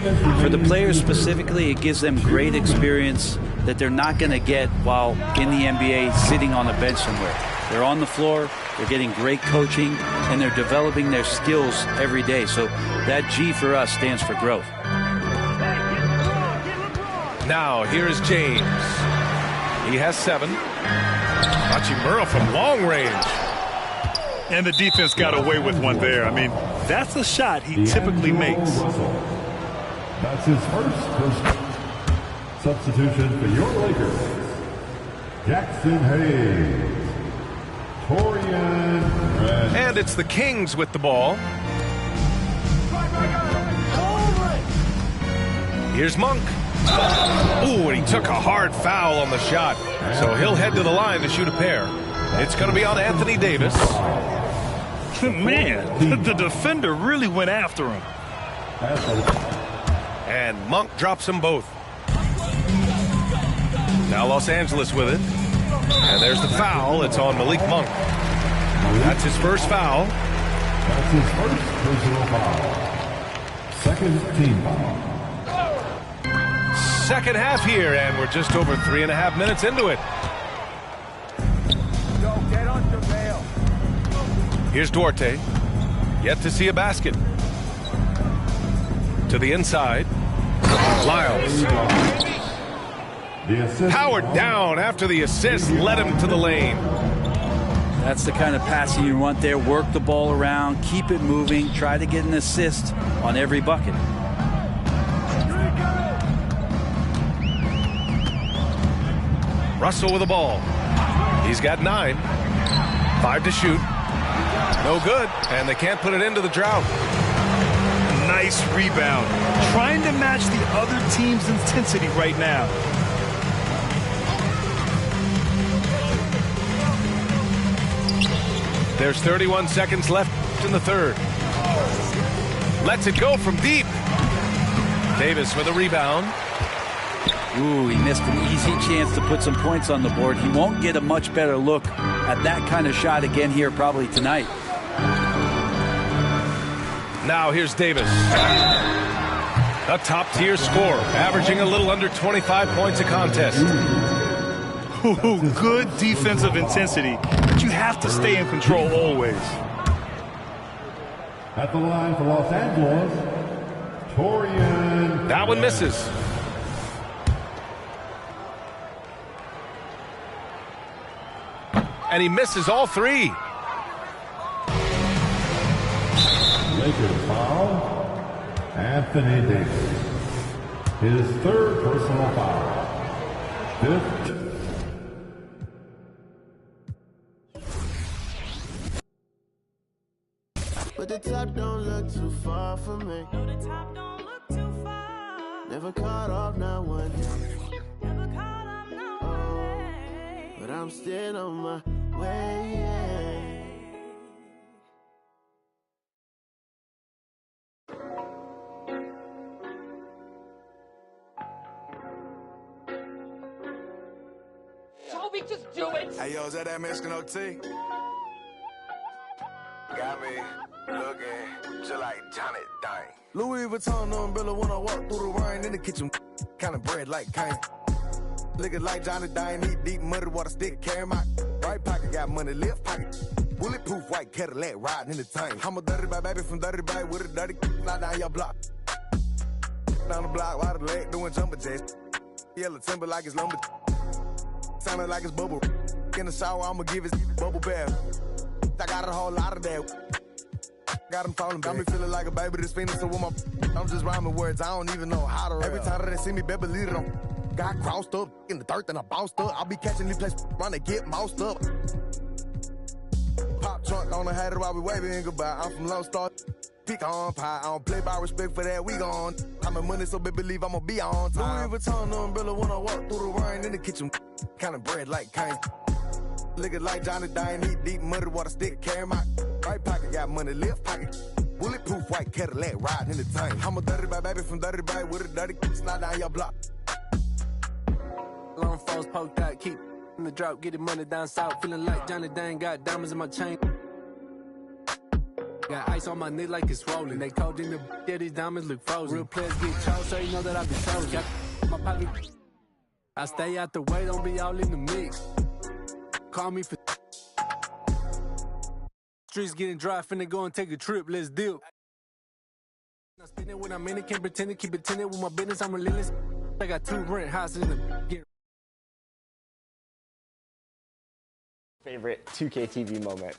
for the players specifically, it gives them great experience that they're not going to get while in the NBA sitting on a bench somewhere. They're on the floor, they're getting great coaching, and they're developing their skills every day. So that G for us stands for growth. Now, here's James. He has 7. Hachimura from long range. And the defense got away with one there. I mean, that's a shot he typically makes. That's his first substitution for your Lakers. Jackson Hayes. And it's the Kings with the ball. Here's Monk. Ooh, and he took a hard foul on the shot. So he'll head to the line to shoot a pair. It's going to be on Anthony Davis. Man, the defender really went after him. And Monk drops them both. Now Los Angeles with it. And there's the foul. It's on Malik Monk. That's his first foul. That's his first personal foul. Second team foul. second half here, and we're just over 3.5 minutes into it. Go, get on the rail. Here's Duarte. Yet to see a basket. To the inside. Lyles. Powered down after the assist led him to the lane. That's the kind of passing you want there. Work the ball around, keep it moving, try to get an assist on every bucket. Russell with the ball. He's got 9. 5 to shoot. No good, and they can't put it into the drought. Nice rebound. Trying to match the other team's intensity right now. There's 31 seconds left in the third. Lets it go from deep. Davis with a rebound. Ooh, he missed an easy chance to put some points on the board. He won't get a much better look at that kind of shot again here probably tonight. Now here's Davis. A top-tier scorer, averaging a little under 25 points a contest. Ooh, good defensive intensity, but you have to stay in control always. At the line for Los Angeles, Torian. That one misses. And he misses all 3. Lakers foul. Anthony Davis. His 3rd personal foul. 5th. But the top don't look too far from me. No, the top don't look too far. Never caught off, not one day. Never caught off, not one day. But I'm still on my way, yeah. Toby, just do it. Hey, yo, is that Mexican OT? Got me looking just like Johnny Dang. Louis Vuitton umbrella when I walk through the rain in the kitchen. Kind of bread like Kane. Looking like Johnny Dang, eat deep muddy water stick, carry my right pocket, got money, left pocket. Bulletproof white Cadillac riding in the tank. I'm a dirty bad baby from dirty bag with a dirty fly down your block. Down the block, wide the leg, doing jumper jacks. Yellow timber like it's lumber. Sounding like it's bubble. In the shower, I'ma give his bubble bath. I got a whole lot of that. Got him falling, got me feeling like a baby that's fiending. So with my, I'm just rhyming words, I don't even know how to rap. Every time that they see me, better believe it. I'm got crossed up in the dirt, then I bounced up. I'll be catching these places, run to get moused up. Pop trunk on the hat while we waving goodbye. I'm from Lone Star, pick on pie. I don't play by respect for that, we gone. I'm in money, so baby believe I'ma be on time. Louis Vuitton umbrella when I walk through the rain in the kitchen. Kind of bread like Kane. Looking like Johnny Dang, eat deep muddy water stick, carry my right pocket, got money, left pocket. Bulletproof white Cadillac riding in the tank. I'm a dirty bad baby from dirty bag with a dirty slide down your block. Long falls poked out, keep in the drop, getting money down south, feeling like Johnny Dang, got diamonds in my chain. Got ice on my neck like it's rolling. They cold in the yeah, these diamonds look frozen. Real players get chose, so you know that I be chosen. Got my pocket. I stay out the way, don't be all in the mix. Call me for streets getting dry, finna go and take a trip, let's dip. I spend it when I'm in it, can't pretend to keep it tinted with my business, I'm relentless. I got 2 rent houses in the Favorite 2K TV moment?